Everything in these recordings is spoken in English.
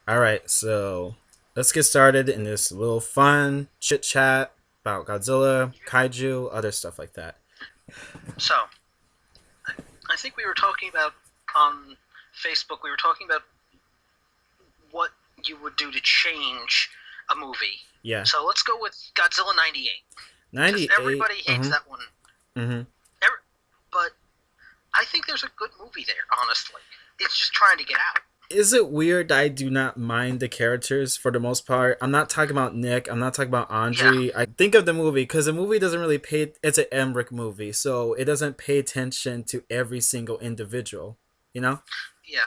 All right, so let's get started in this little fun chit chat about Godzilla, kaiju, other stuff like that. So, I think we were talking about on Facebook, we were talking about what you would do to change a movie. Yeah, So let's go with Godzilla 98, because 98. everybody hates that one. Mm-hmm. But I think there's a good movie there, honestly. It's just trying to get out. Is it weird that I do not mind the characters for the most part? I'm not talking about Nick. I'm not talking about Yeah, Andre. I think of the movie because the movie doesn't really pay. It's an Emmerich movie, so it doesn't pay attention to every single individual. You know? yeah,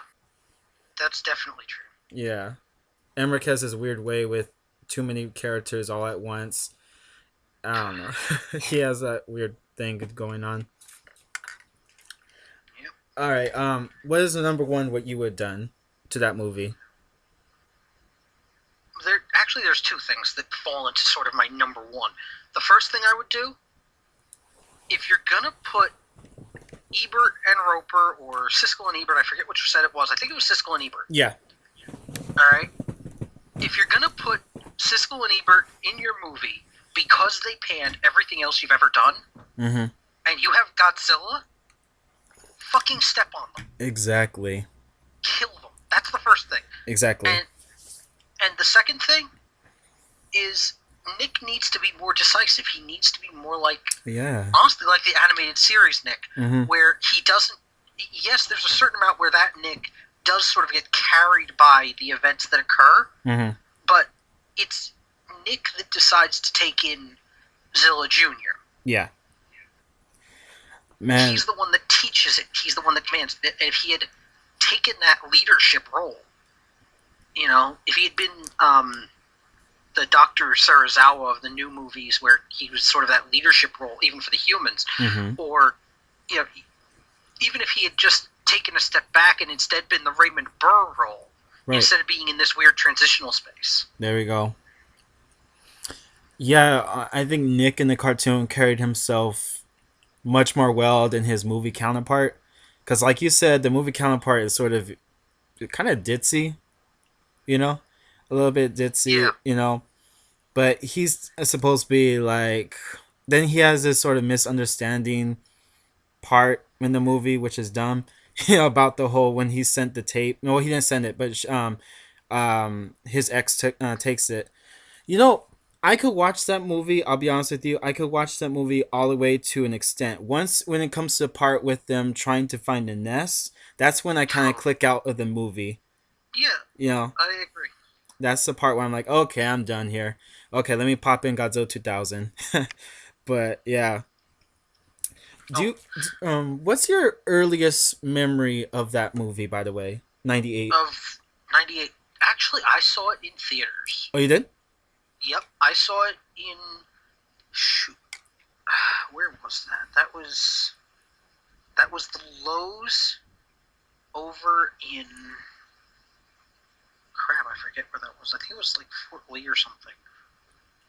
that's definitely true. Yeah. Emmerich has this weird way with too many characters all at once. I don't know. He has that weird thing going on. Yep. All right. What is the number one? What you would have done to that movie? There's two things that fall into sort of my number one. The first thing I would do, if you're gonna put Ebert and Roper or Siskel and Ebert, I forget which said it was. I think it was Siskel and Ebert. Yeah. All right. If you're gonna put Siskel and Ebert in your movie because they panned everything else you've ever done, Mm-hmm. and you have Godzilla, fucking step on them, Exactly. kill them. That's the first thing. Exactly. And the second thing is Nick needs to be more decisive. He needs to be more like, Yeah. honestly, like the animated series Nick, Mm-hmm. where he doesn't. Yes, there's a certain amount where that Nick does sort of get carried by the events that occur, Mm-hmm. but it's Nick that decides to take in Zilla Jr. Yeah. Man. He's the one that teaches it. He's the one that commands it. If he had taken that leadership role, if he had been the Dr. Sarazawa of the new movies, where he was sort of that leadership role, even for the humans, Mm-hmm. or you know, even if he had just taken a step back and instead been the Raymond Burr role, Right. instead of being in this weird transitional space. There we go. Yeah, I think Nick in the cartoon carried himself much more well than his movie counterpart. Because, like you said, the movie counterpart is sort of kind of ditzy, you know, a little bit Yeah, ditzy. But he's supposed to be like. Then he has this sort of misunderstanding part in the movie, which is dumb. About the whole when he sent the tape. No, he didn't send it, but his ex takes it. You know, I could watch that movie. I'll be honest with you. I could watch that movie all the way to an extent. Once when it comes to the part with them trying to find a nest, that's when I kind of click out of the movie. yeah, You know, I agree. that's the part where I'm like, okay, I'm done here. Okay, let me pop in Godzilla 2000. But yeah, do Oh, you, what's your earliest memory of that movie? By the way, 98. of 98. Actually, I saw it in theaters. Oh, you did? Yep, I saw it in. Shoot, where was that? That was the Lowe's over in. Crap, I forget where that was. I think it was like Fort Lee or something.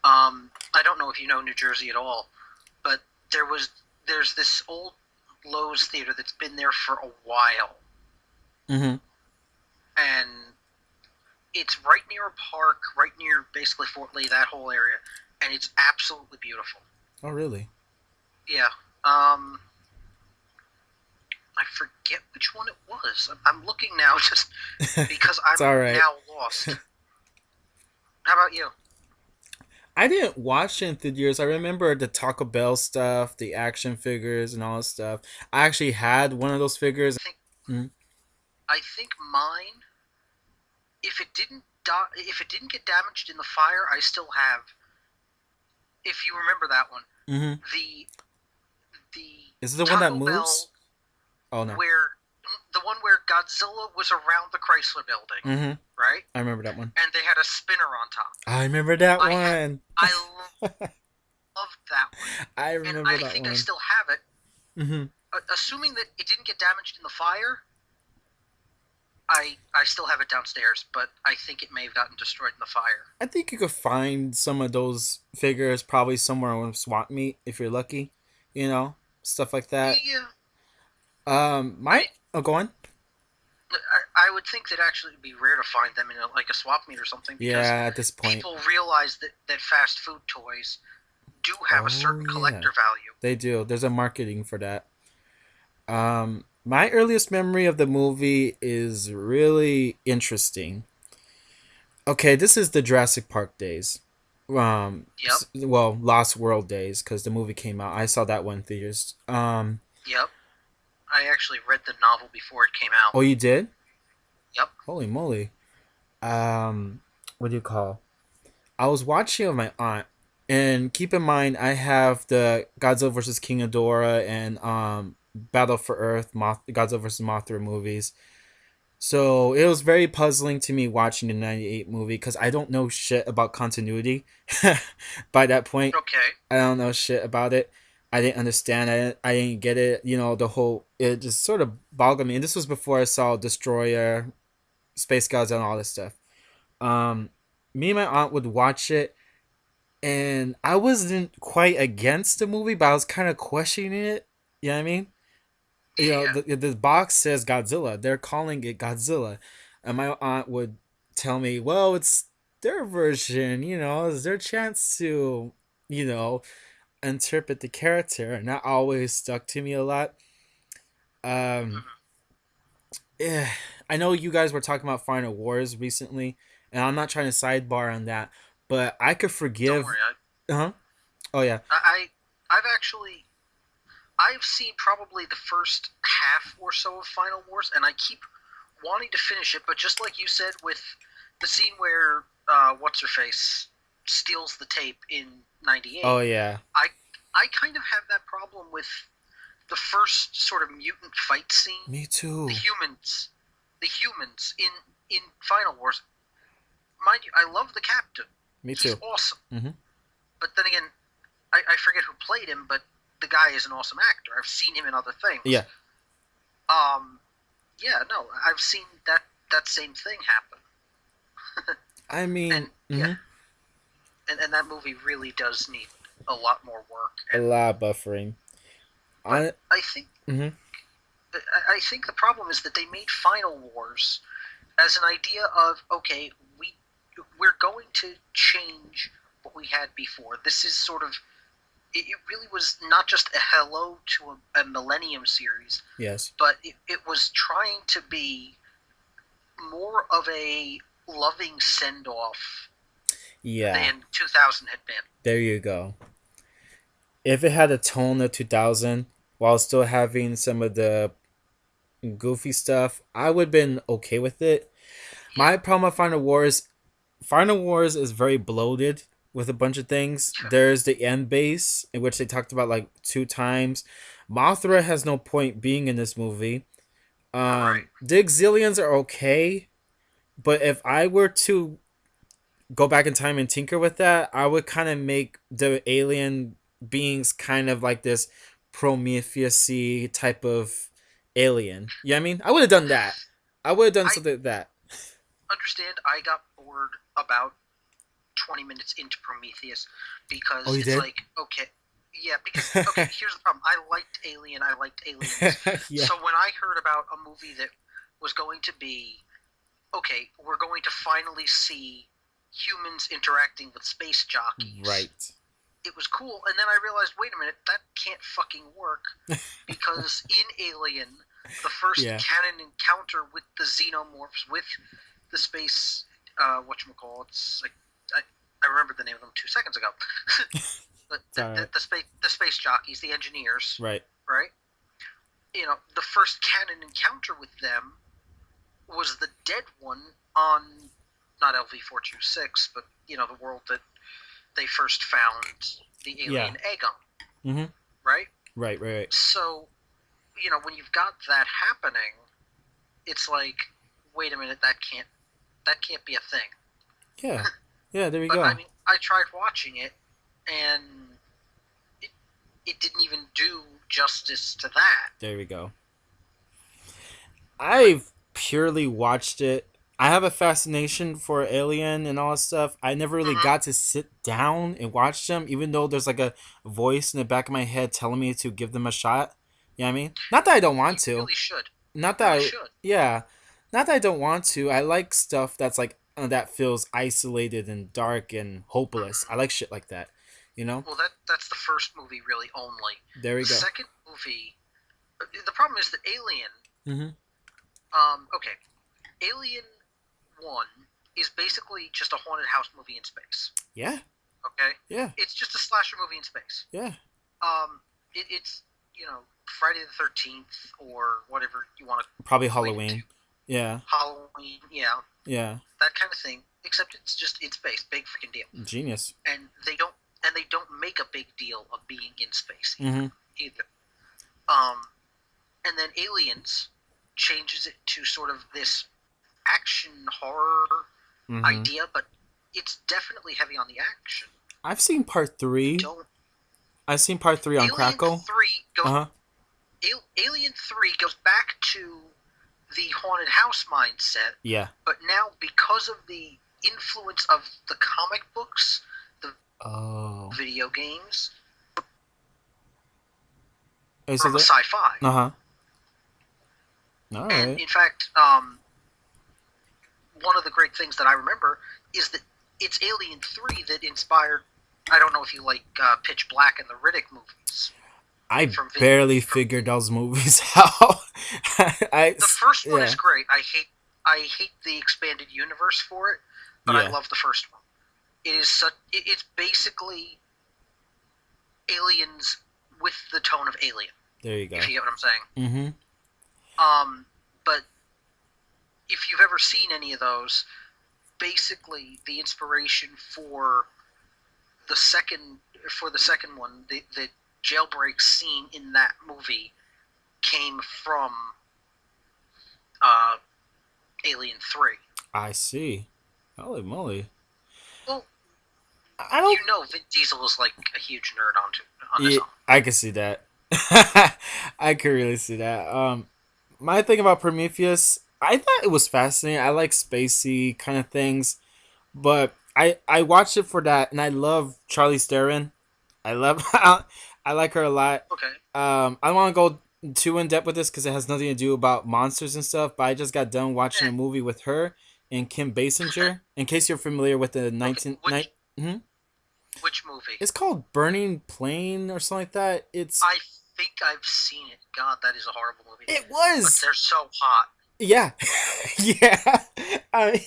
I don't know if you know New Jersey at all, but there's this old Lowe's theater that's been there for a while, Mm-hmm. and it's right near a park, right near basically Fort Lee, that whole area, and it's absolutely beautiful. Oh, really? Yeah. Um, I forget which one it was. I'm looking now just because It's I'm all right. now lost. How about you? I didn't watch it in theaters. I remember the Taco Bell stuff, the action figures, and all that stuff. I actually had one of those figures. I think Mm-hmm. I think mine. If it didn't get damaged in the fire, I still have. If you remember that one, Mm-hmm. the the Is it the one that Taco moves? Bell Oh no. where the one where Godzilla was around the Chrysler Building, Mm-hmm. right? I remember that one. And they had a spinner on top. I remember that I had one. I loved that one, I and remember I that think I one. still have it. Mm-hmm. Assuming that it didn't get damaged in the fire, I still have it downstairs, but I think it may have gotten destroyed in the fire. I think you could find some of those figures probably somewhere on Swap Meet if you're lucky. Stuff like that. Yeah, My I oh, go on. I would think that actually it'd be rare to find them in like a swap meet or something because Yeah, at this point. people realize that fast food toys do have a Oh certain yeah, collector value. they do. There's a marketing for that. My earliest memory of the movie is really interesting. Okay, this is the Jurassic Park days. Yep, Well, Lost World days because the movie came out. I saw that one in theaters. yep. I actually read the novel before it came out. Oh, you did? Yep. Holy moly. Um, what do you call? I was watching with my aunt, and keep in mind I have the Godzilla versus King Ghidorah and Battle for Earth, Godzilla versus Mothra movies. So it was very puzzling to me watching the '98 movie because I don't know shit about continuity. By that point, Okay. I don't know shit about it. I didn't understand it. I didn't get it. You know, the whole it just sort of boggled me. And this was before I saw Destroyer, Space Gods, and all this stuff. Um, Me and my aunt would watch it, and I wasn't quite against the movie, but I was kind of questioning it. You know what I mean? You Yeah, know, yeah. the box says Godzilla. They're calling it Godzilla, and my aunt would tell me, "Well, it's their version. You know, is their chance to, you know, interpret the character," and that always stuck to me a lot. Um, Mm-hmm. yeah, I know you guys were talking about Final Wars recently, and I'm not trying to sidebar on that, but I could Don't forgive. worry. Uh huh. Oh yeah. I've actually I've seen probably the first half or so of Final Wars, and I keep wanting to finish it. But just like you said, with the scene where what's her face steals the tape in Oh '98, yeah. I I kind of have that problem with the first sort of mutant fight scene. Me The too. humans, the humans in Final Wars. Mind you, I love the captain. Me He's too. awesome. Hmm. But then again, I forget who played him, but the guy is an awesome actor. I've seen him in other things. Yeah. Um, yeah, no, I've seen that same thing happen, I mean, and yeah, and that movie really does need a lot more work. a And lot of buffering. but I. I think Hmm. I think the problem is that they made Final Wars as an idea of okay, we're going to change what we had before. This is sort of it really was not just a hello to a Millennium series, Yes. but it was trying to be more of a loving send off Yeah. than 2000 had been. There you go. If it had a tone of 2000 while still having some of the goofy stuff, I would have been okay with it. Yeah, My problem with Final Wars is very bloated with a bunch of things. There's the end base, in which they talked about like two times. Mothra has no point being in this movie. right. The Exilians are okay, but if I were to go back in time and tinker with that, I would kind of make the alien beings kind of like this Prometheus type of alien. Yeah, I mean, I would have done that. I would have done I something like that. understand. I got bored about 20 minutes into Prometheus Oh, because you it's did? like okay, yeah. Because okay, here's the problem. I liked Alien. I liked Aliens. Yeah. So when I heard about a movie that was going to be okay, we're going to finally see humans interacting with space jockeys. Right. It was cool, and then I realized, wait a minute, that can't fucking work because in Alien, the first Yeah. canon encounter with the xenomorphs, with the space, it's like I, I remembered the name of them 2 seconds ago, but It's all right. the space jockeys, the engineers, Right. right? The first canon encounter with them was the dead one on not LV-426, but the world that they first found the Yeah. alien egg on, Mm-hmm. right? Right. Right. Right. So, when you've got that happening, it's like, wait a minute, that can't be a thing. Yeah. Yeah. There we But I go. mean, I tried watching it, and it it didn't even do justice to that. There we go. But I've purely watched it. I have a fascination for Alien and all that stuff. I never really mm-hmm, got to sit down and watch them, even though there's like a voice in the back of my head telling me to give them a shot. You know what I mean? Not that I don't want you to. really should. You Not that really I, should. yeah. Not that I don't want to. I like stuff that's like that feels isolated and dark and hopeless. I Mhm. like shit like that. You know. Well, that's the first movie really only. There we The go. second movie, the problem is that Alien. Hmm. Okay, Alien One is basically just a haunted house movie in space. Yeah. Okay, Yeah. it's just a slasher movie in space. Yeah. It's Friday the 13th or whatever you want to Probably equate it to. Halloween. Yeah. Halloween, yeah, Yeah. that kind of thing. Except it's just in space, big freaking deal. Genius. And they don't make a big deal of being in space Hmm. either. Um, and then Aliens changes it to sort of this action horror Hmm. idea, but it's definitely heavy on the action. I've seen part You three. don't. I've seen part three on Alien Crackle. Three Uh goes. huh. Alien Three goes back to the haunted house mindset, Yeah. but now because of the influence of the comic books, the Oh. video games, Is from it a there? sci-fi. Uh huh. All And right. in fact, one of the great things that I remember is that it's Alien 3 that inspired. I don't know if you like Pitch Black and the Riddick movies I from barely from figured those movies out. I the first one is yeah. great. I hate the expanded universe for it, but I Yeah. love the first one. It's basically aliens with the tone of Alien, There you go. if you get what I'm saying. Mm-hmm. But if you've ever seen any of those, basically the inspiration the second the second one, the jailbreak scene in that movie came from uh, Alien 3. I see. Holy moly! Well, I don't. Vin Diesel is like a huge nerd on his Yeah, own. I can see that. I could really see that. My thing about Prometheus, I thought it was fascinating. I like spacey kind of things, but I watched it for that, and I love Charlie Theron. I love I like her a lot. Okay. I don't want to go too in depth with this because it has nothing to do about monsters and stuff. But I just got done watching Eh. a movie with her and Kim Basinger. In case you're familiar with the Okay. 19 Which mhm. which movie? It's called Burning Plane or something like that. I think I've seen it. God, that is a horrible movie. It But was they're so hot. yeah yeah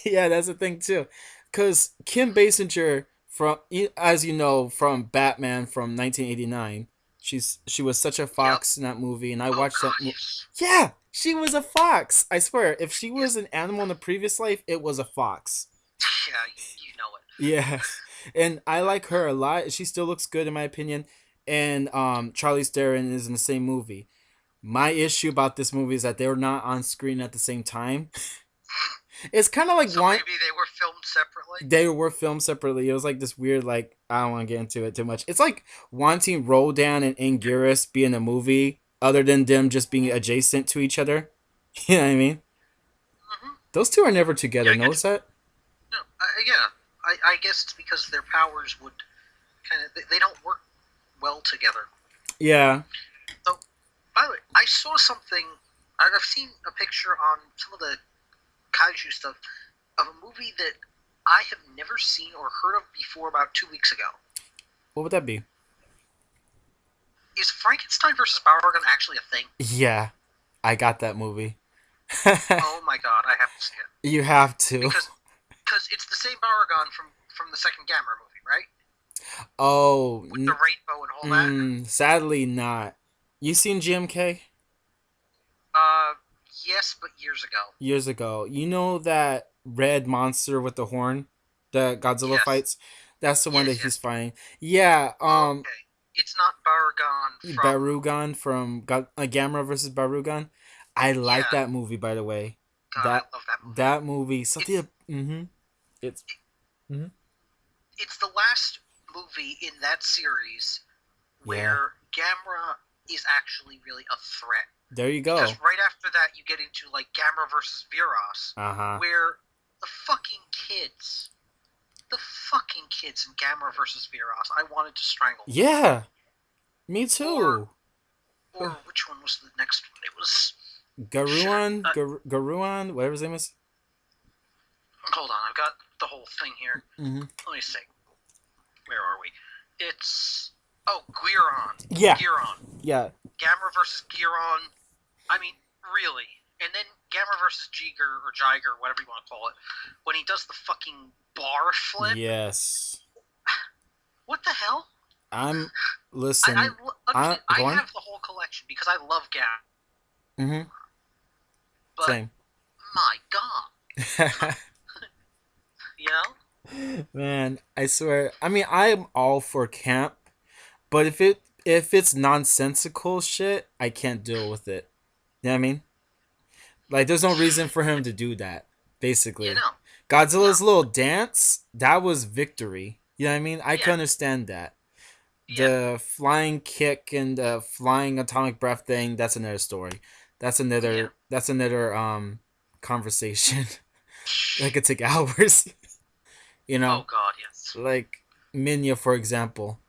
yeah, that's the thing too, because Kim Basinger from as you know from Batman from 1989, she was such a Yep. fox in that movie, and I Oh watched that. God, yes. Yeah, she was a fox. I swear, if she Yeah. was an animal in the previous life, it was a fox. Yeah, you know it. Yeah, and I like her a lot. She still looks good in my opinion. And Charlie Theron is in the same movie. My issue about this movie is that they were not on screen at the same time. It's kind of like So one. maybe they were filmed separately. They were filmed separately. It was like this weird, like I don't want to get into it too much. It's like wanting Rodan and Anguirus be in a movie, other than them just being adjacent to each other. You know what I mean? Mm-hmm. Those two are never Yeah, together. I get Notice that? you. No, yeah. I guess it's because their powers would kind of they don't work well together. Yeah. So, by the way, I saw something. I've seen a picture on some of the kaiju stuff of a movie that I have never seen or heard of before about 2 weeks ago. What would that be? Is Frankenstein versus Bauergun actually a thing? Yeah, I got that movie. Oh my god, I have to see it You have to. because it's the same Bauergun from the second Gamera movie, right? Oh, With the rainbow and all that. sadly not. You seen GMK? Uh, yes, but years ago. Years ago. You know that red monster with the horn that Godzilla Yes, fights? That's the one that yes, he's yes. fighting. Yeah, Okay, it's not Bauergun from. Barugan from Gamera versus Barugan. I like Yeah, that movie, by the way. God, I That love that movie. that movie It's something it's mhm. it's the last movie in that series Yeah. where Gamera is actually really a threat. There you Because go. right after that, you get into like Gamera versus Viras, Uh-huh. where the fucking kids in Gamera versus Viras, I wanted to strangle. Yeah. Me Or too. or which one was the next one? It was Should Garuan, I? Garuan, whatever his name is. Hold on, I've got the whole thing here. Hmm. Let me see. Where are we? It's Guiron. Yeah, Guiron. yeah, Gamera versus Guiron. I mean, really. And then Gamera versus Jiger, whatever you want to call it, when he does the fucking bar flip. yes. What the hell? I'm I, listen. I, I Go on. have the whole collection because I love Gamera, Mm-hmm. but Same. my god, you know? Man, I swear. I mean, I'm all for camp, but if it's nonsensical shit, I can't deal with it. You know what I mean? Like, there's no reason for him to do that. You Basically, know, no, Godzilla's little dance, that was victory. You know what I mean? I can yeah, understand that. yeah, The flying kick and the flying atomic breath thing, that's another story. That's yeah. another. That's another conversation. That could take hours. You know, Oh god, yes. like Minya, for example.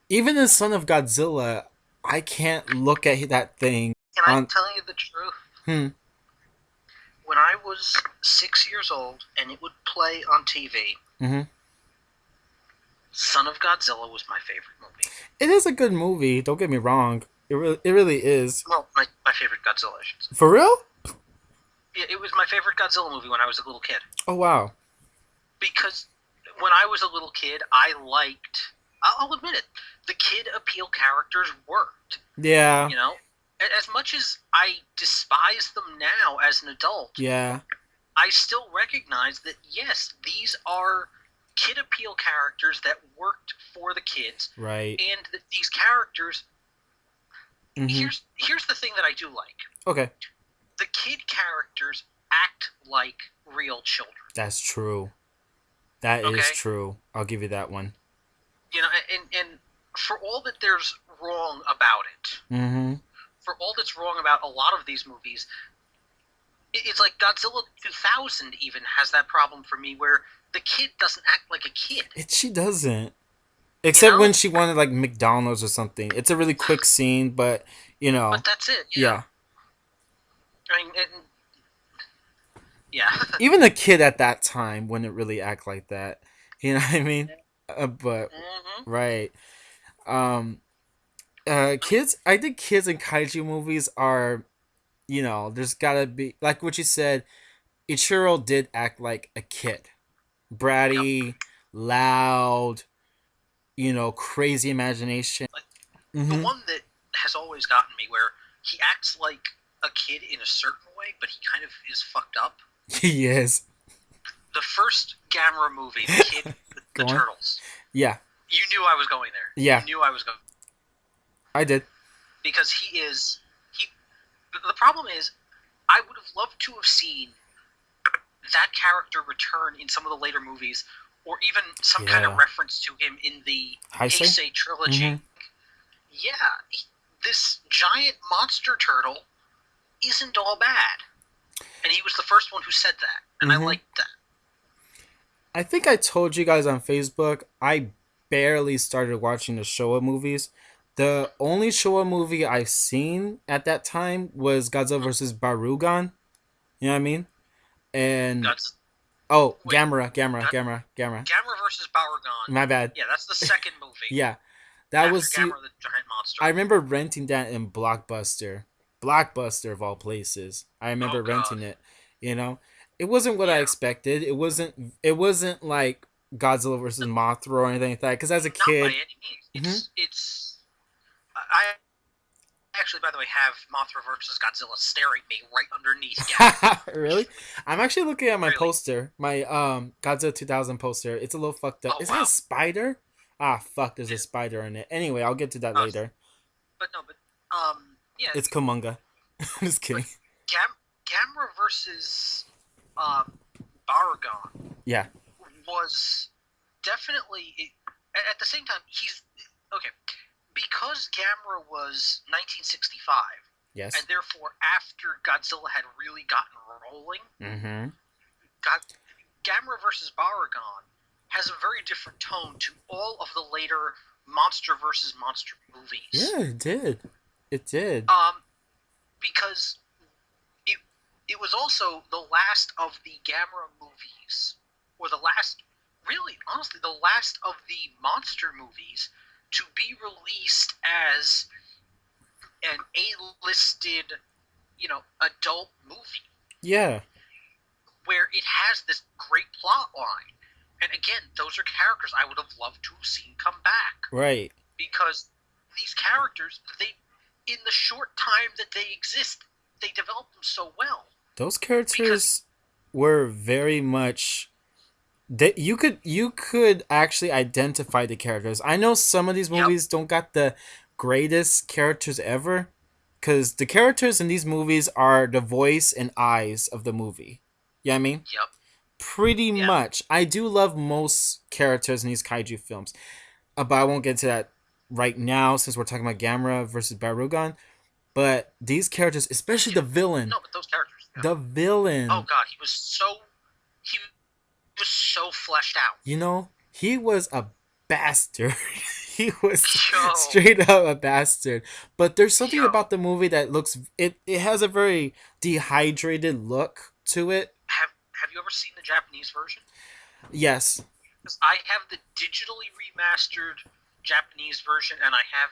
Even in Son of Godzilla, I can't look at that thing Can I on. tell you the truth? Hmm. When I was 6 years old and it would play on TV, Mm-hmm. Son of Godzilla was my favorite movie. It is a good movie. Don't get me wrong. It really is. Well, my favorite Godzilla, I should say. For real? Yeah, it was my favorite Godzilla movie when I was a little kid. Oh wow. Because when I was a little kid, I liked. I'll admit it. The kid appeal characters worked. Yeah. You know, as much as I despise them now as an adult, Yeah. I still recognize that yes, these are kid appeal characters that worked for the kids, Right. and that these characters. Mm-hmm. Here's the thing that I do like: Okay. the kid characters act like real children. That's true. That is Okay, true. I'll give you that one. you know, and for all that there's wrong about it, Mm-hmm. for all that's wrong about a lot of these movies, it's like Godzilla 2000 even has that problem for me where the kid doesn't act like a kid. She doesn't. You Except when know, she wanted like McDonald's or something. It's a really quick scene, but you but know, that's it. Yeah, yeah. I mean, yeah, Even a kid at that time wouldn't really act like that. You know what I mean? But hmm right. Um. I mean, Kids. I think kids in kaiju movies are. There's gotta be like what you said. Ichiro did act like a kid, yep. bratty, loud. Crazy imagination. Like the Mm-hmm. one that has always gotten me where he acts like a kid in a certain way, but he kind of is fucked up. He is. The first Gamera movie, the kid with the Go on. turtles. Yeah. You knew I was going there. Yeah. You knew I was going I did. because he is he. The problem is, I would have loved to have seen that character return in some of the later movies, or even some kind of Yeah. reference to him in the Heisei? Heisei trilogy. Mm-hmm. Yeah, this giant monster turtle isn't all bad, and he was the first one who said that, and I Mm-hmm. liked that. I think I told you guys on Facebook, I barely started watching the Showa movies. The only Showa movie I've seen at that time was Godzilla vs. Barugan. You know what I mean? And That's oh, wait, Gamera, that Gamera. Gamera versus Powergon. My bad. Yeah, that's the second movie Yeah, that after was see. Gamera the Giant Monster. I remember renting that in Blockbuster of all places. I Oh remember God, renting it. You know, it wasn't what I yeah, expected. It wasn't. It wasn't like Godzilla versus no, Mothra or anything like that. Because as a not by kid, any means. hmm It's. I actually, by the way, have Mothra versus Godzilla staring me right underneath Gamera. really, I'm actually looking at my Really? poster, my Godzilla 2000 poster. It's a little fucked up. Oh Is that a wow. spider? Ah, fuck. There's a Yeah. spider in it. Anyway, I'll get to that Uh, later. but no, but yeah, It's Kumunga. I'm just but kidding. Gamera versus um, Baragon Yeah. was definitely at the same time he's okay because Gamera was 1965 and Yes. therefore after Godzilla had really gotten rolling, Mm-hmm. God, Gamera versus Baragon has a very different tone to all of the later monster versus monster movies. Yeah, it did. It did. Um, because it was also the last of the Gamera movies, or the last, really, honestly, the last of the monster movies to be released as an A-listed, adult movie Yeah, where it has this great plot line. And again, those are characters I would have loved to have seen come back right. because these characters, in the short time that they exist, they develop them so well. Those Because, characters were very much that you could actually identify the characters. I know some of these yep, movies don't got the greatest characters ever, because the characters in these movies are the voice and eyes of the movie. Yeah, I mean, yep, pretty yeah, much. I do love most characters in these kaiju films, but I won't get to that right now since we're talking about Gamera versus Barugan. But these characters, especially the dude, villain, no, but those characters, the oh villain, god, he was so fleshed out. he was a bastard. He was Yo, straight up a bastard. But there's something yo, about the movie that it has a very dehydrated look to it. have you ever seen the Japanese version? Yes. Because I have the digitally remastered Japanese version, and I have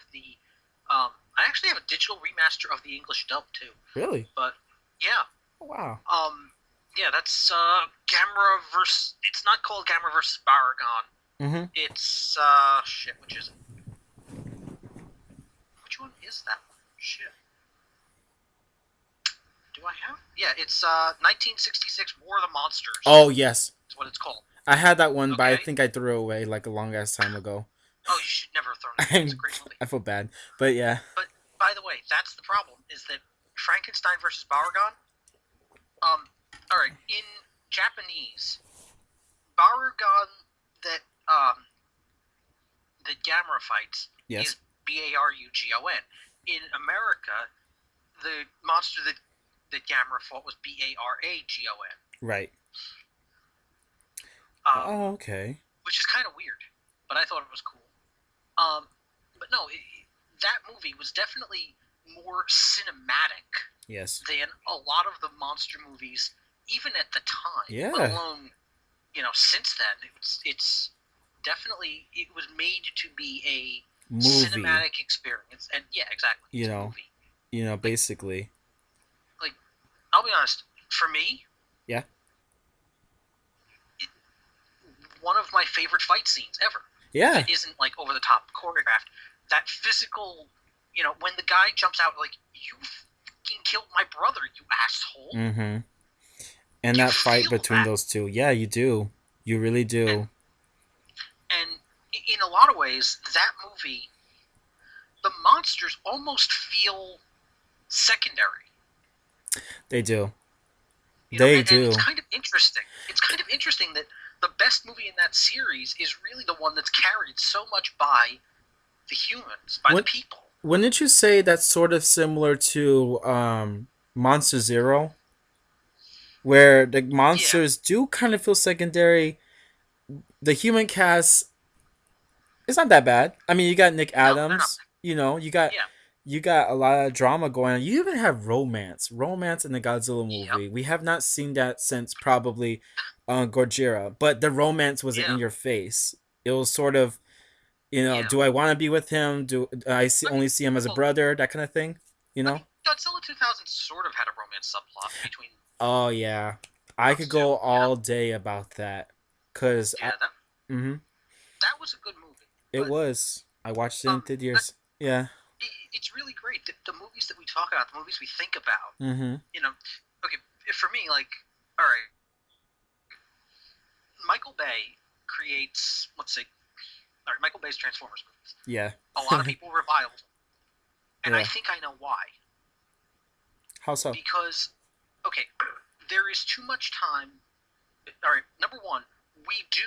I actually have a digital remaster of the English dub too. Really? But yeah, Oh, wow. yeah, that's Gamera versus. It's not called Gamera versus Baragon. Mhm. It's shit. Which is it? Which one is that one? Shit. Do I have? Yeah, it's 1966 War of the Monsters. Oh, yes. Is what it's called. I had that one, but I Okay. think I threw it away like a long ass time ago. Oh, you should never have thrown it away. It's a I'm, great movie. I feel bad, but yeah. But by the way, that's the problem. Is that Frankenstein versus Baragon? All right. In Japanese, Baragon that that Gamera fights Yes. is Barugon. In America, the monster that Gamera fought was Baragon. Right. Oh, Um, okay. which is kind of weird, but I thought it was cool. Um, but no, that movie was definitely more cinematic Yes. than a lot of the monster movies, even at the time. Let Yeah. alone, since then. It's definitely it was made to be a Movie. cinematic experience, and yeah, exactly, You it's a know. movie. Like, Basically. like I'll be honest. For me, Yeah. it, one of my favorite fight scenes ever Yeah. that isn't like over the top choreographed. That physical, when the guy jumps out like you fucking killed my brother, you asshole. Mhm. And You that fight feel between that, those two. Yeah, you do. You really and do. and in a lot of ways, that movie, the monsters almost feel secondary. They do. You know, They and it's do. kind of interesting. It's kind of interesting that the best movie in that series is really the one that's carried so much by the humans, by the What people. wouldn't you say that's sort of similar to Monster Zero, where the Yeah. monsters do kind of feel secondary. The human cast is not that bad. I mean, you got Nick No, they're not. Adams. Yeah. You got a lot of drama going on. You even have romance in the Godzilla Yep. movie. We have not seen that since probably Gojira, but the romance wasn't in Yeah. your face. It was sort of, Yeah. do I want to be with him? Do I I mean, only see him as a well, brother? That kind of thing. You I know? mean, Godzilla 2000 sort of had a romance subplot between Oh yeah, I those could two. go You know? all day about that, cause Yeah. That mm-hmm, that was a good movie, it but was. I watched it in that, theaters. Yeah. it's really great. The movies that we talk about, the movies we think about, Mm-hmm. you know, okay, for me, like, all right, Michael Bay creates, let's say, all right, Michael Bay's Transformers movies. Yeah. A lot of people revile them, and I Yeah. think I know why. How so? Because, okay, there is too much time. All right, number one, we do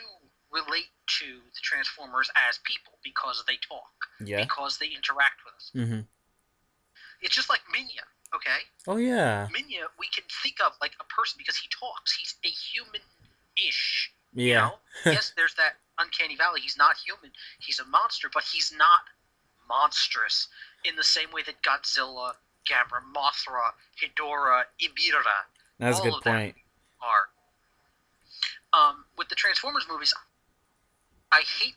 relate to the Transformers as people because they talk, Yeah. because they interact with us. Mm-hmm. It's just like Minya, okay? Oh yeah. Minya, we can think of like a person because he talks. He's a human-ish, you Yeah. know? Yes, there's that uncanny valley. He's not human. He's a monster, but he's not monstrous in the same way that Godzilla, Gamera, Mothra, Hidora, Ibira, That's a All good of them point. are. With the Transformers movies, I hate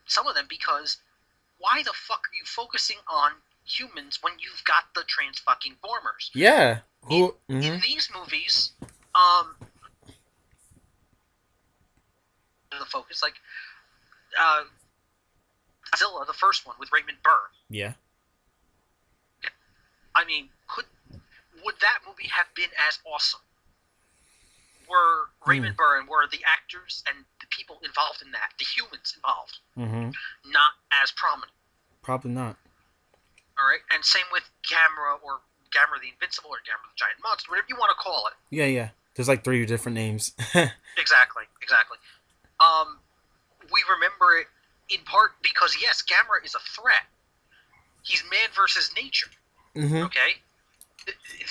some of them because why the fuck are you focusing on humans when you've got the trans fucking formers? Yeah. In Who? Mm-hmm. these movies, um, the focus like uh, Godzilla, the first one with Raymond Burr. Yeah. I mean, would that movie have been as awesome were Hmm. Raymond Burr and were the actors and the people involved in that, the humans involved, Mm-hmm. not as prominent? Probably not. All right, and same with Gamera or Gamera the Invincible or Gamera the Giant Monster, whatever you want to call it. Yeah, yeah. There's like three different names. Exactly, exactly. Um, we remember it in part because yes, Gamera is a threat. He's man versus nature. Mm-hmm. Okay,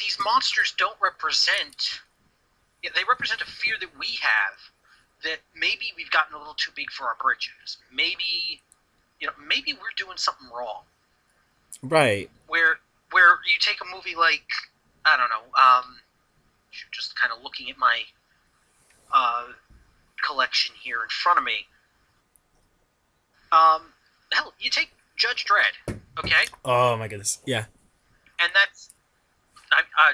these monsters don't represent. Yeah, they represent a fear that we have that maybe we've gotten a little too big for our britches. Maybe maybe we're doing something wrong. Right. Where you take a movie like I don't know, just kind of looking at my uh, collection here in front of me. Hell, you take Judge Dredd, okay, Oh my goodness. Yeah. and that's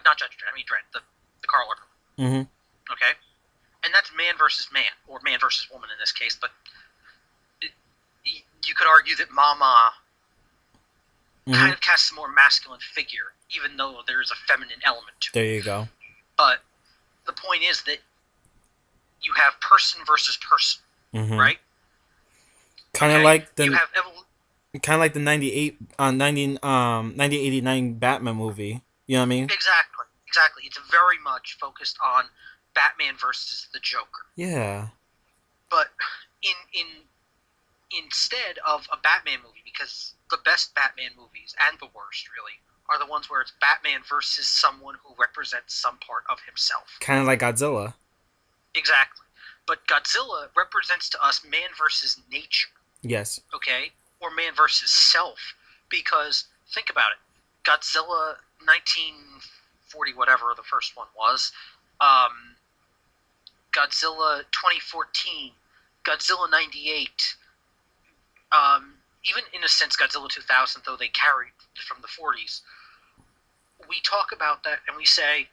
not Judge Dredd. I mean Dredd, the Carl Urban, Mm-hmm. okay, and that's man versus man or man versus woman in this case. But it, you could argue that Mama Mm-hmm. kind of casts a more masculine figure, even though there's a feminine element to There it. you go. But the point is that you have person versus person, Mm-hmm. right? Kind of Okay, like you the have kind of like the 98 1989 Batman movie. You know what I mean? exactly, exactly. It's very much focused on Batman versus the Joker, Yeah. but in instead of a Batman movie, because the best Batman movies and the worst really are the ones where it's Batman versus someone who represents some part of himself. Kind of like Godzilla. Exactly. But Godzilla represents to us man versus nature, Yes. okay? Or man versus self. Because think about it. Godzilla 1940, whatever the first one was, um, Godzilla 2014, Godzilla 98, even in a sense Godzilla 2000, though they carried from the 40s. We talk about that and we say,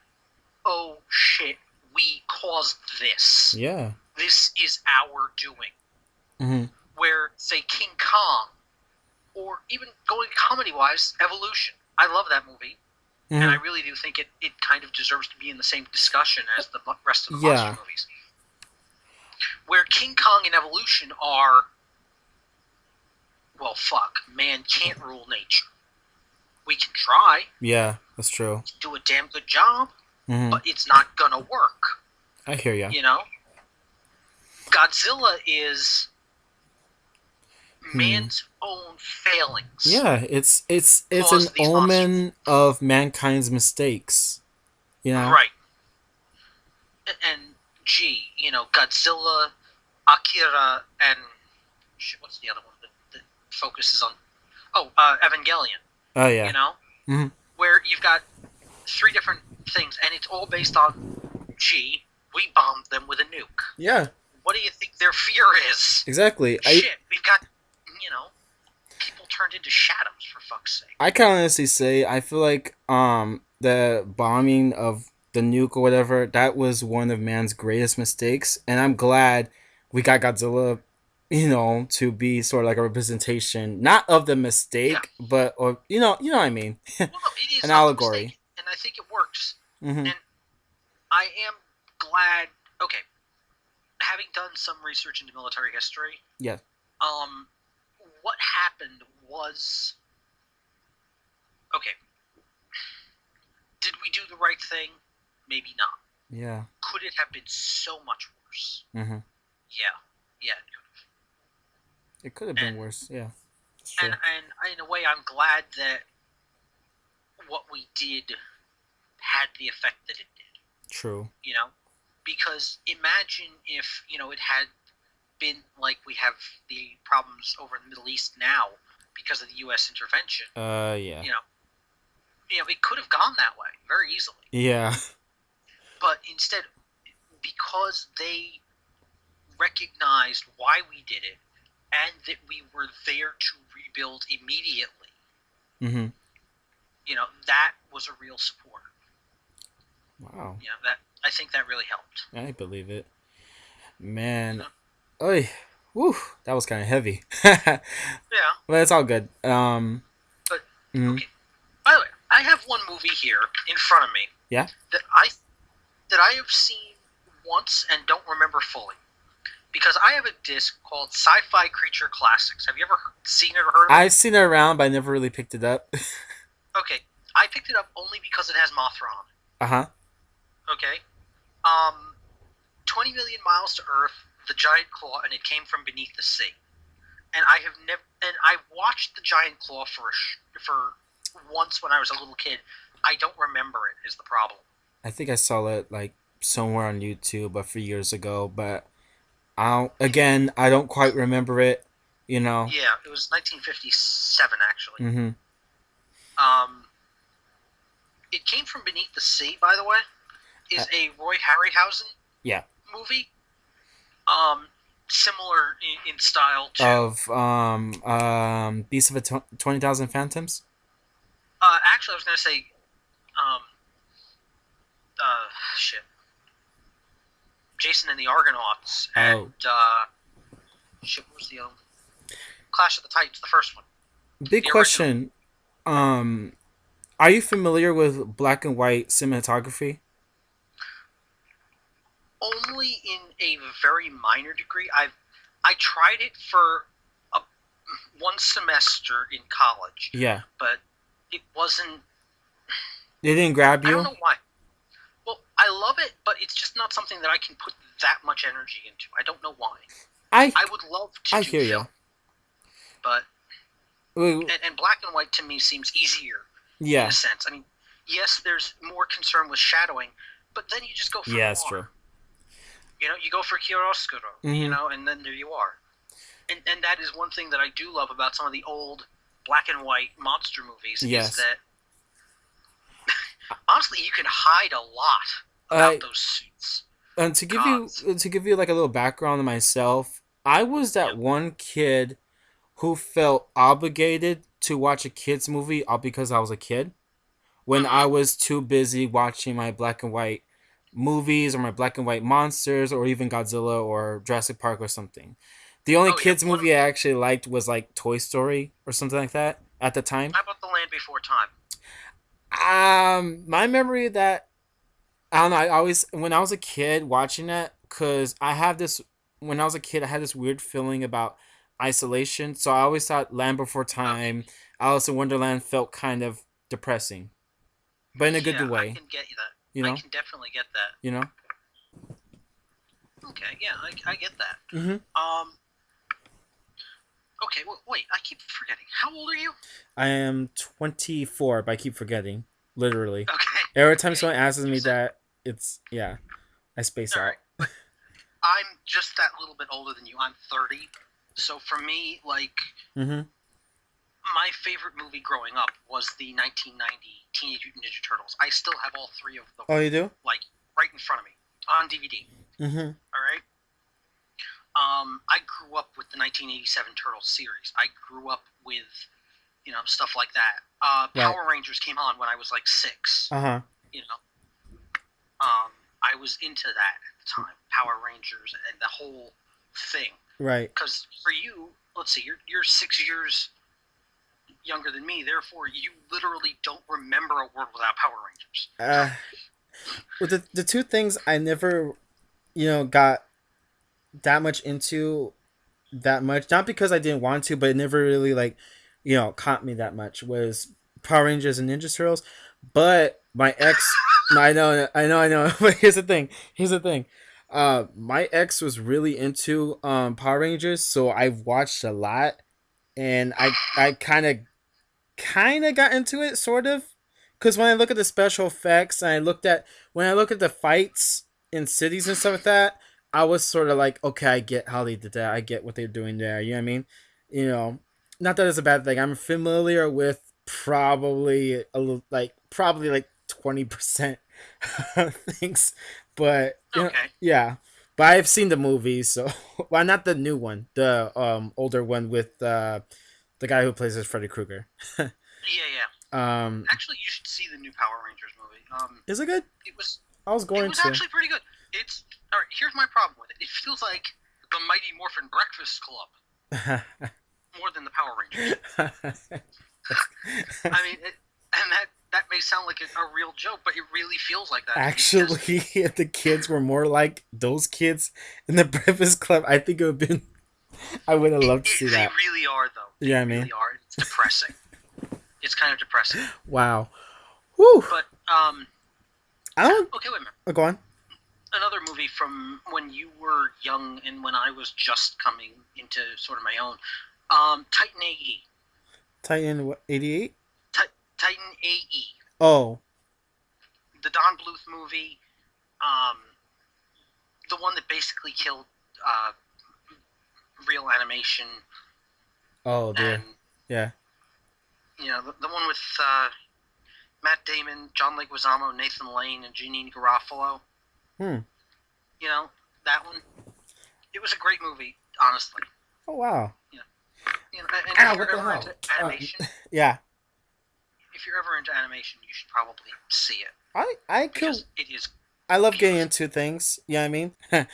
oh shit, we caused this. Yeah. This is our doing. Mm-hmm. Where, say, King Kong, or even going comedy wise, Evolution. I love that movie, and I Mm-hmm. really do think it kind of deserves to be in the same discussion as the rest of the monster Yeah. movies. Where King Kong and Evolution are, well, fuck, man can't rule nature. We can try, Yeah. That's true. do a damn good job, Mm-hmm. but it's not gonna work. I hear ya. You know? Godzilla is Hmm. man's own failings Yeah. It's an cause these monsters. omen of mankind's mistakes. You know. Right. And gee, Godzilla, Akira, and shit, what's the other one that focuses on? Oh, Evangelion. Oh You yeah. know, Mm-hmm. where you've got three different things, and it's all based on, gee, we bombed them with a nuke. Yeah. What do you think their fear is? Exactly. Shit, we've got, people turned into shadows for fuck's sake. I can honestly say I feel like the bombing of the nuke or whatever that was one of man's greatest mistakes, and I'm glad we got Godzilla, to be sort of like a representation not of the Yeah. mistake, but or you know what I mean, Well, no, it is an not the allegory. mistake, and I think it works. Hmm. And I am glad. Okay, having done some research into military history, Yeah. um, what happened was okay. Did we do the right thing? Maybe not. Yeah. Could it have been so much worse? Hmm. Yeah, yeah, it could It could have have. been worse. Yeah. It's true. And in a way, I'm glad that what we did had the effect that it did. True. Because imagine if it had been like we have the problems over in the Middle East now because of the U.S. intervention. Yeah. It could have gone that way very easily. Yeah. but instead, because they recognized why we did it and that we were there to rebuild immediately, Mm-hmm. that was a real support. Wow. That I think that really helped. I believe it. Man. You know? Oy. Woo. That was kind of heavy. But Yeah, it's all good. but Mm, okay. By the way, I have one movie here in front of me yeah. that I have seen once and don't remember fully because I have a disc called Sci-Fi Creature Classics. Have you ever seen it or heard of it? I've seen it around, but I never really picked it up. Okay, I picked it up only because it has Mothra on Uh huh. it. Okay, um, 20 million miles to Earth, the giant claw, and it came from beneath the sea. And I have never, and I watched the giant claw for once when I was a little kid. I don't remember it. Is the problem? I think I saw it like somewhere on YouTube a few years ago, but I don't. Again, I don't quite remember it. You know. Yeah, it was 1957 actually. Mm-hmm. Um, it came from beneath the sea. By the way, Uh, is a Roy Harryhausen yeah. movie. Um, Similar in style to. Of Beast of a 20,000 Phantoms. Actually, I was gonna say. Um, Shit. Jason and the Argonauts Oh, and shit. What was the other? Clash of the Titans, the first one, big the original. question. Um, are you familiar with black and white cinematography? Only in a very minor degree. I tried it for a, one semester in college, Yeah. but it wasn't. They didn't grab I don't you. know why. Well, I love it, but it's just not something that I can put that much energy into. I don't know why. I I would love to I do hear film, you. but Well, and black and white to me seems easier in a yeah. sense. I mean, yes, there's more concern with shadowing, but then you just go for Yeah, it's noir. true. You go for chiaroscuro, Mm-hmm. and then there you are. And that is one thing that I do love about some of the old black and white monster movies is Yes. that honestly you can hide a lot about I those suits. and Gods. to give you like a little background on myself, I was that Yep. one kid who felt obligated to watch a kids movie all because I was a kid when I Mm-hmm. was too busy watching my black and white movies or my black and white monsters or even Godzilla or Jurassic Park or something. The only Oh yeah. kids movie I actually liked was like Toy Story or something like that at the time. How about the Land Before Time? My memory of that, I don't know. I always when I was a kid watching that because I have this when I was a kid I had this weird feeling about isolation. So I always thought Land Before Okay. Time, Alice in Wonderland felt kind of depressing, but in a good Yeah, I way. can get you that. You I know. can definitely get that. You know. Okay. Yeah, I get that. Mm-hmm. Okay. Well, wait. I keep forgetting. How old are you? I am 24, but I keep forgetting. Literally. Okay. Every time Okay. someone asks You me said that, it's yeah, I space all out. right, but I'm just that little bit older than you. I'm 30. So for me, like Mm-hmm. my favorite movie growing up was the 1990 Teenage Mutant Ninja Turtles. I still have all three of them, Oh, you do? like right in front of me on DVD. Mm-hmm. All right. I grew up with the 1987 Turtles series. I grew up with stuff like that. Right. Power Rangers came on when I was like 6. Uh huh. You know, I was into that at the time. Power Rangers and the whole thing. Right. Because for you, let's see, you're 6 years younger than me. Therefore, you literally don't remember a world without Power Rangers. Uh, well, the two things I never got that much into that much, not because I didn't want to, but it never really like caught me that much was Power Rangers and Ninja Turtles. But my ex, I know. But here's the thing. My ex was really into Power Rangers, so I've watched a lot, and I kind of got into it, sort of, because when I look at the special effects and when I look at the fights in cities and stuff like that, I was sort of like, okay, I get how they did that. I get what they're doing there. You know what I mean? You know, not that it's a bad thing. I'm familiar with probably like 20%. Thanks, but Okay. yeah. But I've seen the movie, so well, not the new one, the older one with the guy who plays as Freddy Krueger. Yeah, yeah. um, Actually, you should see the new Power Rangers movie. is it good? It was I was it going was to. actually pretty good. It's all right. Here's my problem with it. It feels like the Mighty Morphin Breakfast Club more than the Power Rangers. I mean, and that may sound like a real joke, but it really feels like that to me because Actually, if the kids were more like those kids in the Breakfast Club, I think it would have been. I would have loved to see they that. really are though. They Yeah, I mean, really are. It's depressing. It's kind of depressing. wow. Whew. But I don't. okay, wait a minute. Go on. Another movie from when you were young and when I was just coming into sort of my own. Titan AE. Titan what, 88? Titan AE. Oh. The Don Bluth movie. Um, the one that basically killed uh, real animation, Oh and dear. Yeah. the one with Matt Damon, John Leguizamo, Nathan Lane, and Janine Garofalo. Hmm. You know that one. It was a great movie, honestly. Oh wow. And if Ow, you're what the ever hell? into animation, Yeah. if you're ever into animation, you should probably see it I could. because it is I love getting beautiful. into things. Yeah, I mean, Yeah. This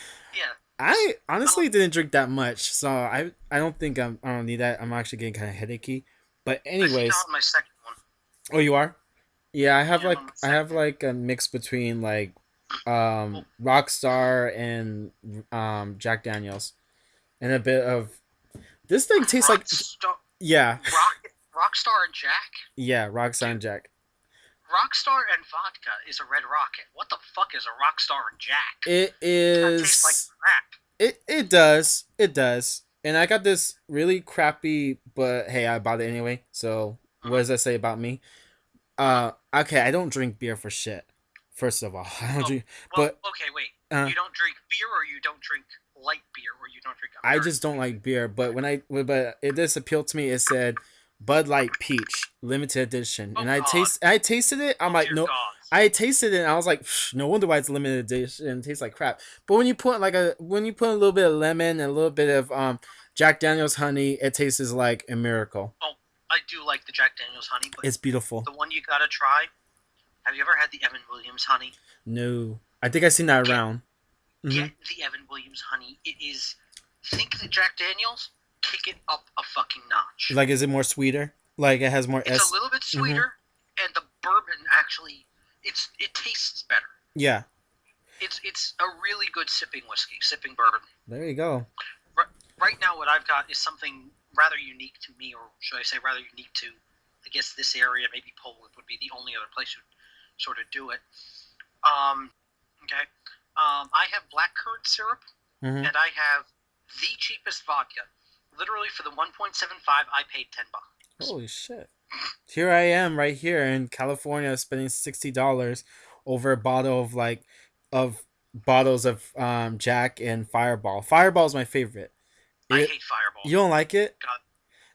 I honestly didn't drink that much, so I don't think I don't need that. I'm actually getting kind of headachy. But I think I'm anyways, on my second one. oh, you are? Yeah, Yeah, I'm on my I have second. like a mix between like Well, Rockstar and Jack Daniels and a bit of this thing tastes like Rockstar, yeah. Rockstar and Jack. Yeah, Rockstar Dude, and Jack. Rockstar and vodka is a red rocket. What the fuck is a Rockstar and Jack? It That tastes like is crap. it does. It does. And I got this really crappy but hey, I bought it anyway. So what Mm-hmm, does that say about me? mm-hmm. Okay, I don't drink beer for shit. First of all, I don't Oh, drink well, but okay, wait. uh You don't drink beer, or you don't drink light beer, or you don't drink I American just don't beer. like beer, but but it just appealed to me. It said Bud Light Peach limited edition, and Oh God. I tasted it. I'm Oh like, dear no, God. I tasted it, and I was like, no wonder why it's limited edition. It tastes like crap. But when you put a little bit of lemon and a little bit of Jack Daniel's honey, it tastes like a miracle. Oh, I do like the Jack Daniel's honey, but It's beautiful. the one you gotta try. Have you ever had the Evan Williams honey? No, I think I seen that Get around. Hmm. get the Evan Williams honey. It is. Think the Jack Daniels. Kick it up a fucking notch. Like, is it more sweeter? Like it has more It's a s. little bit Mm-hmm. sweeter, and the bourbon actually, it tastes better. Yeah, It's a really good sipping whiskey, sipping bourbon. there you go. Right, right now, what I've got is something rather unique to me, or should I say, rather unique to, I guess, this area. Maybe Poland would be the only other place who'd sort of do it. Um, okay. I have blackcurrant syrup, Mm-hmm. and I have the cheapest vodka. Literally, for the 1.75, I paid $10. Holy shit. Here I am right here in California spending $60 over a bottle of of bottles of Jack and Fireball. Fireball is my favorite. I It hate Fireball. You don't like it? God.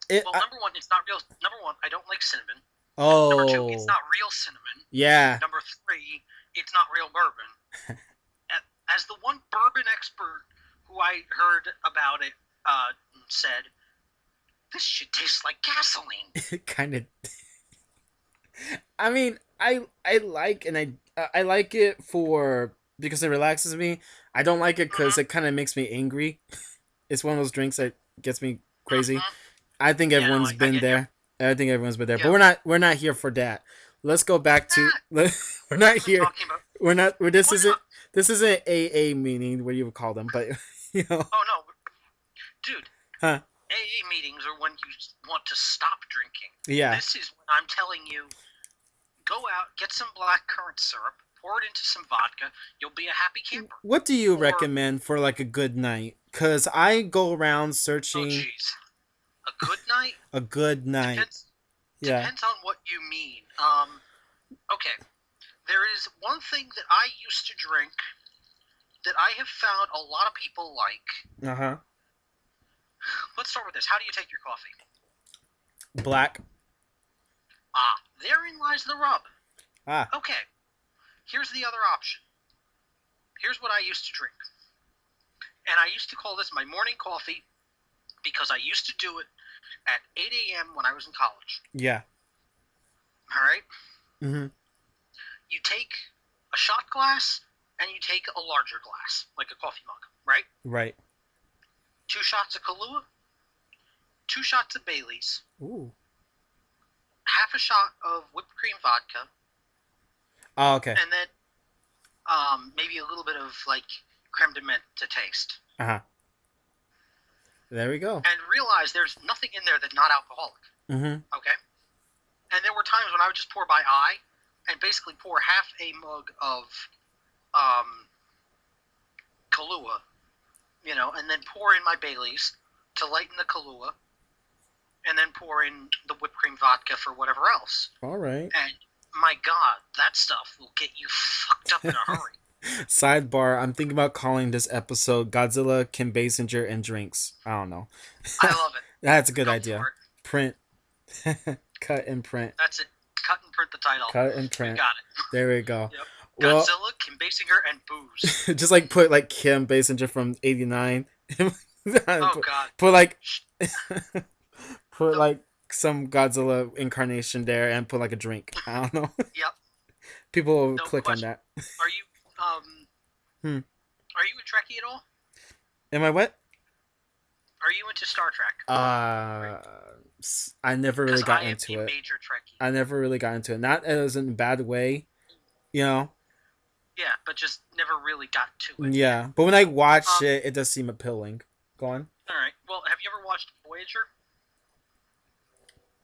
It Well, number one, it's not real. Number one, I don't like cinnamon. Number two, it's Oh. not real cinnamon. Yeah. Number three, it's not real bourbon. As the one bourbon expert who I heard about it said, this shit tastes like gasoline. It kind of I mean, I like and I like it for because it relaxes me. I don't like it cuz Mm-hmm, it kind of makes me angry. It's one of those drinks that gets me crazy. mm-hmm. I think Yeah, no, everyone's I been get you. there. I think everyone's been there, but Yeah. we're not here for that. Let's go back to Ah, we're not we've been here. talking about. We're not. Well, no. This isn't AA meeting what you would call them, but you know, Oh no, dude. huh? AA meetings are when you want to stop drinking. Yeah. This is when I'm telling you, go out, get some black currant syrup, pour it into some vodka. You'll be a happy camper. What do you Or, recommend for like a good night? Cause I go around oh searching jeez, a good night a good night. depends Yeah. on what you mean. Okay, there is one thing that I used to drink that I have found a lot of people like. Uh huh. Let's start with this. How do you take your coffee? Black. Ah, therein lies the rub. Ah. Okay, Here's the other option. Here's what I used to drink. And I used to call this my morning coffee because I used to do it at 8 a.m. when I was in college. Yeah. All right? Mm-hmm. You take a shot glass and you take a larger glass, like a coffee mug, right? Right. 2 shots of Kahlua, 2 shots of Bailey's, Ooh. half a shot of whipped cream vodka, Oh, okay. and then maybe a little bit of like creme de menthe to taste. Uh-huh. There we go. And realize there's nothing in there that's not alcoholic. Mm-hmm. Okay? And there were times when I would just pour by eye and basically pour half a mug of Kahlua, and then pour in my Bailey's to lighten the Kahlua, and then pour in the whipped cream vodka for whatever else. All right. And my God, that stuff will get you fucked up in a hurry. Sidebar, I'm thinking about calling this episode Godzilla, Kim Basinger, and Drinks. I don't know. I love it. That's a good Go idea. Print. Cut and print. That's it. Cut and print the title. Cut and print. We got it. There we go. Yep. Well, Godzilla, Kim Basinger, and Booze. just like put like Kim Basinger from '89. Oh, God. Put like put like some Godzilla incarnation there and put like a drink. I don't know. Yep. People will No click question. on that. Are you Are you a Trekkie at all? Am I what? Are you into Star Trek? I never really got into it. Major Trekkie. I never really got into it. Not as in a bad way, you know. Yeah, but just never really got to it. Yeah, but when I watch it, it does seem appealing. Go on. All right. Well, have you ever watched Voyager?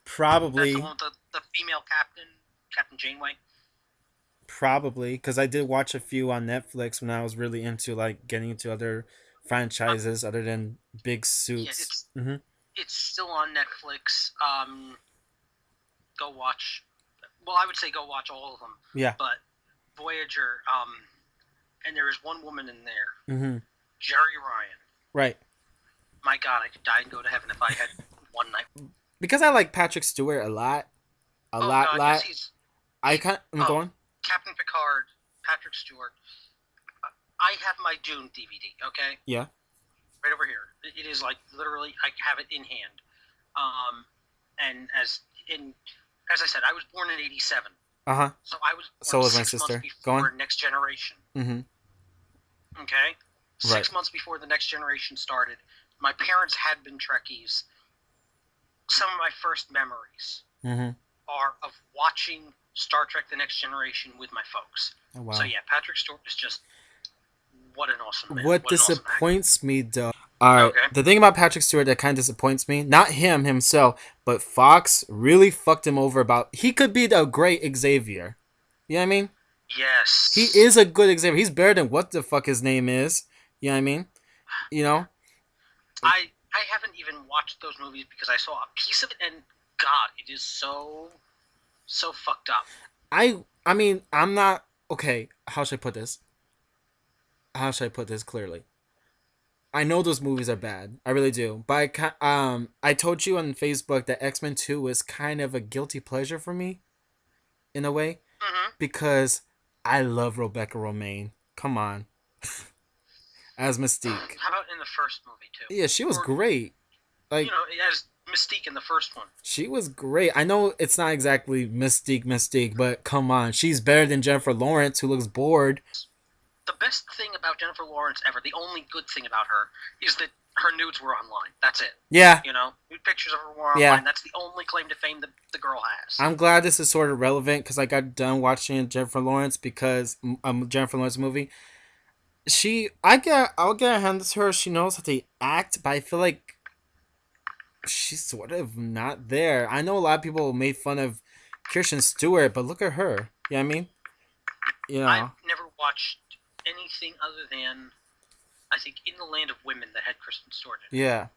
Probably. That's the one with the female captain, Captain Janeway. Probably, because I did watch a few on Netflix when I was really into like getting into other franchises other than big suits. Yeah, it's still on Netflix. Go watch. Well, I would say go watch all of them. Yeah. But Voyager, and there is one woman in there, Mm-hmm. Jerry Ryan. Right. My God, I could die and go to heaven if I had one night. Because I like Patrick Stewart a lot. God, yes, I can't. I'm going. Captain Picard, Patrick Stewart. I have my Dune DVD. Okay. Yeah. Right over here. It is like literally, I have it in hand. And as I said, I was born in '87. Uh-huh. So I was born So was my 6 sister. months Go before on. Next Generation. Mm-hmm. Okay? Right. 6 months before the Next Generation started. My parents had been Trekkies. Some of my first memories are of watching Star Trek The Next Generation with my folks. Oh, wow. So yeah, Patrick Stewart is just, what an awesome man. What an awesome disappoints me, though. Alright, Okay. the thing about Patrick Stewart that kind of disappoints me, not him himself, but Fox really fucked him over about, he could be a great Xavier. You know what I mean? Yes. He is a good Xavier. He's better than what the fuck his name is. You know what I mean? You know? I haven't even watched those movies because I saw a piece of it, and God, it is so fucked up. I mean, I'm not, okay, how should I put this? How should I put this clearly? I know those movies are bad. I really do. But I told you on Facebook that X-Men 2 was kind of a guilty pleasure for me, in a way, because I love Rebecca Romaine. Come on. As Mystique. How about in the first movie, too? Yeah, she was great. Like, as Mystique in the first one. She was great. I know it's not exactly Mystique, but come on. She's better than Jennifer Lawrence, who looks bored. The best thing about Jennifer Lawrence ever, the only good thing about her, is that her nudes were online. That's it. Yeah. Nude pictures of her were online. Yeah. That's the only claim to fame that the girl has. I'm glad this is sort of relevant because I got done watching Jennifer Lawrence because Jennifer Lawrence movie. I'll get a hand to her. She knows how to act, but I feel like she's sort of not there. I know a lot of people made fun of Kirsten Stewart, but look at her. You know what I mean? I've never watched anything other than, I think, In the Land of Women that had Kristen Stewart in it. Yeah.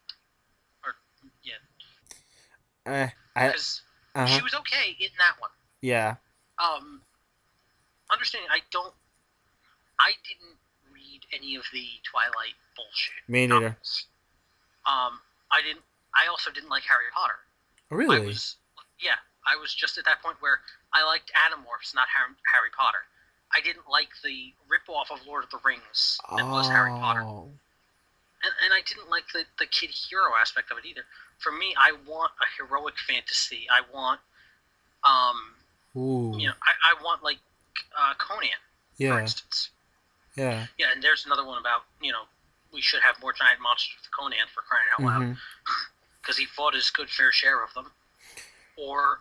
Because she was okay in that one. Yeah. Understanding, I didn't read any of the Twilight bullshit. Me neither. I also didn't like Harry Potter. Really? I was just at that point where I liked Animorphs, not Harry Potter. I didn't like the rip-off of Lord of the Rings that was Harry Potter. Oh. And I didn't like the kid hero aspect of it either. For me, I want a heroic fantasy. I want, um, Ooh. I want like Conan, for Yeah. instance. Yeah. Yeah, and there's another one about we should have more giant monsters with Conan for crying out loud, Mm-hmm. because he fought his good fair share of them. Or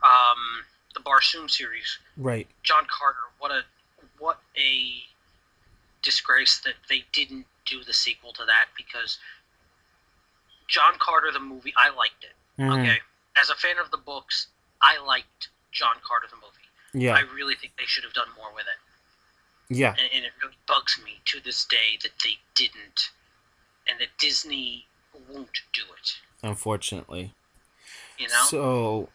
the Barsoom series, Right. John Carter. What a disgrace that they didn't do the sequel to that, because John Carter the movie, I liked it. Mm-hmm. Okay, as a fan of the books, I liked John Carter the movie. I Yeah. really think they should have done more with it, Yeah. and it really bugs me to this day that they didn't, and that Disney won't do it. Unfortunately. You know, So,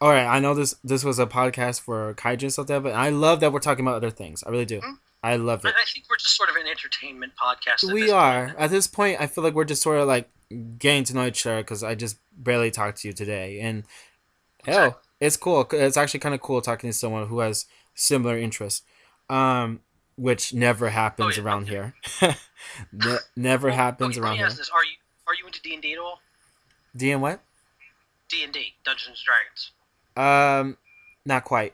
all right, I know this was a podcast for kaiju and stuff like that, but I love that we're talking about other things. I really do. Hmm? I love it. I think we're just sort of an entertainment podcast at We this point. are. At this point, I feel like we're just sort of like getting to know each other because I just barely talked to you today. And hell, Exactly. it's cool. It's actually kind of cool talking to someone who has similar interests, um, which never Oh happens yeah, no around kidding. here. Never Well, happens okay, let around me ask here. this: Are you into D&D at all? DM what? D&D, Dungeons and Dragons. Um, Not quite,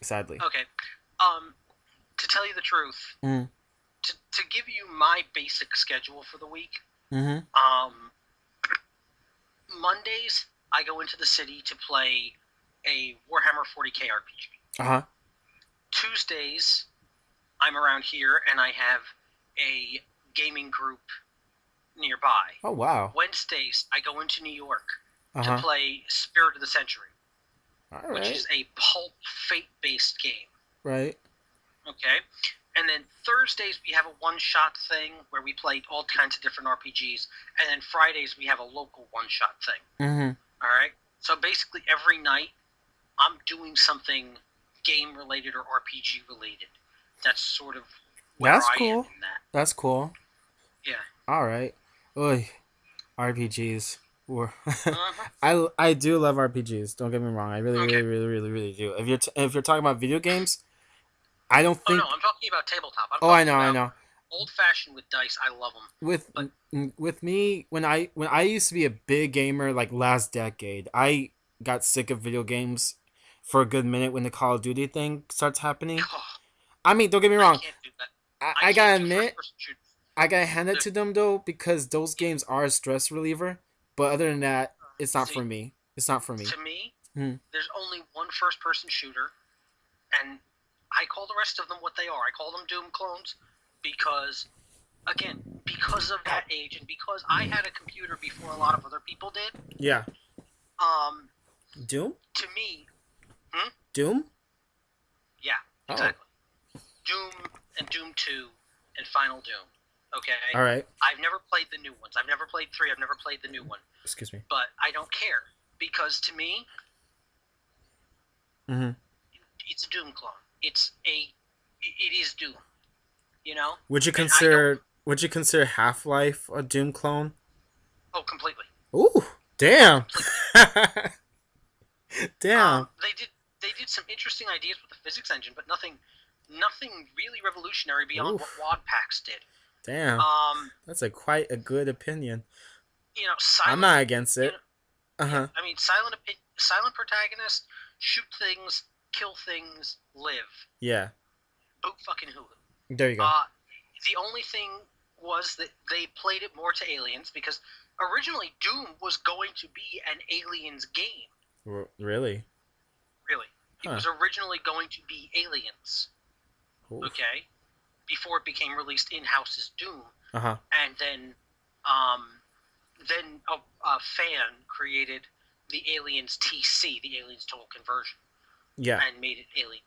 sadly. Okay. Um, to tell you the truth, Mm, to give you my basic schedule for the week, mm-hmm. um, Mondays I go into the city to play a Warhammer 40k RPG. Uh-huh. Tuesdays I'm around here and I have a gaming group nearby. Oh wow. Wednesdays I go into New York to Uh-huh. play Spirit of the Century, All which right. is a pulp fate-based game. Right. Okay. And then Thursdays we have a one-shot thing where we play all kinds of different RPGs, and then Fridays we have a local one-shot thing. Mm-hmm. All right. So basically every night I'm doing something game related or RPG related. That's sort of where That's I am cool. in that. That's cool. Yeah. All right. Oy, RPGs. Uh-huh. I do love RPGs. Don't get me wrong. I really, Okay. really, really, really, really do. If you're talking about video games, I don't Oh no, think. I'm talking about tabletop. I'm Oh, I talking know, I about know. old fashioned with dice. I love them. With But with me, when I used to be a big gamer, like last decade, I got sick of video games for a good minute when the Call of Duty thing starts happening. oh, I mean, don't get me I wrong. can't do that. I, I I can't gotta do first admit, person shooters. I gotta hand it The, to them though because those yeah, games are a stress reliever. But other than that, it's not for see, me. It's not for me. to me, Hmm. there's only one first person shooter, and I call the rest of them what they are. I call them Doom clones because, again, because of that age and because I had a computer before a lot of other people did, Yeah. um, Doom. to me, hmm? Doom. Yeah, Oh. exactly. Doom and Doom 2 and Final Doom. Okay? All right. I've never played the new ones. I've never played 3. I've never played the new one. Excuse me. But I don't care because to me, Mm-hmm. it's a Doom clone. It is Doom, you know? Would you And I don't. consider Half Life a Doom clone? Oh, completely. Ooh. Oh, Damn. completely. Damn. They did some interesting ideas with the physics engine, but nothing really revolutionary beyond what Oof. WAD packs did. Damn. Um, That's a quite a good opinion. I'm silent. not against You it. know, Uh yeah. huh. I mean, silent protagonist, shoot things, kill things, live. Yeah. Boot fucking Hulu. There you go. Uh, the only thing was that they played it more to aliens because originally Doom was going to be an aliens game. Really? Really, it Huh. was originally going to be Aliens. Oof. Okay, before it became released in house as Doom, Uh huh. and um, then a fan created the Aliens TC, the Aliens Total Conversion, Yeah. and made it Alien,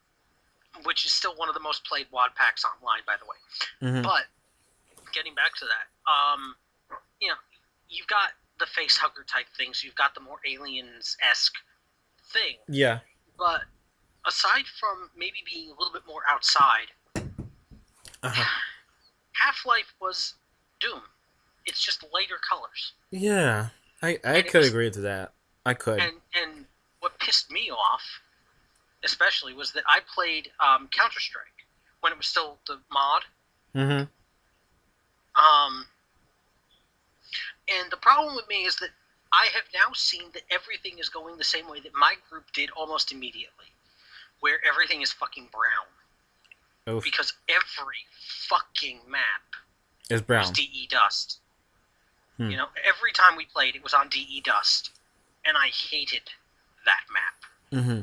which is still one of the most played WAD packs online, by the way. Mm-hmm. But getting back to that, you know, you've got the face hugger type things, you've got the more aliens esque thing, Yeah. but aside from maybe being a little bit more outside, Uh huh. Half Life was Doom. It's just lighter colors, Yeah. I and it could was agree to that. I could. and what pissed me off especially, was that I played Counter Strike when it was still the mod. Mm-hmm. Um, and the problem with me is that I have now seen that everything is going the same way that my group did almost immediately, where everything is fucking brown. Oof. Because every fucking map It's was brown. DE Dust. Hmm. You know, every time we played, it was on DE Dust, and I hated that map. Mm-hmm.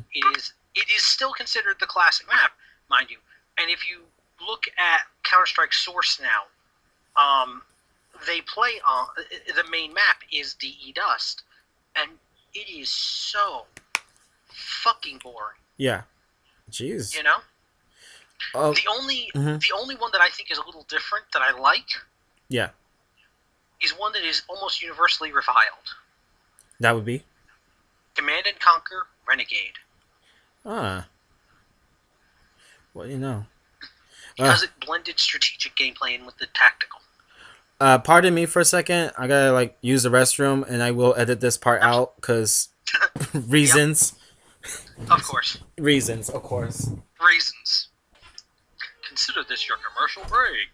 It is still considered the classic map, mind you. And if you look at Counter Strike Source now, they play on the main map is DE Dust, and it is so fucking boring. Yeah. Jeez. You know, Oh. the only Mm-hmm. the only one that I think is a little different that I like Yeah. is one that is almost universally reviled. That would be. Command and Conquer Renegade. Ah. What do you know? Because it blended strategic gameplay in with the tactical. Pardon me for a second. I gotta like use the restroom, and I will edit this part out because Yep, reasons. of course. Reasons, of course. Reasons. Consider this your commercial break.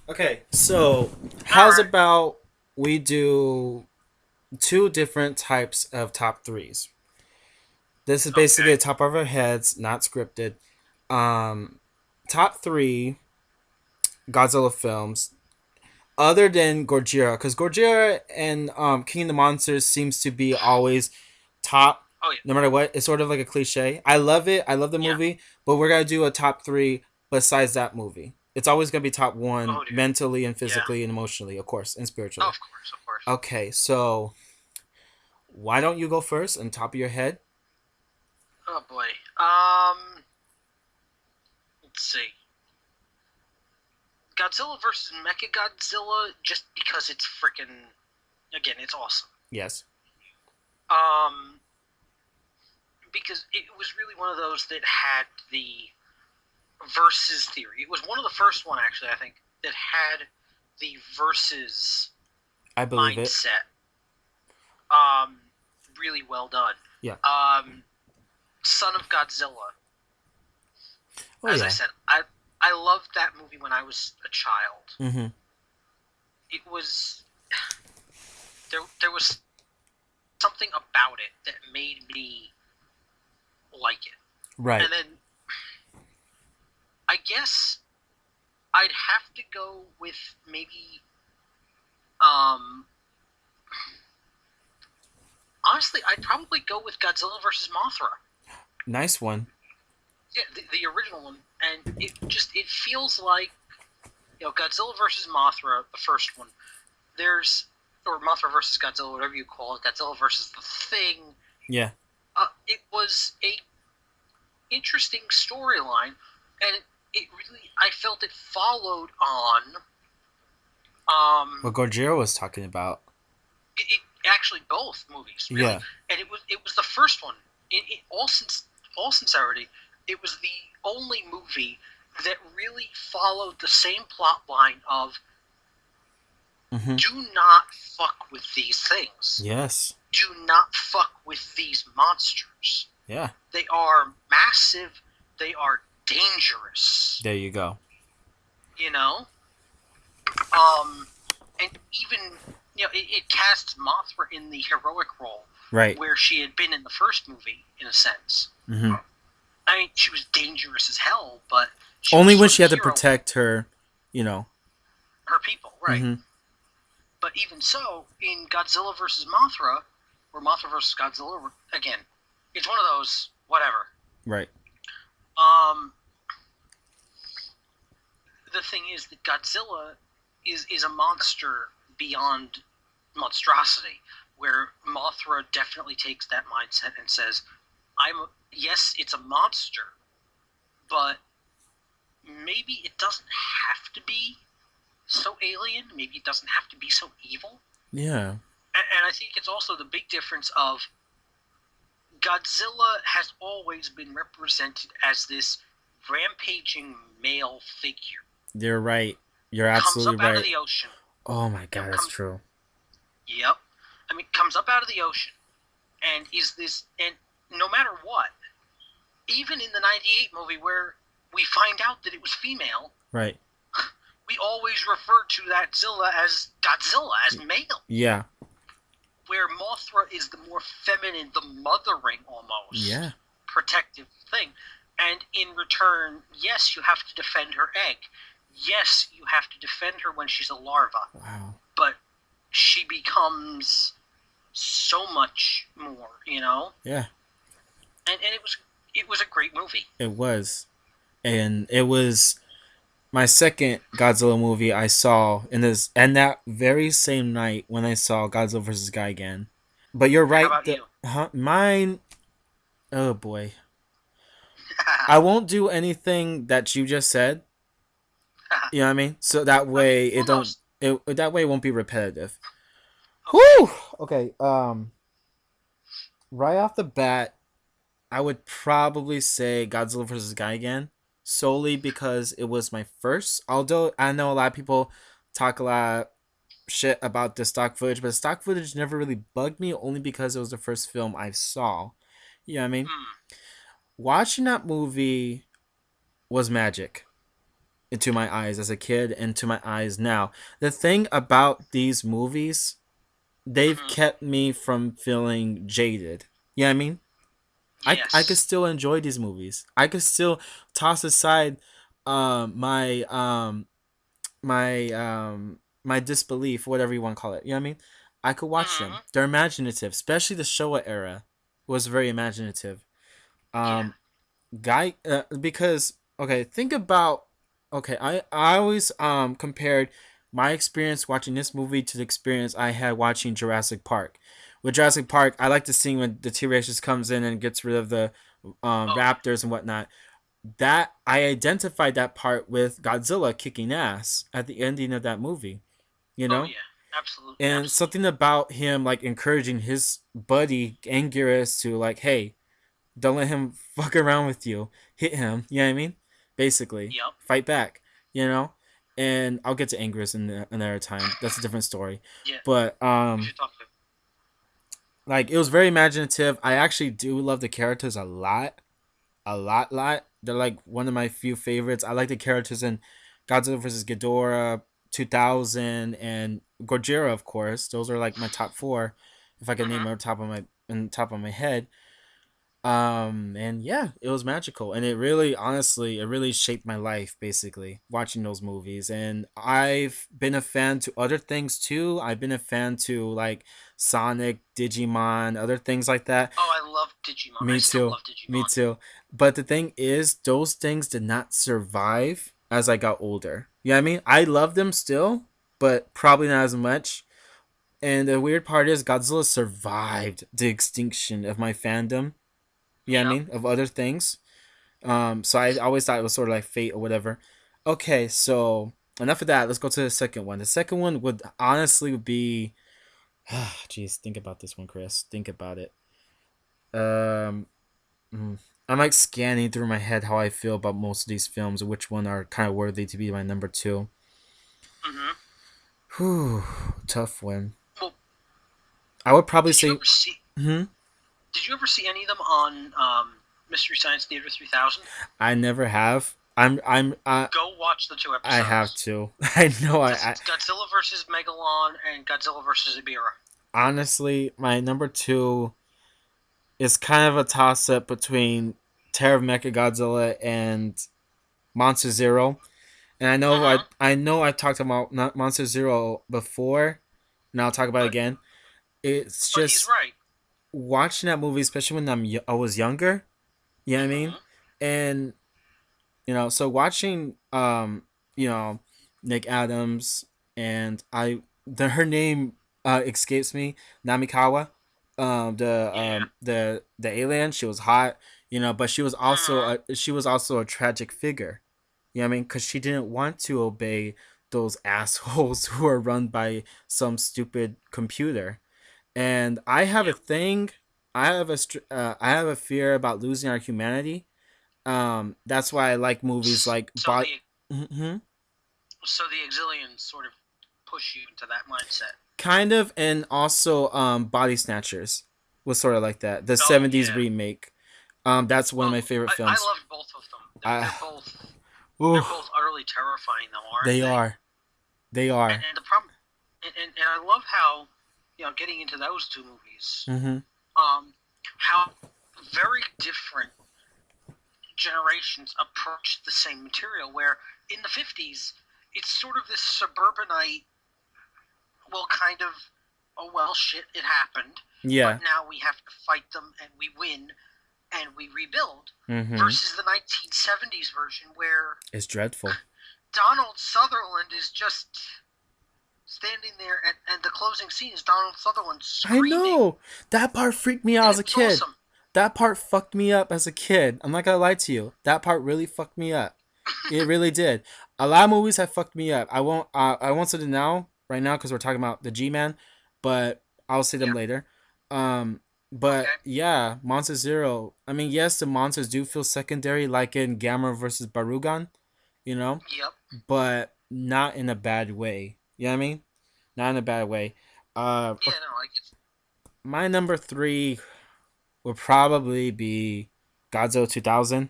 Okay, so how's Alright. about we do two different types of top threes? This is basically Okay. the top of our heads, not scripted. Um, top three Godzilla films, other than Gojira, because Gojira and King of the Monsters seems to be always top, Oh yeah. no matter what. It's sort of like a cliche. I love it. I love the Yeah. movie, but we're gonna do a top three besides that movie. It's always gonna be top one Oh dear. mentally and Yeah. physically and emotionally, of course, and Oh, spiritually. of course, of course. Okay, so why don't you go first on top of your head? Oh boy. Let's see. Godzilla versus Mechagodzilla, just because it's freaking. Again, it's awesome. Yes. Um, because it was really one of those that had the versus theory. It was one of the first one, actually, I think, that had the versus I believe it. mindset. Um, really well done. Yeah. Son of Godzilla. Oh As I yeah. said, I loved that movie when I was a child. Mm-hmm. It was there was something about it that made me like it. Right. And then I guess I'd have to go with maybe honestly, I'd probably go with Godzilla versus Mothra. Nice one. Yeah, the original one, and it feels like Godzilla versus Mothra, the first one. There's or Mothra versus Godzilla, whatever you call it, Godzilla versus the Thing. Yeah. It was a interesting storyline, and it really I felt it followed on. What Gojira was talking about. It actually both movies really, Yeah. and it was the first one. All sincerity, it was the only movie that really followed the same plot line of Mm-hmm. do not fuck with these things. Yes. Do not fuck with these monsters. Yeah. They are massive. They are dangerous. There you go. You know? And even, it casts Mothra in the heroic role Right. where she had been in the first movie, in a sense. Mm-hmm. I mean, she was dangerous as hell, but Only was when sort she of had to hero protect her, you know. her people, right? Mm-hmm. But even so, in Godzilla versus Mothra, or Mothra versus Godzilla, again, it's one of those whatever. Right. The thing is that Godzilla is a monster beyond monstrosity, where Mothra definitely takes that mindset and says, yes, it's a monster, but maybe it doesn't have to be so alien. Maybe it doesn't have to be so evil. Yeah. And I think it's also the big difference of Godzilla has always been represented as this rampaging male figure. You're right. You're Comes absolutely up out of right. the ocean. Oh my god, that's true. Yep. I mean, comes up out of the ocean and is this, and no matter what, even in the '98 movie where we find out that it was female, Right. we always refer to that Zilla as Godzilla, as male. Yeah. Where Mothra is the more feminine, the mothering Yeah. almost protective thing. And in return, yes, you have to defend her egg. Yes, you have to defend her when she's a larva. Wow. But she becomes so much more, you know? Yeah. And it was a great movie. It was. And it was my second Godzilla movie I saw in this and that very same night when I saw Godzilla vs. Gigan. But you're How right. about you? Mine. Oh boy. I won't do anything that you just said. You know what I mean? So that Okay, way it well, no. don't. That way it won't be repetitive. Okay. Whew. Okay. Right off the bat, I would probably say Godzilla vs. Gigan solely because it was my first. Although I know a lot of people talk a lot shit about the stock footage, but the stock footage never really bugged me only because it was the first film I saw. You know what I mean? Mm, Watching that movie was magic into my eyes as a kid and to my eyes now. The thing about these movies, they've mm-hmm. kept me from feeling jaded. You know what I mean? I could Yes. still enjoy these movies. I could still toss aside my my disbelief, whatever you want to call it. You know what I mean? I could watch them. Mm-hmm. They're imaginative, especially the Showa era was very imaginative. Yeah. Um, because okay, think about okay. I always compared my experience watching this movie to the experience I had watching Jurassic Park. With Jurassic Park, I like the scene when the T Rex just comes in and gets rid of the Oh, yeah. raptors and whatnot. That I identified that part with Godzilla kicking ass at the ending of that movie. You Oh, know, yeah. Absolutely. and Absolutely. something about him like encouraging his buddy Anguirus to like, hey, don't let him fuck around with you. Hit him. You know what I mean? Basically, Yep. fight back. You know, and I'll get to Anguirus in another time. That's a different story. Yeah. But We should talk about. like it was very imaginative. I actually do love the characters a lot. They're like one of my few favorites. I like the characters in Godzilla vs. Ghidorah, 2000, and Gojira, of course. Those are like my top four, if I could name Mm-hmm. them on top of my head. And yeah, it was magical, and it really shaped my life basically watching those movies. And I've been a fan to other things too. I've been a fan to like Sonic, Digimon, other things like that. Oh, I love Digimon. I Me still too. love Me Digimon. too. But the thing is, those things did not survive as I got older. You know what I mean? I love them still, but probably not as much. And the weird part is, Godzilla survived the extinction of my fandom. You know what I Yep. mean? Of other things. So I always thought it was sort of like fate or whatever. Okay, so enough of that. Let's go to the second one. The second one would honestly be, jeez, think about this one, Chris. Think about it. Um, Mm. I'm like scanning through my head how I feel about most of these films, which one are kind of worthy to be my number two. Mm-hmm. Whew, tough one. Well, I would probably did you say, ever see? hmm, Did you ever see any of them on Mystery Science Theater 3000? I never have. Go watch the two I have episodes. to. I know. It's Godzilla versus Megalon and Godzilla versus Ibira. Honestly, my number two is kind of a toss up between Terror of Mechagodzilla and Monster Zero. And Mm-hmm. I know I talked about Monster Zero before, and I'll talk about it But again. It's but he's just right. watching that movie, especially when I was younger. You know what I mean? Mm-hmm. And so watching you know, Nick Adams and her name escapes me, Namikawa, Yeah. the alien. She was hot, but Mm-hmm. she was also a tragic figure. You know what I mean? Because she didn't want to obey those assholes who are run by some stupid computer. And I have a Yep. thing. I have a fear about losing our humanity. That's why I like movies like So the hmm so the Exilians sort of push you into that mindset. kind of, and also Body Snatchers. was sort of like that. The Oh '70s yeah. remake. That's one of Well, my favorite I films. loved both of them. I, They're ooh, both utterly terrifying, though, aren't they they? are. They are. And the problem, and I love how, getting into those two movies, Mm-hmm. um, how very different generations approached the same material. Where in the 50s, it's sort of this suburbanite, well, kind of, oh well, shit, it happened, but Yeah. now we have to fight them and we win and we rebuild. Mm-hmm. Versus the 1970s version, where It's dreadful. Donald Sutherland is just standing there, and the closing scene is Donald Sutherland I screaming, know. That part freaked me out and as it a was kid. awesome. That part fucked me up as a kid. I'm not gonna lie to you. That part really fucked me up. It really did. A lot of movies have fucked me up. I won't say it now, right now, because we're talking about the G Man, but I'll say them Yeah. later. But Okay. yeah, Monster Zero. I mean, yes, the monsters do feel secondary, like in Gamma versus Barugan, you know, Yep. but not in a bad way. You know what I mean? Not in a bad way. Yeah. No, I get. My number three would probably be Godzilla 2000.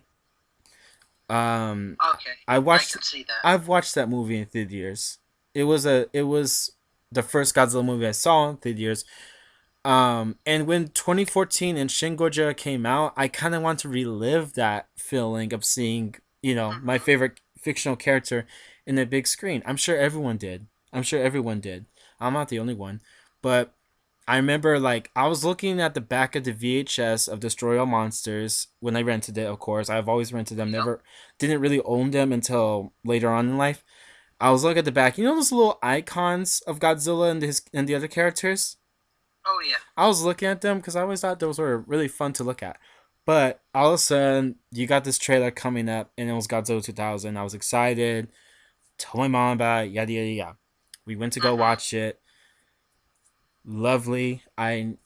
Um, Okay. I I watched. can see that. I've watched that movie in theaters. It was the first Godzilla movie I saw in theaters. And when 2014 and Shin Godzilla came out, I kind of want to relive that feeling of seeing, my Mm-hmm. favorite fictional character in the big screen. I'm sure everyone did. I'm sure everyone did. I'm not the only one. But I remember, like, I was looking at the back of the VHS of Destroy All Monsters when I rented it, of course. I've always rented them, Yep. never didn't really own them until later on in life. I was looking at the back. You know those little icons of Godzilla and the other characters? Oh yeah. I was looking at them because I always thought those were really fun to look at. But all of a sudden, you got this trailer coming up, and it was Godzilla 2000. I was excited. Told my mom about it. Yada yada yada. We went to go Mm-hmm. watch it. Lovely. I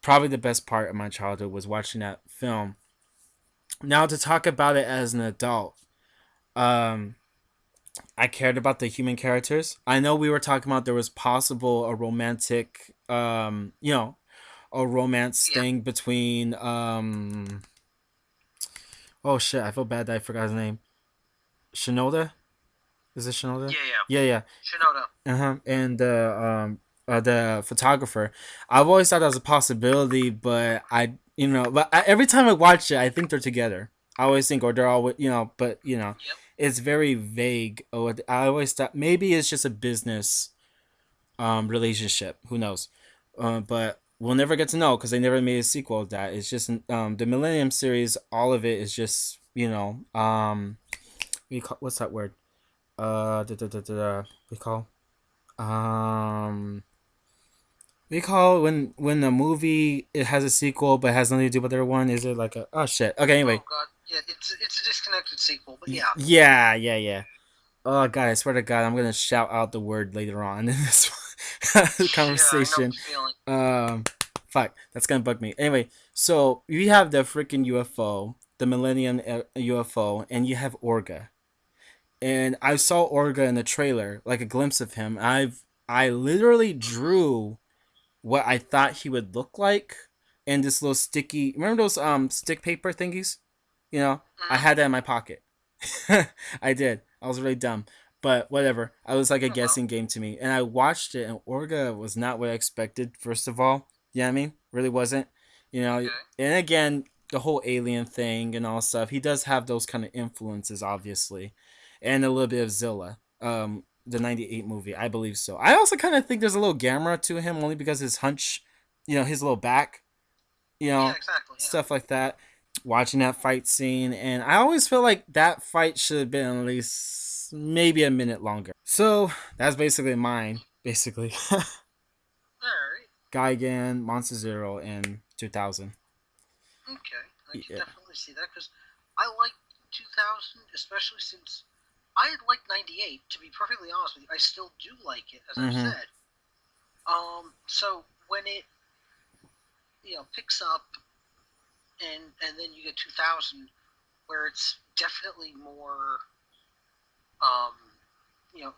probably the best part of my childhood was watching that film. Now to talk about it as an adult, um, I cared about the human characters. I know we were talking about there was possible a romantic, a romance Yep. thing between oh shit, I feel bad that I forgot his name. Shinoda? Is it Shinoda? Yeah. Yeah. Yeah, yeah. Shinoda. Uh-huh. And the photographer. I've always thought that was a possibility, but every time I watch it, I think they're together. I always think, or they're all, but Yep. it's very vague. Oh, I always thought maybe it's just a business relationship. Who knows? But we'll never get to know because they never made a sequel of that. It's just the Millennium series. All of it is just what's that word? We call um we call when a movie it has a sequel but has nothing to do with the other one. Is it like a oh shit? Okay, anyway. Oh god. Yeah. It's a disconnected sequel, but yeah. Yeah, yeah, yeah. Oh god, I swear to God, I'm gonna shout out the word later on in this Yeah. I know conversation. the feeling. Um, fuck, that's gonna bug me. Anyway, so we have the freaking UFO, the Millennium UFO, and you have Orga. And I saw Orga in the trailer, like a glimpse of him. I literally Mm-hmm. drew what I thought he would look like in this little sticky. Remember those stick paper thingies? I Mm-hmm. had that in my pocket. I did. I was really dumb. But whatever. I was like a Oh well. guessing game to me. And I watched it and Orga was not what I expected, first of all. You know what I mean? Really wasn't. Okay. And again, the whole alien thing and all stuff. He does have those kind of influences, obviously. And a little bit of Zilla. The 98 movie. I believe so. I also kind of think there's a little Gamera to him only because his hunch, his little back, you Yeah. know, Exactly. Yeah. stuff like that. Watching that fight scene, and I always feel like that fight should have been at least maybe a minute longer. So that's basically mine. Basically, All right. Gigan, Monster Zero, and 2000. Okay, I can Yeah. definitely see that because I like 2000, especially since I had liked 98. To be perfectly honest with you, I still do like it, as I've Mm-hmm. said. So when it picks up and then you get 2000, where it's definitely more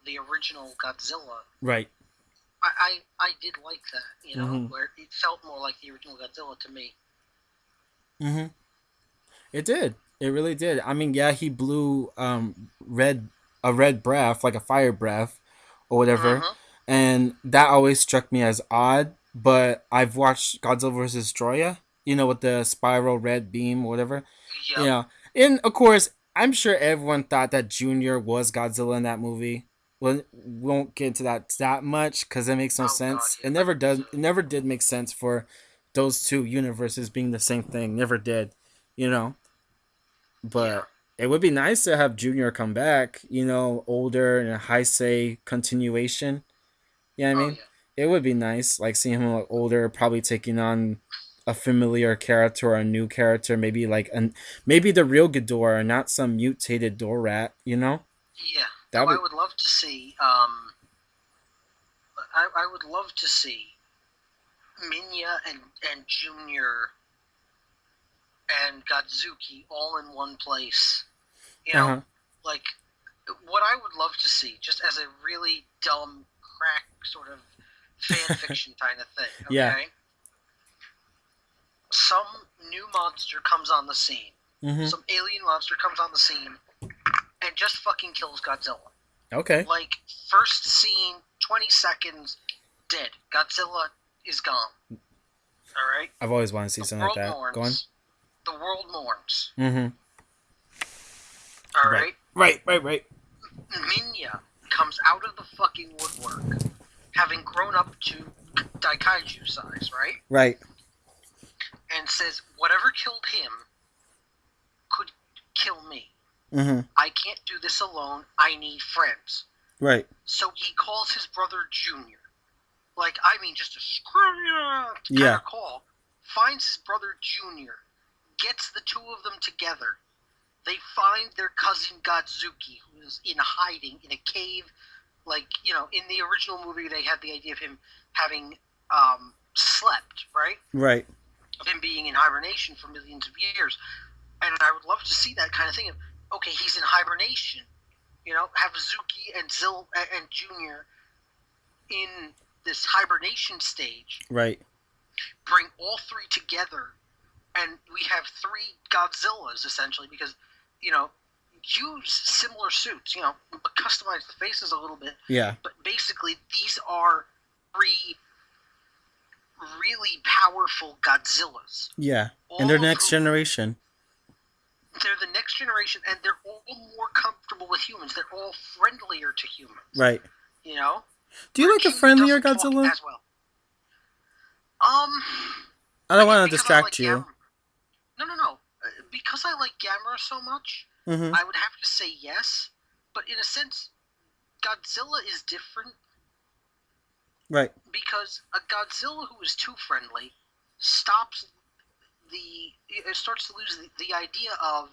the original Godzilla. Right. I did like that, Mm-hmm. where it felt more like the original Godzilla to me. Mm-hmm. It did. It really did. I mean, yeah, he blew red a red breath, like a fire breath or whatever, Mm-hmm. and that always struck me as odd. But I've watched Godzilla vs. Destroya, with the spiral red beam or whatever. Yep. Yeah, and of course, I'm sure everyone thought that Junior was Godzilla in that movie. Well, won't get into that much because it makes no Oh God, sense. yeah. It never does. It never did make sense for those two universes being the same thing. Never did. You know, Yeah. but it would be nice to have Junior come back, older and a high say continuation. Yeah, I Oh mean, yeah. it would be nice, like seeing him like older, probably taking on a familiar character or a new character, maybe maybe the real Ghidorah, not some mutated door rat. Yeah. That Though I would, would love to see. I would love to see Minya and Junior and Godzuki all in one place. You uh know, huh, like what I would love to see, just as a really dumb crack sort of fan fiction kind of thing. yeah, Okay, some new monster comes on the scene, mm-hmm, some alien monster comes on the scene, and just fucking kills Godzilla. okay. Like first scene, 20 seconds, dead. Godzilla is gone. All right, I've always wanted to see the something like world that. Go on. mourns. The world mourns. Mm-hmm. All Right, right, right, right, right, Minya comes out of the fucking woodwork, having grown up to Daikaiju size, right? right. And says, whatever killed him could kill me. Mm-hmm. I can't do this alone. I need friends. Right. So he calls his brother Junior. Like, I mean, just a screw you kind Yeah. of call. Finds his brother Junior. Gets the two of them together. They find their cousin Godzuki, who is in hiding in a cave. Like, in the original movie, they had the idea of him having slept, right? Right. Of him being in hibernation for millions of years. And I would love to see that kind of thing. Okay, he's in hibernation. Have Zuki and Junior in this hibernation stage. Right. Bring all three together, and we have three Godzillas essentially because use similar suits. Customize the faces a little bit, Yeah. but basically these are three really powerful Godzillas. Yeah. And their All of next whom generation. they're the next generation, and they're all more comfortable with humans. They're all friendlier to humans. Right. You know, Do you where like a King friendlier doesn't talk Godzilla? as well. Um, I don't again, want to because I like distract you. Gamera. No, no, no. Because I like Gamera so much, Mm-hmm. I would have to say yes. But in a sense, Godzilla is different Right. because a Godzilla who is too friendly stops it starts to lose the idea of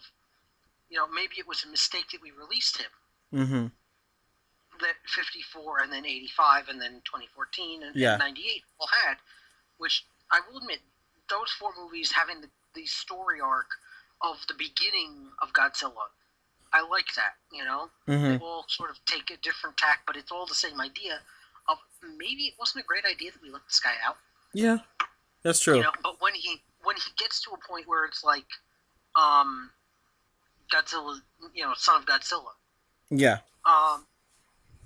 maybe it was a mistake that we released him. Mm-hmm. That 54 and then 85 and then 2014 and Yeah. 98 all had, which I will admit, those four movies having the story arc of the beginning of Godzilla, I like that. They Mm-hmm. all sort of take a different tack, but it's all the same idea of maybe it wasn't a great idea that we let this guy out. Yeah. That's true. But when he gets to a point where it's like, Godzilla, son of Godzilla, Yeah. um,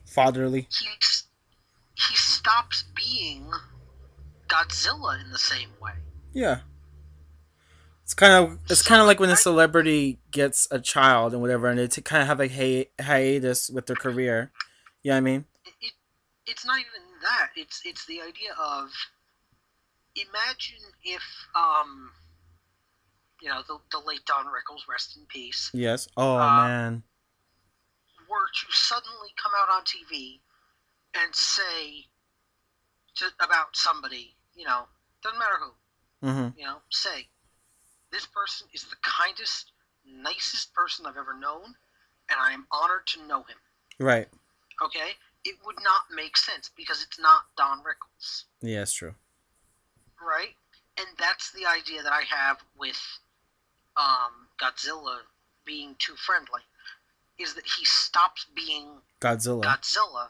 Fatherly. he stops being Godzilla in the same way. Yeah. It's kind of Like like when a celebrity gets a child and whatever, and they kind of have a hiatus with their career. You know what I mean? it, it's not even that. It's the idea of imagine if the late Don Rickles, rest in peace, Yes. Oh uh, man. were to suddenly come out on TV and say about somebody, doesn't matter who, Mm-hmm. say this person is the kindest, nicest person I've ever known, and I am honored to know him. Right. Okay? It would not make sense because it's not Don Rickles. Yeah, that's true. Right? And that's the idea that I have with Godzilla being too friendly, is that he stops being Godzilla. Godzilla.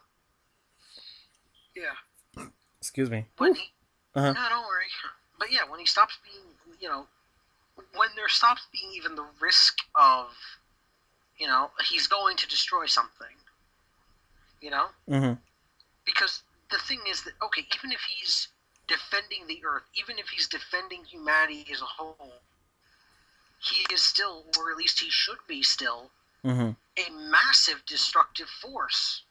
Yeah. Excuse me. when Whew. he Uh-huh. no, don't worry. But yeah, when he stops being, when there stops being even the risk of, he's going to destroy something, you know, Mm-hmm. because the thing is that okay, even if he's defending the Earth, even if he's defending humanity as a whole, he is still, or at least he should be still, Mm-hmm. a massive destructive force.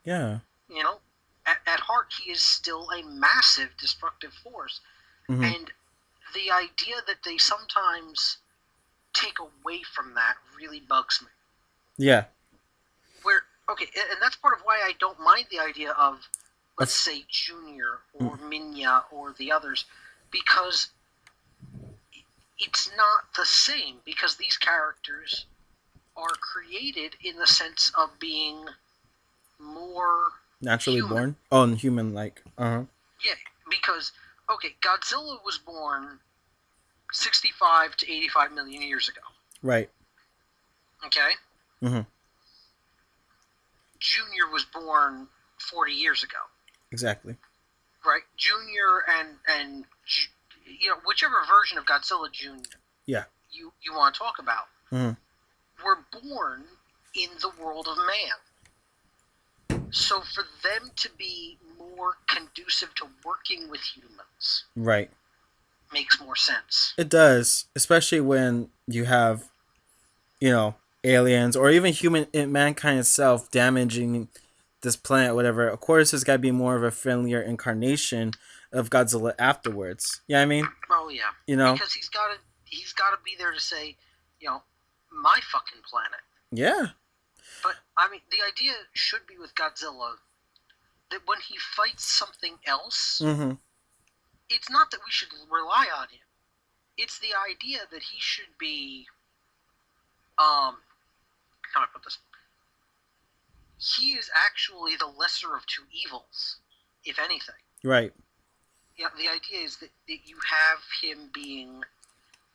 Yeah. You know, at heart, he is still a massive destructive force. Mm-hmm. And the idea that they sometimes take away from that really bugs me. Yeah. Where, okay, and that's part of why I don't mind the idea of, let's Of, say, Junior mm, or Minya or the others, because it's not the same, because these characters are created in the sense of being more naturally human. born. Oh, and human like. Uh-huh. Yeah, because okay, Godzilla was born 65 to 85 million years ago. Right. Okay, Mm-hmm. Junior was born 40 years ago. Exactly. Right, Junior and whichever version of Godzilla Junior Yeah. you want to talk about Mm-hmm. were born in the world of man. So for them to be more conducive to working with humans Right. makes more sense. It does, especially when you have, aliens or even human mankind itself damaging this planet, whatever. Of course, there's got to be more of a friendlier incarnation of Godzilla afterwards. Yeah, I mean, Oh yeah, you know, because he's got to be there to say, you know, my fucking planet. yeah. But I mean, the idea should be with Godzilla that when he fights something else, Mm-hmm. it's not that we should rely on him. It's the idea that he should be, how do I put this? He is actually the lesser of two evils, if anything. Right. Yeah, the idea is that you have him being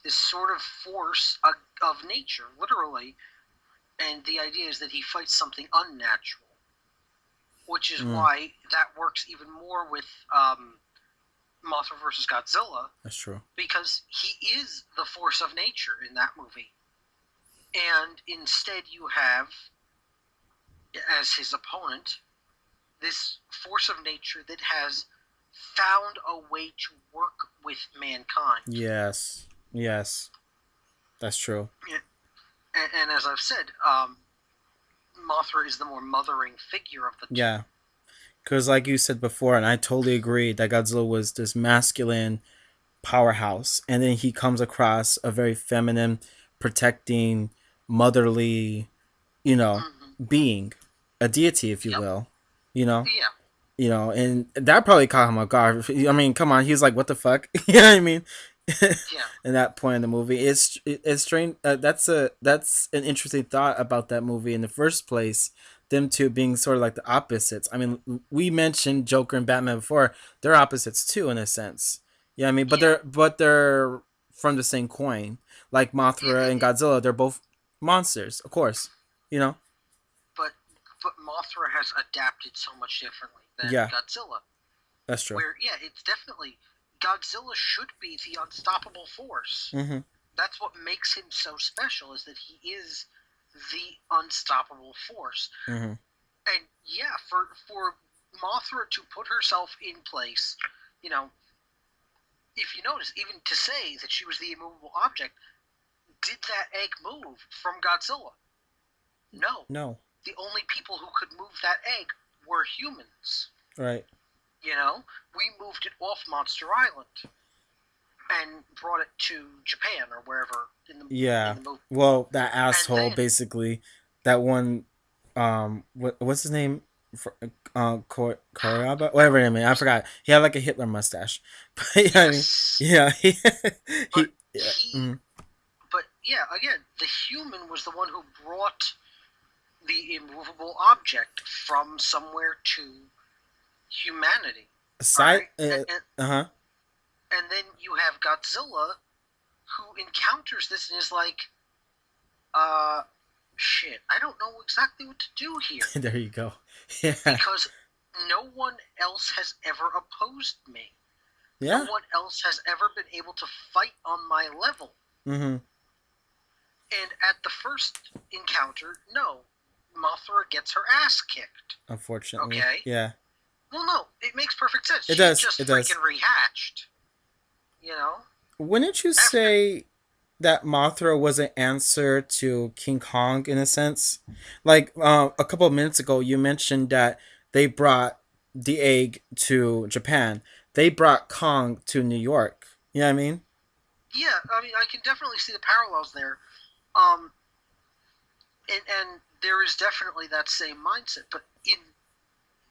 this sort of force of nature, literally, and the idea is that he fights something unnatural, which is Mm, why that works even more with Mothra versus Godzilla, that's true. because he is the force of nature in that movie, and instead you have as his opponent this force of nature that has found a way to work with mankind. Yes. Yes. That's true. And as I've said, Mothra is the more mothering figure of the two. Yeah. Because, like you said before, and I totally agree that Godzilla was this masculine powerhouse, and then he comes across a very feminine, protecting, motherly, you know, Mm-hmm. being, a deity, if you Yep. will, you know, Yeah. and that probably caught him off guard. I mean, come on, he was like, "What the fuck?" You know what I mean? Yeah. In that point in the movie, it's strange. That's an interesting thought about that movie in the first place. Them two being sort of like the opposites. I mean, we mentioned Joker and Batman before. They're opposites too, in a sense. Yeah, I mean, but Yeah. they're from the same coin. Like Mothra and It, Godzilla, they're both monsters, of course. You know. but Mothra has adapted so much differently than Yeah, Godzilla. that's true. Where it's definitely Godzilla should be the unstoppable force. Mm-hmm. That's what makes him so special, is that he is the unstoppable force. Mm-hmm. And yeah, for Mothra to put herself in place, you know, if you notice, even to say that she was the immovable object, did that egg move from Godzilla? No. No. The only people who could move that egg were humans. Right. We moved it off Monster Island and brought it to Japan or wherever in Yeah. the movie. Well, that And asshole then basically, that one, what's his name? Koreaba, whatever his name is. I forgot. He had like a Hitler mustache. But yeah, I mean, yes, yeah, but yeah, he, but yeah, again, the human was the one who brought the immovable object from somewhere to humanity. All aside, right, and, huh, and then you have Godzilla, who encounters this and is like, shit, I don't know exactly what to do here, there you go. Yeah, because no one else has ever opposed me. No Yeah. one else has ever been able to fight on my level. Mm-hmm. And at the first encounter, no, Mothra gets her ass kicked. Unfortunately. Okay? Yeah. Well, no, it makes perfect sense. It She does. just It does. freaking rehatched. You know? Wouldn't you After. say that Mothra was an answer to King Kong in a sense? Like a couple of minutes ago, you mentioned that they brought the egg to Japan. They brought Kong to New York. You know what I mean? Yeah, I mean, I can definitely see the parallels there. Um, and there is definitely that same mindset. But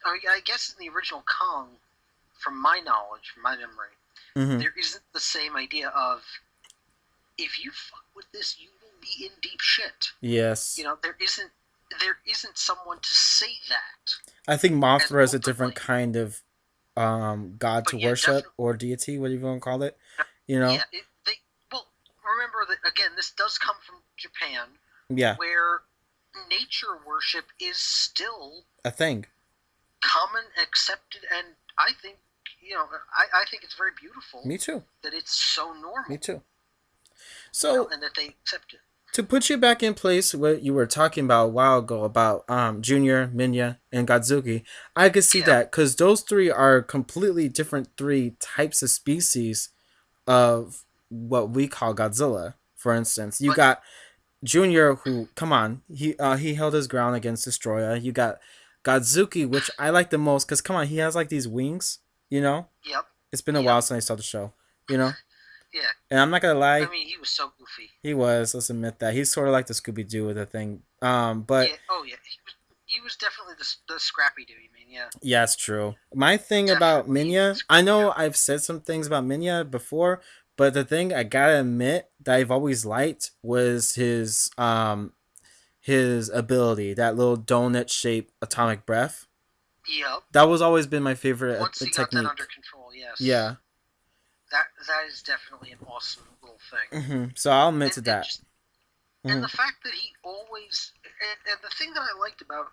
I guess in the original Kong, from my knowledge, from my memory, Mm-hmm. there isn't the same idea of if you fuck with this, you will be in deep shit. Yes. There isn't someone to say that. I think And Mothra is a different openly. kind of god to But yeah, worship definitely. or deity, whatever you want to call it. You know? Yeah, they well remember that again. This does come from Japan, Yeah, where nature worship is still a thing. common, accepted, and I think I think it's very beautiful Me too. that it's so Me normal, too. So and that they accept it. to put you back in place, what you were talking about a while ago about Junior, Minya, and Godzuki, I could see Yeah, that because those three are completely different three types of species of what we call Godzilla. For instance, you but got Junior, who come on, he held his ground against Destroyer. You got Godzuki, which I like the most because come on, he has like these wings. You know, yep, it's been a yep, while since I saw the show. You know, yeah. and I'm not gonna I lie, mean, he was so goofy. he was. Let's admit that he's sort of like the Scooby Doo with the thing. But Yeah, oh yeah, he was definitely the scrappy dude. You mean, yeah, yeah, it's true. My thing about definitely the Minya, I scrappy know Joe. I've said some things about Minya before, but the thing I gotta admit that I've always liked was his ability, that little donut shaped atomic breath. Yep. That was always been my favorite Once he got that under technique. control, yes, Yeah. that is definitely an awesome little thing. So I'll admit And to and that. just and hmm the fact that he always and the thing that I liked about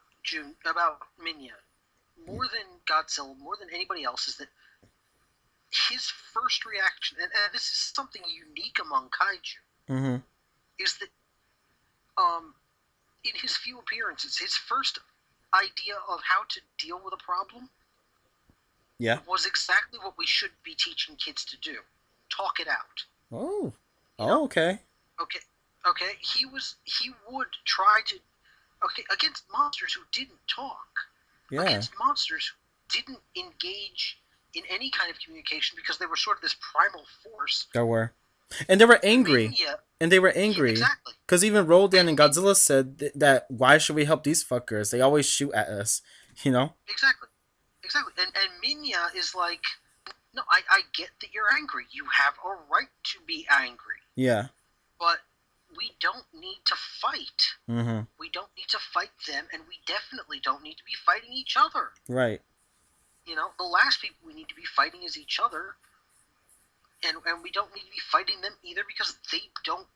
Minya more than Godzilla, more than anybody else, is that his first reaction, and this is something unique among kaiju, hmm is that um, in his few appearances, his first idea of how to deal with a problem Yeah. was exactly what we should be teaching kids to do: talk it out. Oh. You know, Oh, okay. okay, okay. He would try to against monsters who didn't talk, Yeah. against monsters who didn't engage in any kind of communication because they were sort of this primal force. There were. And they were angry. Minya, And they were yeah, angry. exactly. Because even Roldan And and Godzilla said that why should we help these fuckers? They always shoot at us. You know? exactly, exactly. And Minya is like, no, I get that you're angry. You have a right to be angry, Yeah. but we don't need to fight. hmm We don't need to fight them, and we definitely don't need to be fighting each other. Right. The last people we need to be fighting is each other, and we don't need to be fighting them either because they don't.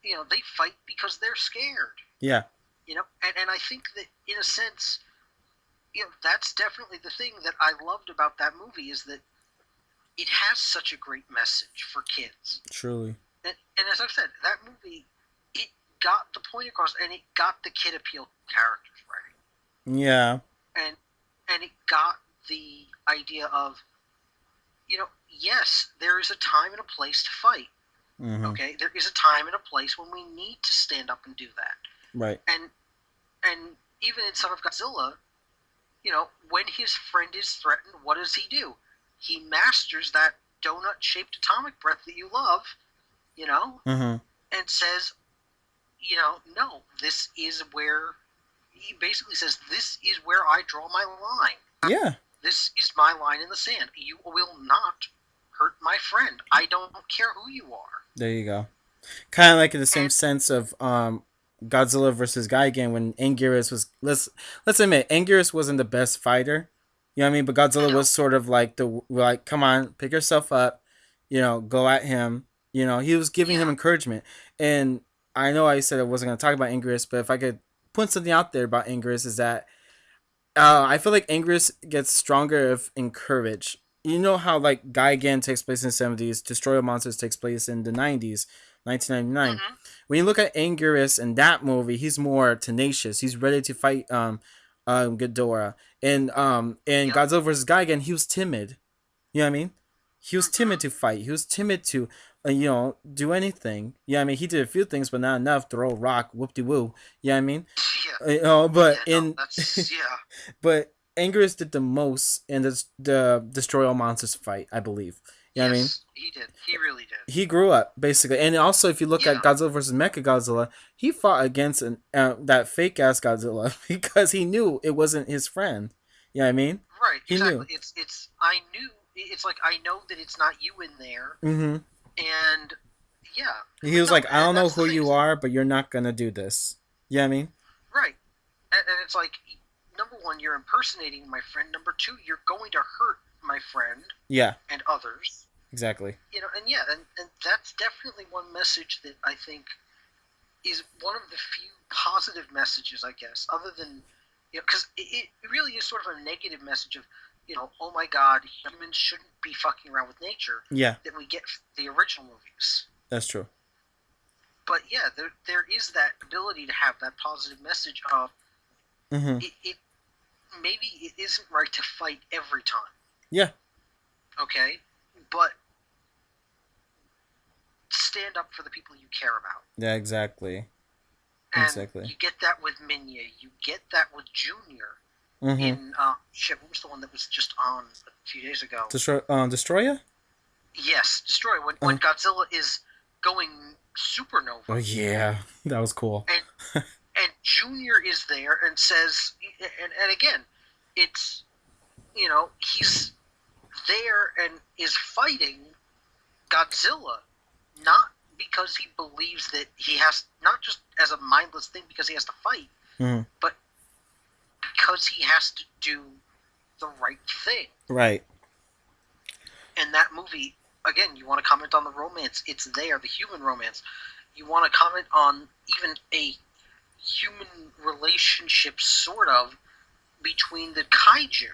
They fight because they're scared. Yeah. And I think that in a sense, that's definitely the thing that I loved about that movie is that it has such a great message for kids. Truly. And as I've said, that movie, it got the point across, and it got the kid appeal characters right, Yeah. and it got the idea of, yes, there is a time and a place to fight. hmm Okay, there is a time and a place when we need to stand up and do that. Right. And even in Son of Godzilla, when his friend is threatened, what does he do? He masters that donut-shaped atomic breath that you love, you know, hmm and says, no, this is where he basically says, this is where I draw my line. Yeah. This is my line in the sand. You will not hurt my friend. I don't care who you are. There you go. Kind of like in the same And sense of Godzilla versus Gigan when Anguirus was let's admit Anguirus wasn't the best fighter. You know what I mean? But Godzilla no, was sort of like the like, come on, pick yourself up, go at him. He was giving him yeah, encouragement. And I know I said I wasn't gonna talk about Anguirus, but if I could put something out there about Anguirus is that I feel like Angerus gets stronger if encouraged. You know how like Gigan takes place in the 70s, Destroy All Monsters takes place in the 90s, 1999. Mm-hmm. When you look at Angerus in that movie, he's more tenacious. He's ready to fight Ghidorah. And Yep. Godzilla versus Gigan, he was timid. You know what I mean? He was timid Mm-hmm. to fight. He was timid to, do anything. Yeah, I mean, he did a few things, but not enough. Throw a rock, whoop de woo. Yeah, I mean, Yeah. but Yeah. No, in that's yeah. but Angerus did the most in the Destroy All Monsters fight, I believe. Yeah, I mean, Yes, he did. He really did. he grew up basically, and also if you look at Yeah. Godzilla versus Mechagodzilla, he fought against that fake ass Godzilla because he knew it wasn't his friend. Yeah, I mean, Right. he Exactly. knew. It's. I knew. It's like I know that it's not you in there, Mm-hmm. and yeah. He But was no, like, I don't know that's the who thing. you are, but you're not gonna do this. Yeah, I mean, Right. And it's like, number one, you're impersonating my friend. Number two, you're going to hurt my friend yeah, and others. exactly. You know, and yeah, and that's definitely one message that I think is one of the few positive messages, I guess, other than, because it really is sort of a negative message of, oh my God, humans shouldn't be fucking around with nature Yeah, that we get from the original movies. that's true. But yeah, there is that ability to have that positive message of Mm-hmm. it maybe it isn't right to fight every time, Yeah, okay? But stand up for the people you care about. yeah, exactly, And exactly. you get that with Minya. You get that with Junior Mm-hmm. in shit. What was the one that was just on a few days ago? Destroya. Yes, Destroy. When Godzilla is going Oh supernova, yeah, that was cool. and and Junior is there and says, and again, it's he's there and is fighting Godzilla, not because he believes that he has, not just as a mindless thing because he has to fight, Mm-hmm. but because he has to do the right thing. Right. And that movie, again, you want to comment on the romance, it's there, the human romance. You want to comment on even a human relationship, sort of, between the kaiju.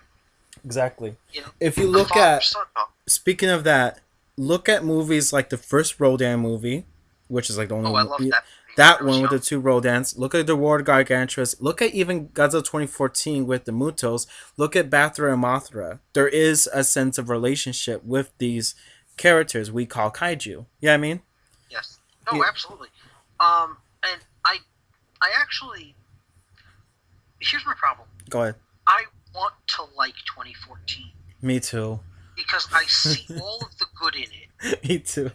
Exactly. You know, If you a look father at, son. speaking of that, look at movies like the first Rodan movie, which is like the only Oh, I one. loved that movie when That I was one with the young. two Rodans. Look at the War Gargantuous. Look at even Godzilla 2014 with the Mutos. Look at Bathra and Mothra. There is a sense of relationship with these characters we call kaiju. Yeah, I mean, Yes. No, yeah. absolutely. And I actually, here's my problem. Go ahead. I want to like 2014 Me too. because I see all of the good in it, Me too.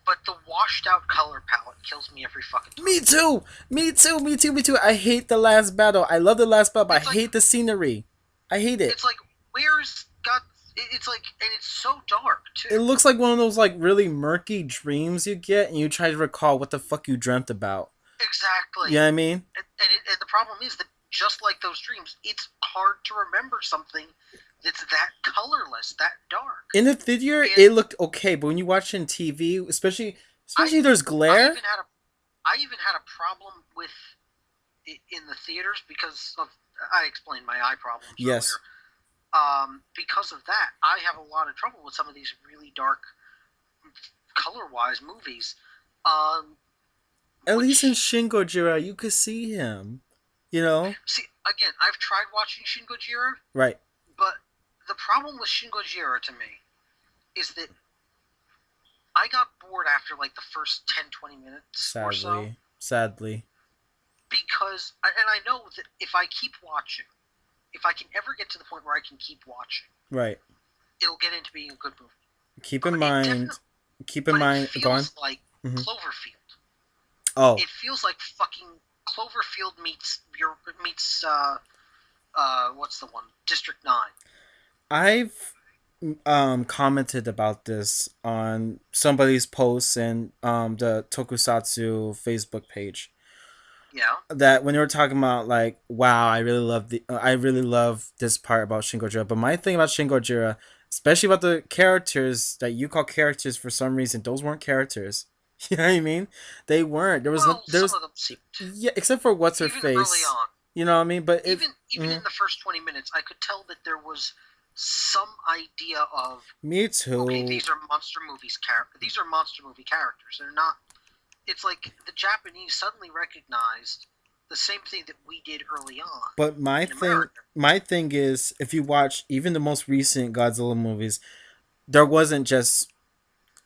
but the washed out color palette kills me every fucking time. Me too. Me too. Me too. Me too. I hate the last battle. I love the last battle, but I It's like hate the scenery. I hate it. it's like where's God? It's like, and it's so dark It too. looks like one of those like really murky dreams you get, and you try to recall what the fuck you dreamt about. You Exactly. know what I mean? And the problem is that just like those dreams, it's hard to remember something that's that colorless, that dark. In the theater, And it looked okay, but when you watch it on TV, especially I there's I glare. even had a problem with it in the theaters because of, I explained my eye problems Yes, earlier. Because of that, I have a lot of trouble with some of these really dark, color-wise movies. Um, at least in which Shin Gojira, you could see him. You know, see, again, I've tried watching Shin Gojira, right? but the problem with Shin Gojira to me is that I got bored after like the first 10, 20 minutes or so, Sadly, sadly, because, and I know that if I keep watching, if I can ever get to the point where I can keep watching, right. it'll get into being a good movie. Keep in It mind. definitely, Keep in but it mind. Go on. feels like Mm-hmm. Cloverfield. Oh, It feels like fucking Cloverfield meets what's the one? District 9. I've commented about this on somebody's post in the Tokusatsu Facebook page, Yeah. that when they were talking about like, wow, I really love this part about Shin Gojira, but my thing about Shin Gojira, especially about the characters that you call characters for some reason, those weren't characters. You know what I mean? They weren't. There was no, Well, there some was of them seemed, yeah, except for what's her even early face. on. You know what I mean? But if Even in the first 20 minutes, I could tell that there was some idea of, me okay, too. these are monster movie characters. They're not. It's like the Japanese suddenly recognized the same thing that we did early on But in America. my thing is, if you watch even the most recent Godzilla movies, there wasn't just,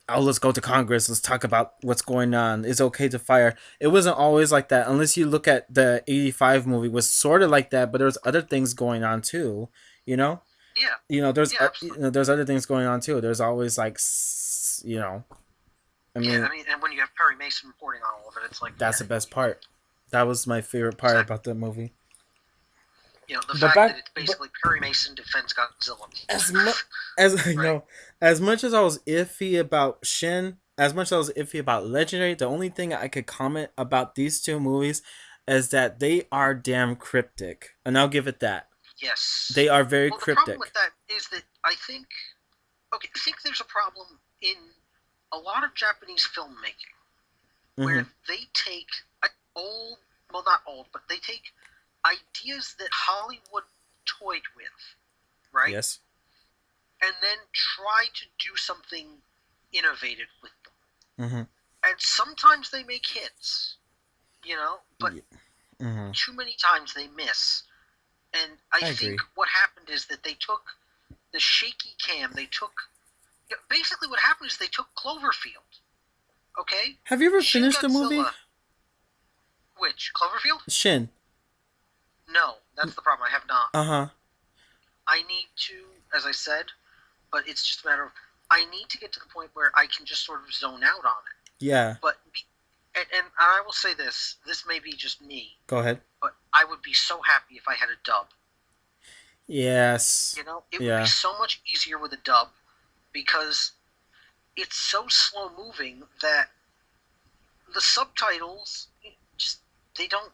oh, let's go to Congress, let's talk about what's going on. It's okay to fire. It wasn't always like that. Unless you look at the '85 movie, was sort of like that, but there's other things going on too. You know, Yeah, yeah, you absolutely. know, there's other things going on too. There's always like, you know, I Yeah, mean, I mean, and when you have Perry Mason reporting on all of it, it's like, that's yeah, the best part. That was my favorite part exactly. about the movie. You know, the But fact that back, it's but basically Perry Mason defends Godzilla, as much as I right? know, as much as I was iffy about Shin, as much as I was iffy about Legendary, the only thing I could comment about these two movies is that they are damn cryptic, and I'll give it that. Yes. They are very Well, the problem with cryptic. that is that I think there's a problem in a lot of Japanese filmmaking where Mm-hmm. they take old, well, not old, but they take ideas that Hollywood toyed with, right? Yes. And then try to do something innovative with them. Mm-hmm. And sometimes they make hits, you know, but Yeah. Mm-hmm. too many times they miss. And I I think agree. what happened is that they took the shaky cam, basically what happened is they took Cloverfield, okay? Have you ever Shin finished the movie Godzilla, which? Cloverfield? Shin? No, that's the problem. I have not. Uh huh. I need to, as I said, but it's just a matter of, I need to get to the point where I can just sort of zone out on it. Yeah. But, and I will say this may be just me, Go ahead. but I would be so happy if I had a dub. Yes. You know, it would be Yeah. so much easier with a dub because it's so slow moving that the subtitles just they don't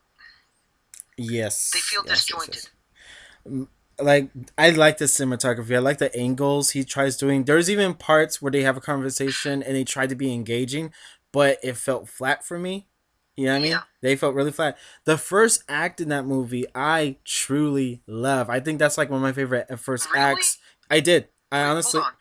they Yes. feel Yes. Yes. disjointed. Yes. Like, I like the cinematography. I like the angles he tries doing. There's even parts where they have a conversation and they try to be engaging, but it felt flat for me. You know what I mean? Yeah, They felt really flat. The first act in that movie, I truly love. I think that's like one of my favorite first really. acts. I did. I Wait, hold honestly, on.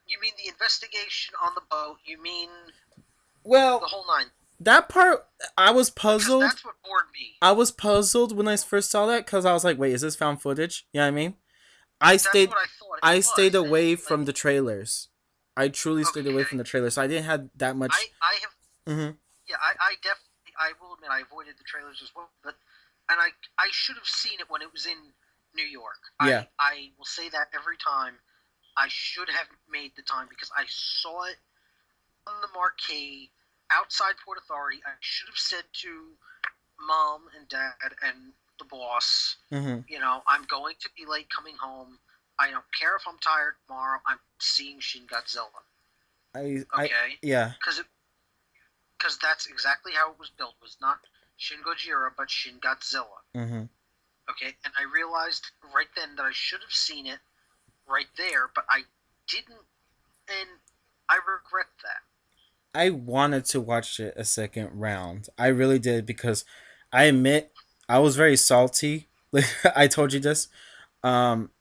You mean the investigation on the boat? You mean the well, whole nine? that part I was Because puzzled. that's what bored me. I was puzzled when I first saw that because I was like, wait, is this found footage? You know what I mean? I That's stayed what I thought it I stayed was, and away like, from the trailers. I truly stayed away from okay, the trailers. So I didn't have that much. I have, Mm-hmm. yeah, I definitely, I will admit I avoided the trailers as well, but and I should have seen it when it was in New York. Yeah. I will say that every time. I should have made the time because I saw it on the marquee outside Port Authority. I should have said to mom and dad and the boss, Mm-hmm. you know, I'm going to be late coming home. I don't care if I'm tired tomorrow. I'm seeing Shin Godzilla. I Okay, yeah. because that's exactly how it was built. It was not Shin Gojira, but Shin Godzilla. Mm-hmm. Okay, and I realized right then that I should have seen it right there, but I didn't, and I regret that. I wanted to watch it a second round. I really did because I admit I was very salty. Like, I told you this.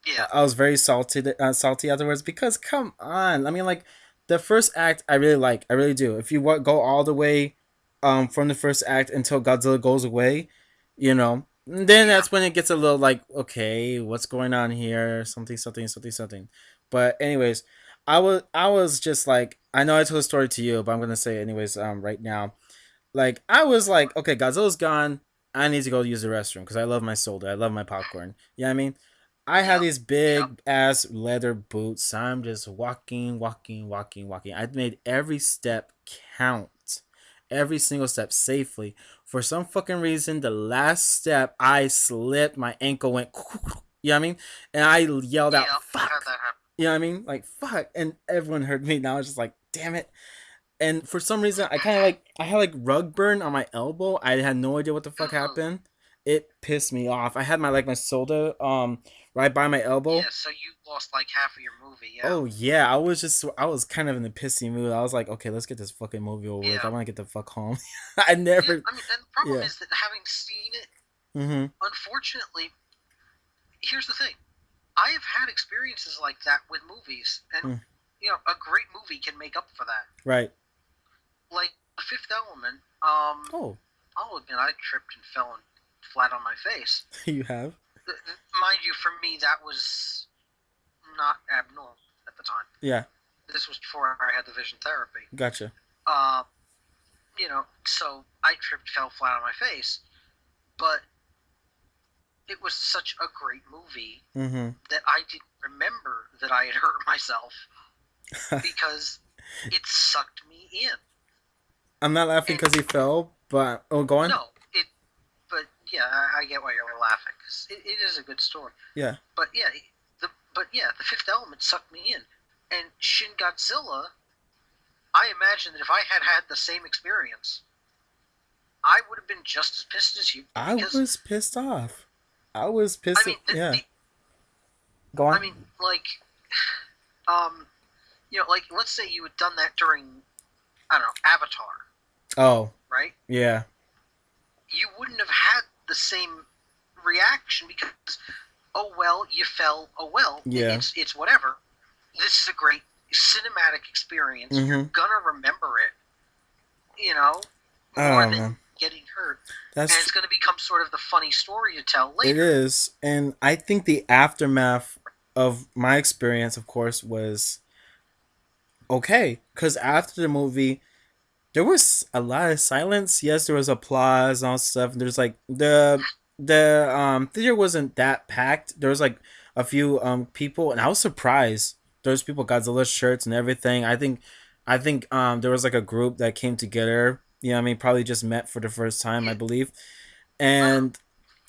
Yeah, I was very salty afterwards because come on. I mean, like, the first act I really like. I really do. If you go all the way, from the first act until Godzilla goes away, then yeah, that's when it gets a little like, okay, what's going on here? Something, something, something, something. But anyways, I was just like, I know I told a story to you, but I'm gonna say it anyways. Right now, like, I was sure. like, okay, Godzilla's gone. I need to go use the restroom because I love my soda. I love my popcorn. You know what I mean? I had Yep, these yep. big ass leather boots. I'm just walking, walking, walking, walking. I made every step count. Every single step safely. For some fucking reason, the last step I slipped, my ankle went you know what I mean? And I yelled out, Yep, I've had fuck. that happen. You know what I mean? Like, fuck. And everyone heard me. Now I was just like, damn it. And for some reason, I had like rug burn on my elbow. I had no idea what the fuck Ooh. happened. It pissed me off. I had my soda right by my elbow. Yeah, so you lost like half of your movie, yeah. Oh yeah, I was kind of in a pissy mood. I was like, okay, let's get this fucking movie over with. I Yeah. want to get the fuck home. I Yeah, never, I mean, and the problem yeah. is that having seen it, Mm-hmm. Unfortunately, here's the thing: I have had experiences like that with movies, and Mm. a great movie can make up for that. Right. Like The Fifth Element. Oh, I'll admit I tripped and fell flat on my face. you have. Mind you, for me that was not abnormal at the time. Yeah. This was before I had the vision therapy. Gotcha. Uh, so I tripped, fell flat on my face, but it was such a great movie Mm-hmm. that I didn't remember that I had hurt myself because it sucked me in. I'm not laughing And because he fell, but oh, go on. no, but yeah, I get why you're laughing because it is a good story. Yeah. But yeah, the Fifth Element sucked me in, and Shin Godzilla. I imagine that if I had had the same experience, I would have been just as pissed as you I because was pissed off. I was I pissed. mean Yeah. Go on. I mean like um like let's say you had done that during I don't know Avatar, Oh, right? yeah. You wouldn't have had the same reaction because oh well you fell, oh well Yeah. it's whatever. This is a great cinematic experience. You're Mm-hmm. gonna remember it, you know, more Oh man, than getting hurt, and that's it's gonna become sort of the funny story to tell it later. is, and I think the aftermath of my experience, of course, was okay because after the movie, there was a lot of silence. Yes, there was applause and all stuff. There's like the theater wasn't that packed. There was like a few people, and I was surprised. There was people Godzilla shirts and everything. I think there was like a group that came together. You know, what I mean, probably just met for the first time, I Yeah. believe. Uh-huh. And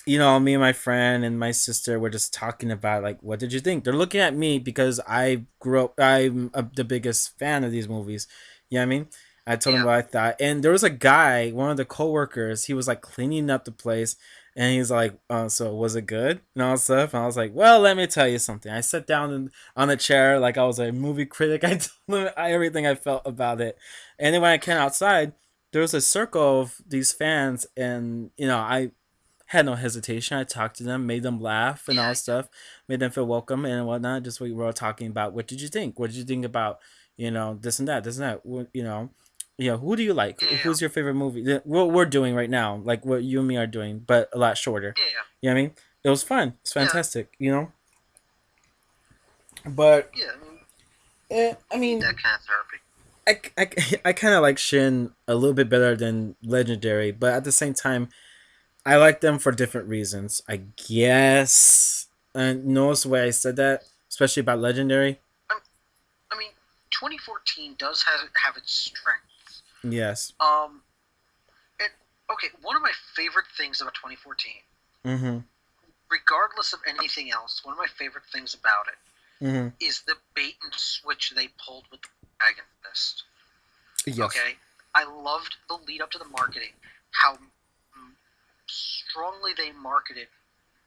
me and my friend and my sister were just talking about like, what did you think? They're looking at me because I grew up. The biggest fan of these movies. You know what I mean? I told him Yeah. what I thought, and there was a guy, one of the coworkers. He was like cleaning up the place, and he's like, "So was it good?" and all that stuff. And I was like, "Well, let me tell you something." I sat down on the chair like I was a movie critic. I told him everything I felt about it, and then when I came outside, there was a circle of these fans, and I had no hesitation. I talked to them, made them laugh and all Yeah. stuff, made them feel welcome and whatnot. Just what we were all talking about. What did you think? What did you think about this and that, this and that? Who do you like? Yeah. Yeah. Who's your favorite movie? What we're doing right now, like what you and me are doing, but a lot shorter. Yeah. You know what I mean? It was fun. It's Yeah. fantastic. But Yeah. I mean, I you need mean, that kind of therapy. I kind of like Shin a little bit better than Legendary, but at the same time, I like them for different reasons, I guess. And notice the way I said that, especially about Legendary. I, I mean, 2014 does have its strengths. Yes. Um, and okay, one of my favorite things about 2014, Mm-hmm. regardless of anything else, one of my favorite things about it Mm-hmm. is the bait and switch they pulled with the protagonist. Yes. Okay, I loved the lead up to the marketing, how strongly they marketed.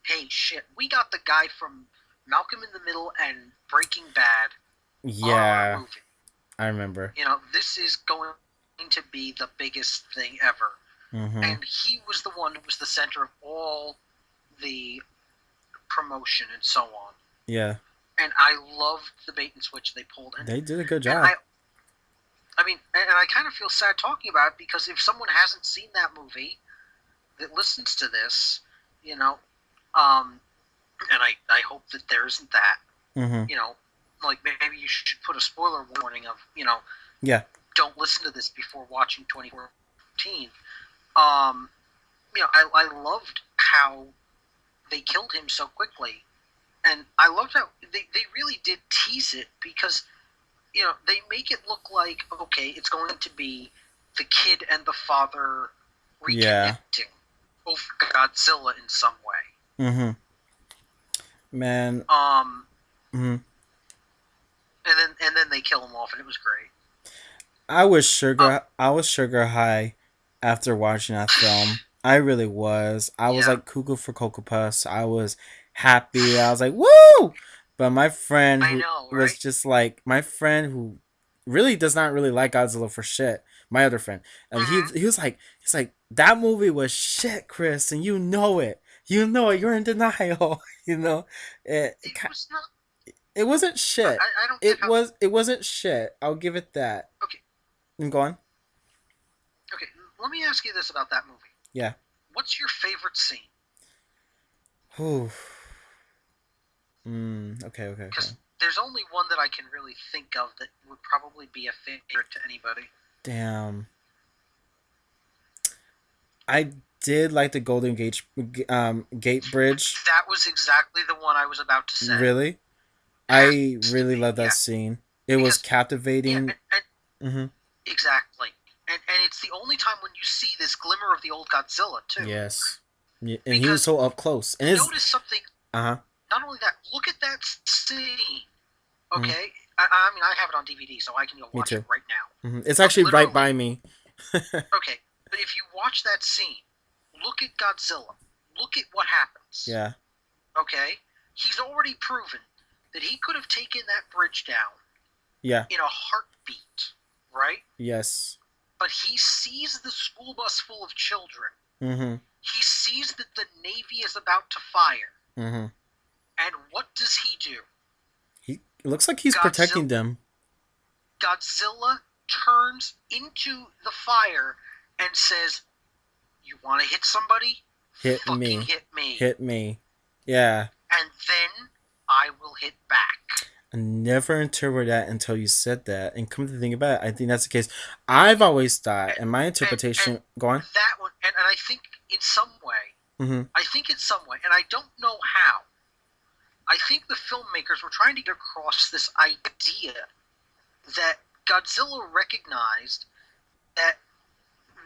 Hey, shit, we got the guy from Malcolm in the Middle and Breaking Bad on our Yeah, movie. I remember. This is going to be the biggest thing ever. Mm-hmm. And he was the one who was the center of all the promotion and so on. Yeah, And I loved the bait and switch they pulled. And they did a good and job. I mean, and I kind of feel sad talking about it because if someone hasn't seen that movie that listens to this, you know, and I hope that there isn't that, Mm-hmm. you know, like maybe you should put a spoiler warning of, Yeah. don't listen to this before watching 2014. Um, I loved how they killed him so quickly, and I loved how they really did tease it because they make it look like okay, it's going to be the kid and the father Yeah. reconnecting over Godzilla in some way. Mm-hmm. Man. Um, Mm-hmm. and then they kill him off, and it was great. I was Um, sugar. I was sugar high after watching that film. I really was. I was yeah, like cuckoo for cocoa puffs. I was happy. I was like woo. But my friend I who know, was right? just like my friend who really does not really like Godzilla for shit. My other friend, and he Mm-hmm. he was like he's like that movie was shit, Chris, and you know it. You know it. You're in denial. You know, it, It was not. it wasn't shit. I don't get how. It wasn't shit. I'll give it that. Okay, And go on. okay. Let me ask you this about that movie. Yeah. What's your favorite scene? Whew. Okay. Okay. Okay. Because there's only one that I can really think of that would probably be a favorite to anybody. Damn. I did like the Golden Gate Bridge. That was exactly the one I was about to say. Really, I Has to really be, love that yeah. scene. It was Because, yeah, captivating. and Hmm. exactly. And it's the only time when you see this glimmer of the old Godzilla, too. Yes. Yeah, and he was Because so up close. And his notice something, uh huh. not only that, look at that scene, Hmm. okay? I mean, I have it on DVD, so I can go Me watch it too. right now. It's But actually right by literally, me. okay, but if you watch that scene, look at Godzilla. Look at what happens, Yeah. okay? He's already proven that he could have taken that bridge down Yeah. in a heartbeat, right? Yes. But he sees the school bus full of children. Mm-hmm. He sees that the Navy is about to fire. Mm-hmm. And what does he do? He it looks like he's Godzilla, protecting them. Godzilla turns into the fire and says, "You want to hit somebody? Hit Fucking me. hit me. Hit me. Yeah. And then I will hit back." I never interpreted that until you said that. And come to think about it, I think that's the case. I've always thought, And, and my and interpretation, go on. that one, and I think in some way, Mm-hmm. and I don't know how, I think the filmmakers were trying to get across this idea that Godzilla recognized that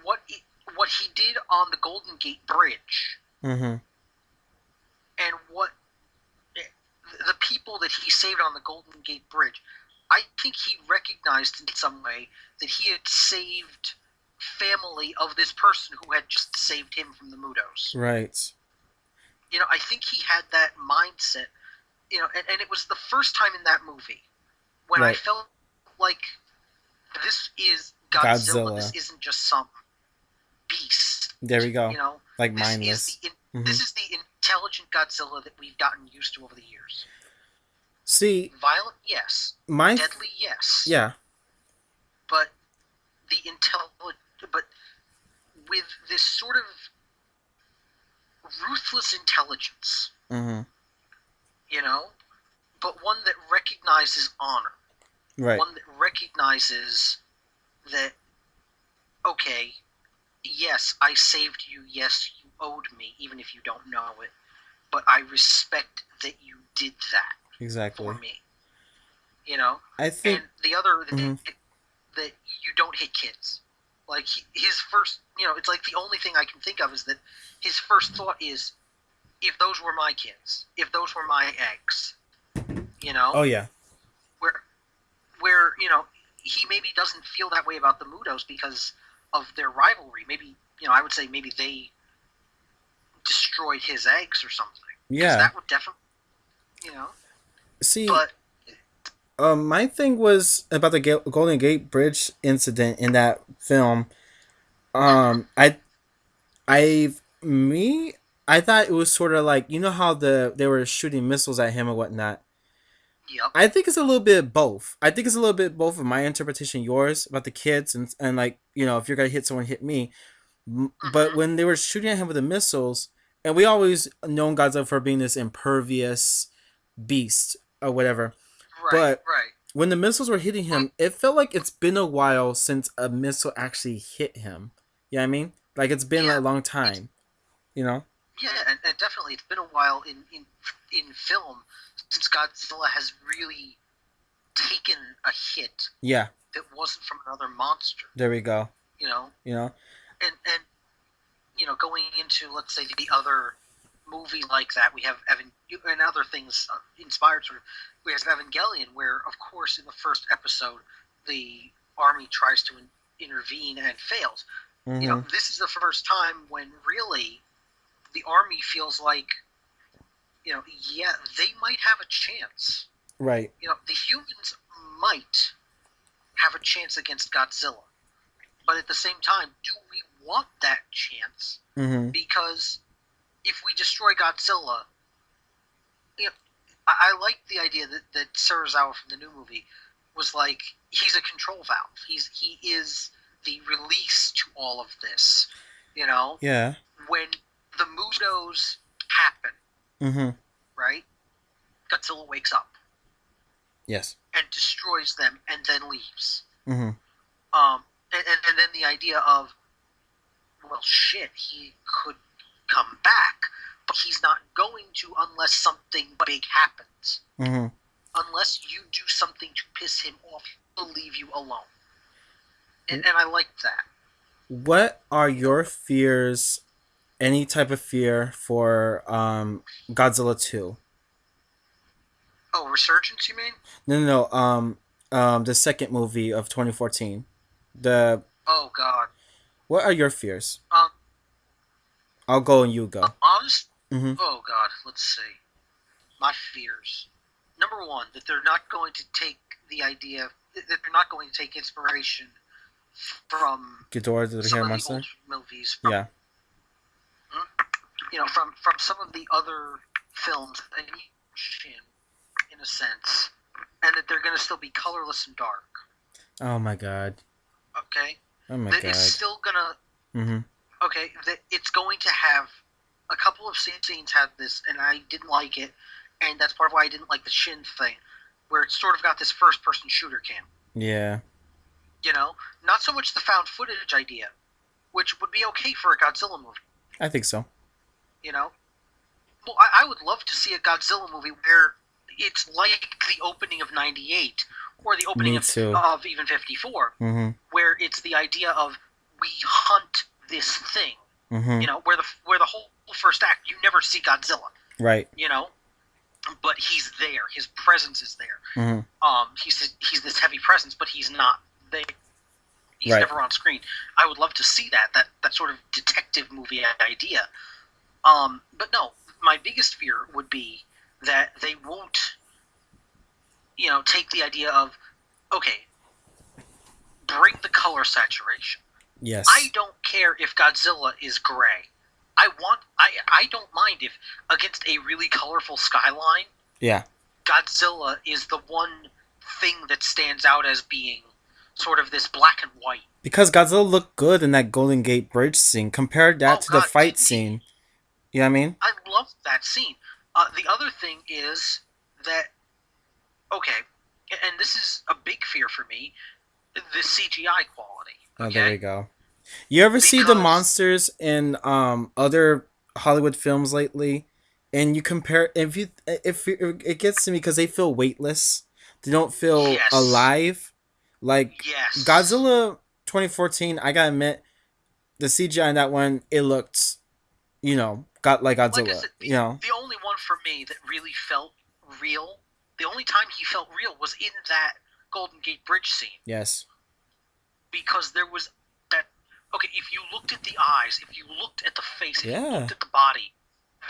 what he, what he did on the Golden Gate Bridge Mm-hmm. and what the people that he saved on the Golden Gate Bridge, I think he recognized in some way that he had saved family of this person who had just saved him from the Mutos. Right. I think he had that mindset. And it was the first time in that movie when I Right. felt like this is Godzilla. This Godzilla. isn't just some beast. There we go. Like This is mindless. the Mm-hmm. this is the intelligent Godzilla that we've gotten used to over the years. See, Violent, yes. my Deadly, yes. yeah. But but with this sort of ruthless intelligence, Mm-hmm. you know, but one that recognizes honor, Right. one that recognizes that, okay, yes, I saved you, yes, you owed me, even if you don't know it, but I respect that you did that Exactly. for me, you know? I And think. the other, Mhm. that you don't hit kids. Like, his first, it's like the only thing I can think of is that his first thought is, if those were my kids, if those were my eggs, Oh yeah. where he maybe doesn't feel that way about the Mudos because of their rivalry. Maybe I would say maybe they destroyed his eggs or something. Because Yeah. that would definitely, See, but my thing was about the Golden Gate Bridge incident in that film. mhm, I me I thought it was sort of like how they were shooting missiles at him or whatnot. yep, I think it's a little bit of both. I think it's a little bit both of my interpretation, yours about the kids, and like if you're gonna hit someone, hit me. But mhm, when they were shooting at him with the missiles, and we always known Godzilla for being this impervious beast or whatever, right, but right. when the missiles were hitting Well, him, it felt like it's been a while since a missile actually hit him. You know what I mean? Like it's been a yeah, long it's time. You know? yeah, and definitely it's been a while in film since Godzilla has really taken a hit Yeah. that wasn't from another monster. There we go. You know, You know? and going into, let's say, the other movie like that, we have and other things inspired sort of. We have Evangelion, where of course in the first episode the army tries to intervene and fails. Mm-hmm. This is the first time when really the army feels like, yeah, they might have a chance. Right. The humans might have a chance against Godzilla. But at the same time, do we want that chance? Mm-hmm. Because if we destroy Godzilla, you know, I like the idea that Serizawa from the new movie was like he's a control valve. He is the release to all of this. You know, Yeah. when the Mudos happen, Mm-hmm. right? Godzilla wakes up Yes. and destroys them, and then leaves. Mm-hmm. And then the idea of, well, shit, he could come back, but he's not going to unless something big happens. Mm-hmm. Unless you do something to piss him off, he'll leave you alone. And I like that. What are your fears? Any type of fear for Godzilla 2? Oh, Resurgence, you mean? No, no, no. The second movie of 2014. The Oh, God. What are your fears? Um, I'll go and you go. honest. Mm-hmm. Oh, God. Let's see. My fears. Number one, that they're not going to take the idea that they're not going to take inspiration from Ghidorah the some Hair of the Monster. old movies, from Yeah. from some of the other films that in a sense, and that they're going to still be colorless and dark. Oh my god. Okay, Oh my that it's god. still gonna. Mm-hmm. Okay, that it's going to have a couple of scenes have this, and I didn't like it, and that's part of why I didn't like the Shin thing, where it's sort of got this first-person shooter cam. Yeah. Not so much the found footage idea, which would be okay for a Godzilla movie. I think so. You know, well, I would love to see a Godzilla movie where it's like the opening of '98 or the opening Me of too. even '54, Mm-hmm. where it's the idea of we hunt this thing. Mm-hmm. Where the whole first act you never see Godzilla. Right. But he's there. His presence is there. Mm-hmm. He's this heavy presence, but he's not there. He's Right. never on screen. I would love to see that sort of detective movie idea. But no, my biggest fear would be that they won't, take the idea of, okay, bring the color saturation. Yes. I don't care if Godzilla is gray. I don't mind if against a really colorful skyline, Yeah. Godzilla is the one thing that stands out as being sort of this black and white. Because Godzilla looked good in that Golden Gate Bridge scene. Compared that Oh to the God, fight didn't he? scene. You know what I mean? I love that scene. The other thing is that, okay, and this is a big fear for me, the CGI quality. Oh, there we Okay, go. You ever see the because monsters in other Hollywood films lately, and you compare if it gets to me because they feel weightless, they don't feel yes, alive. Like yes, Godzilla 2014, I gotta admit, the CGI in that one it looked, got like like I Godzilla. said, the only one for me that really felt real, the only time he felt real was in that Golden Gate Bridge scene, Yes. because there was that. Okay, if you looked at the eyes, if you looked at the face, if you Yeah. looked at the body,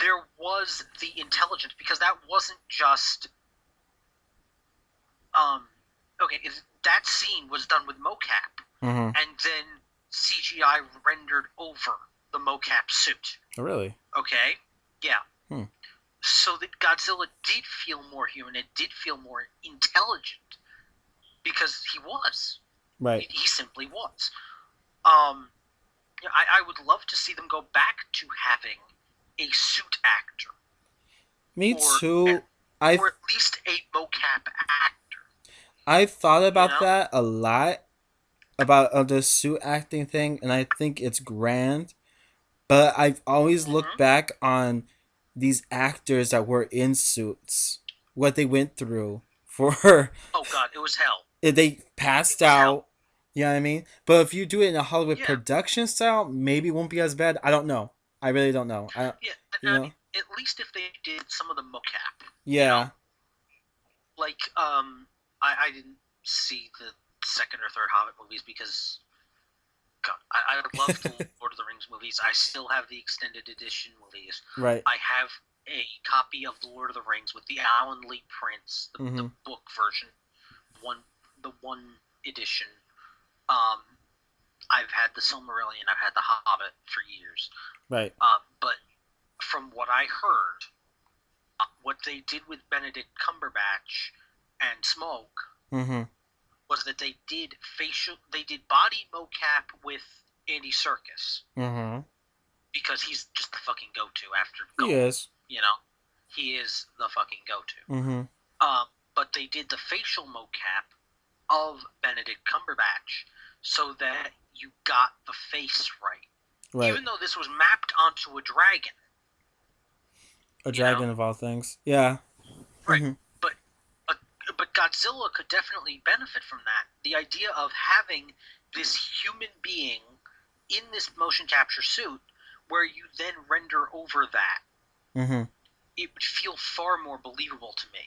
there was the intelligence, because that wasn't just okay. That scene was done with mocap, Mm-hmm. and then CGI rendered over the mocap suit. Oh, really? Okay, yeah. Hmm. So that Godzilla did feel more human. It did feel more intelligent, because he was. Right. He simply was. Um, I would love to see them go back to having a suit actor, Me or too. I or at least a mocap actor. I thought You about know? that a lot about the suit acting thing, and I think it's grand. But I've always looked Mm-hmm. back on these actors that were in suits, what they went through for Oh God, it was hell. if they It passed was hell. out. You know what I mean? But if you do it in a Hollywood Yeah, production style, maybe it won't be as bad. I don't know. I really don't know. yeah. You I know? mean, at least if they did some of the mocap, Yeah. like I didn't see the second or third Hobbit movies because God, I love the Lord of the Rings movies. I still have the extended edition movies. Right. I have a copy of the Lord of the Rings with the Alan Lee prints, the Mm-hmm. book version, the one edition. Um, I've had the Silmarillion, I've had the Hobbit for years. Right. But from what I heard, what they did with Benedict Cumberbatch and Smoke Mm-hmm. was that they did body mocap with Andy Serkis Mm-hmm. because he's just the fucking go-to after Gollum. Yes. You know, he is the fucking go-to. Mm-hmm. But they did the facial mocap of Benedict Cumberbatch so that you got the face right. Right. Even though this was mapped onto a dragon, A you know, dragon of all things. Yeah. right? Mm-hmm. But uh, but Godzilla could definitely benefit from that. The idea of having this human being in this motion capture suit, where you then render over that, Mm-hmm. it would feel far more believable to me.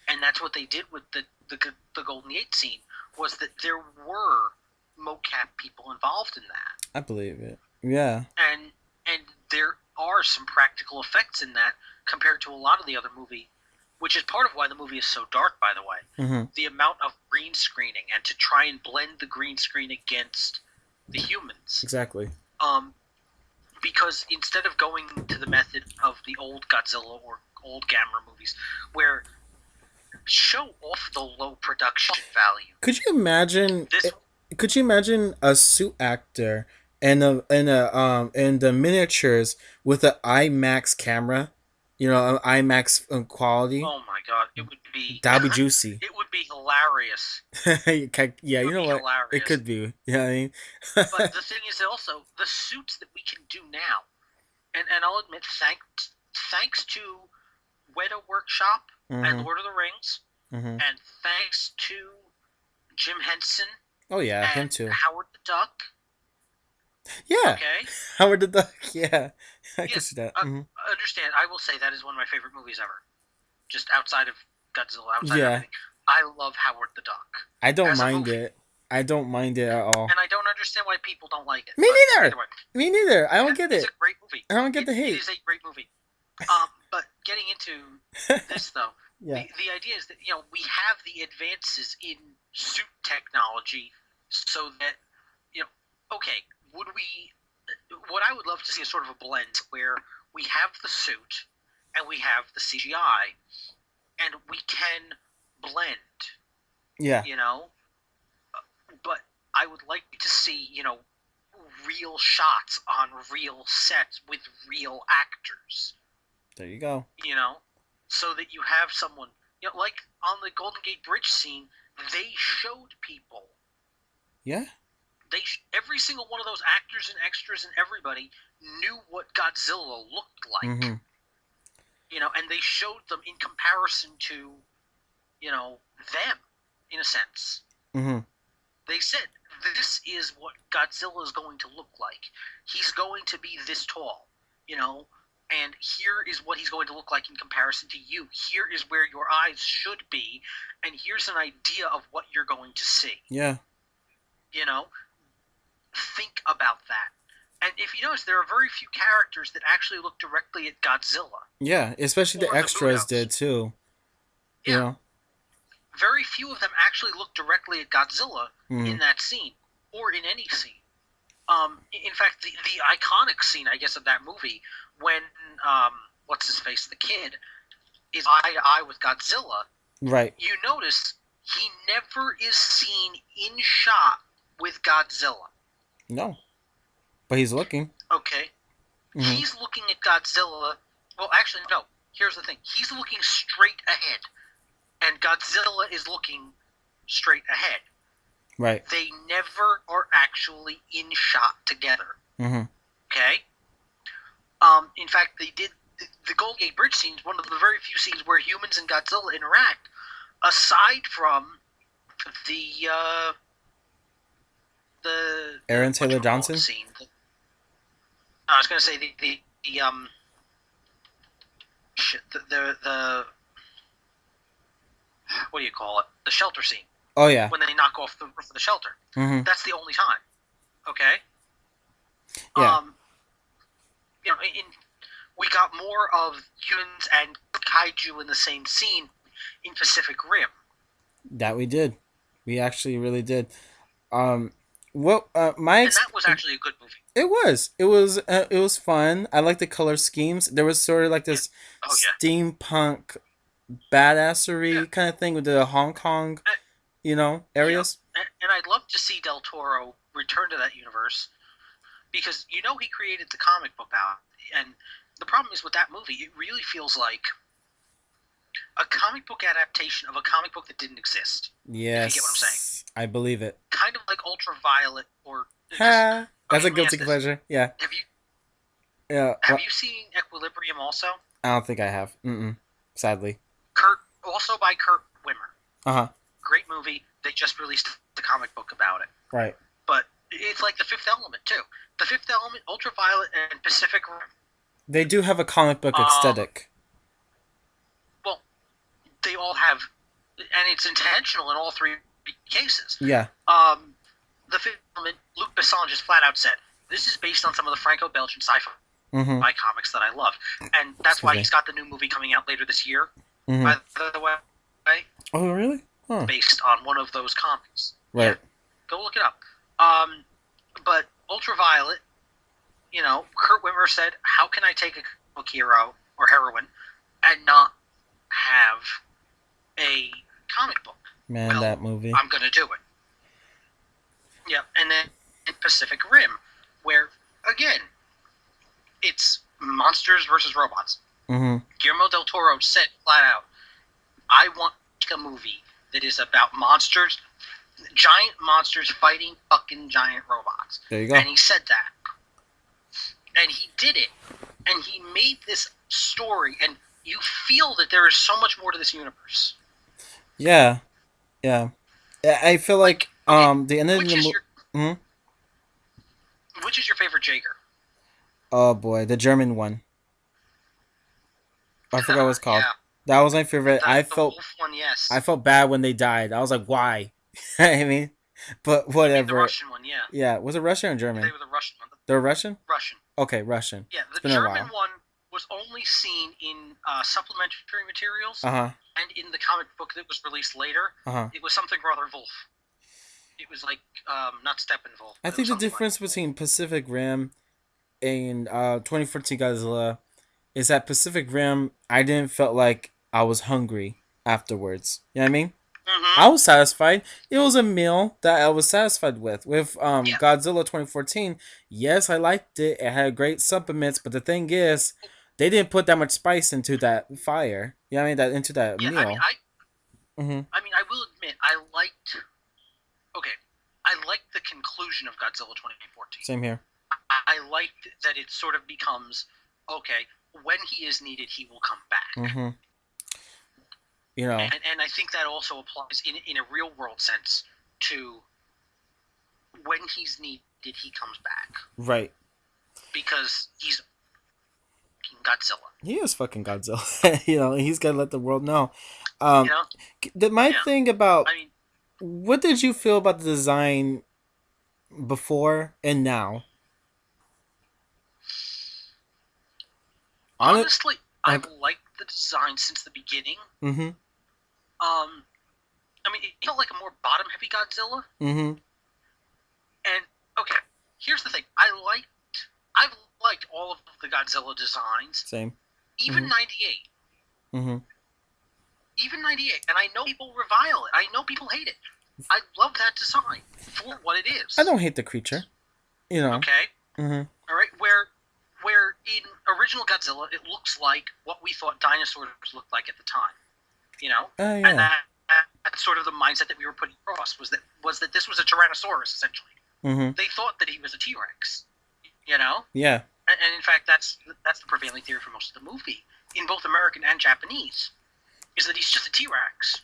And that's what they did with the Golden Gate scene, was that there were mocap people involved in that, I believe it. Yeah. and there are some practical effects in that compared to a lot of the other movie, which is part of why the movie is so dark. By the way, Mm-hmm. the amount of green screening and to try and blend the green screen against the humans, Exactly. um, because instead of going to the method of the old Godzilla or old Gamera movies, where show off the low production value. Could you imagine? This Could you imagine a suit actor and the miniatures with an IMAX camera? You know, an IMAX quality. Oh my god, it would be That'd be juicy. it would be hilarious. Yeah, It you would know be what? It hilarious. could be. Yeah, I mean. But the thing is also the suits that we can do now, and I'll admit, thanks to Weta Workshop and Mm-hmm. Lord of the Rings, Mm-hmm. and thanks to Jim Henson Oh yeah, him and too. Howard the Duck. Yeah, Okay, Howard the Duck. Yeah, I can yeah, see that. uh, Mm-hmm. understand. I will say that is one of my favorite movies ever. Just outside of Godzilla, outside of Yeah, everything, I love Howard the Duck I don't as a mind movie. it. I don't mind it at all. And I don't understand why people don't like it. Me But neither. either way, Me neither. I don't get it's a it. great movie. I don't get It, the it hate. is a great movie. But getting into this though, Yeah. the idea is that we have the advances in suit technology, so that okay, would we? What I would love to see is sort of a blend where we have the suit and we have the CGI, and we can blend. Yeah. You know, but I would like to see, real shots on real sets with real actors, There you go. so that you have someone, like on the Golden Gate Bridge scene, they showed people. Yeah. Every single one of those actors and extras and everybody knew what Godzilla looked like, Mm-hmm. and they showed them in comparison to, them, in a sense. Mm-hmm. They said, this is what Godzilla is going to look like. He's going to be this tall, and here is what he's going to look like in comparison to you. Here is where your eyes should be, and here's an idea of what you're going to see. Yeah. Think about that. And if you notice, there are very few characters that actually look directly at Godzilla. Yeah. Especially the Or the extras Budos. did too. You Yeah. know. Very few of them actually look directly at Godzilla Mm-hmm. in that scene, or in any scene. In fact, the iconic scene, I guess, of that movie, when what's his face, the kid, is eye to eye with Godzilla. Right. You notice he never is seen in shot with Godzilla. No. But he's looking. Okay, Mm-hmm. he's looking at Godzilla. Well, actually, no. Here's the thing: he's looking straight ahead, and Godzilla is looking straight ahead. Right. They never are actually in shot together. Mm-hmm. Okay. In fact, they did the Golden Gate Bridge scene is one of the very few scenes where humans and Godzilla interact, aside from the Aaron Taylor Johnson. Scene. I was going to say the what do you call it? The shelter scene. Oh yeah. When they knock off the roof of the shelter. Mm-hmm. That's the only time. Okay. Yeah. We got more of humans and kaiju in the same scene in Pacific Rim. That we did. We actually really did. What my and that was actually a good movie. It was fun. I like the color schemes. There was sort of like Yeah. this Oh yeah. steampunk Yeah. badassery kind of thing with the Hong Kong, And, yeah. areas. And I'd love to see Del Toro return to that universe because he created the comic book out, and the problem is with that movie, it really feels like a comic book adaptation of a comic book that didn't exist. If you get what I'm saying, Yes, I believe it. kind of like Ultraviolet, or because Ha! That's okay, a let me ask guilty this: pleasure. Yeah, Have you yeah. have Well, you seen Equilibrium also? I don't think I have. Mm-mm. Sadly. Also by Kurt Wimmer. Uh huh. Great movie. They just released the comic book about it. Right. But it's like The Fifth Element too. The Fifth Element, Ultraviolet, and Pacific Rim. They do have a comic book Um, aesthetic. well, they all have, and it's intentional in all three cases. Yeah. Um, the Fifth Element, Luc Besson just flat out said, this is based on some of the Franco-Belgian sci-fi Mm-hmm. comics that I love, and that's Excuse why me. he's got the new movie coming out later this year. By Mm-hmm. the way, Oh, really? Huh. based on one of those comics. Yeah, Right. go look it up. But Ultraviolet, Kurt Wimmer said, "How can I take a book hero or heroine and not have a comic book? Man, Well, that movie. I'm going to do it." Yeah, and then in Pacific Rim, where again, it's monsters versus robots. Mm-hmm. Guillermo del Toro said flat out, "I want a movie that is about monsters, giant monsters fighting fucking giant robots." There you go. And he said that. And he did it. And he made this story, and you feel that there is so much more to this universe. Yeah. Yeah. I feel like Like, okay, the end of which the is movie. your Mm-hmm. which is your favorite Jaeger? Oh boy, the German one. I forgot what it's called. Yeah, That was my favorite. the wolf one, I yes. felt bad when they died. I was like, why? I mean, but You mean the whatever. Russian one? Yeah, Yeah, was it Russian or they German? were the Russian one. They're Russian. Russian. Okay, Russian. Yeah, It's the been a German while. one was only seen in supplementary materials Uh huh. and in the comic book that was released later. Uh huh. It was something rather Wolf. It was like not Steppenwolf, I but it was think the something like difference Wolf. between Pacific Rim and 2014 Godzilla is that Pacific Rim, I didn't felt like I was hungry afterwards. You know what I mean? Mm-hmm. I was satisfied. It was a meal that I was satisfied with. With Yeah. Godzilla 2014, yes, I liked it. It had great supplements, but the thing is, they didn't put that much spice into that fire. You know what I mean? That into that Yeah. meal. Mm-hmm. I mean, I will admit, I liked. Okay, I liked the conclusion of Godzilla 2014. Same here. I liked that it sort of becomes okay. When he is needed, he will come back. Mm-hmm. You know, And I think that also applies in a real world sense to when he's needed, he comes back right. because he's Godzilla. He is fucking Godzilla. He's got to let the world know. You Um, know? my Yeah. thing about I mean, what did you feel about the design before and now? On it, honestly, I've like, liked the design since the beginning. mm-hmm, I mean, it felt like a more bottom-heavy Godzilla. mm-hmm, And okay, here's the thing: I've liked all of the Godzilla designs, same, even mm-hmm, '98, mm-hmm. even '98. And I know people revile it. I know people hate it. I love that design for what it I is. don't hate the creature, you know. Okay, Mm-hmm. all right. Where in original Godzilla, it looks like what we thought dinosaurs looked like at the time. Oh And yeah. that's sort of the mindset that we were putting across was that this was a Tyrannosaurus essentially. Mm-hmm. They thought that he was a T-Rex, you know, Yeah. and in fact that's the prevailing theory for most of the movie in both American and Japanese is that he's just a T-Rex.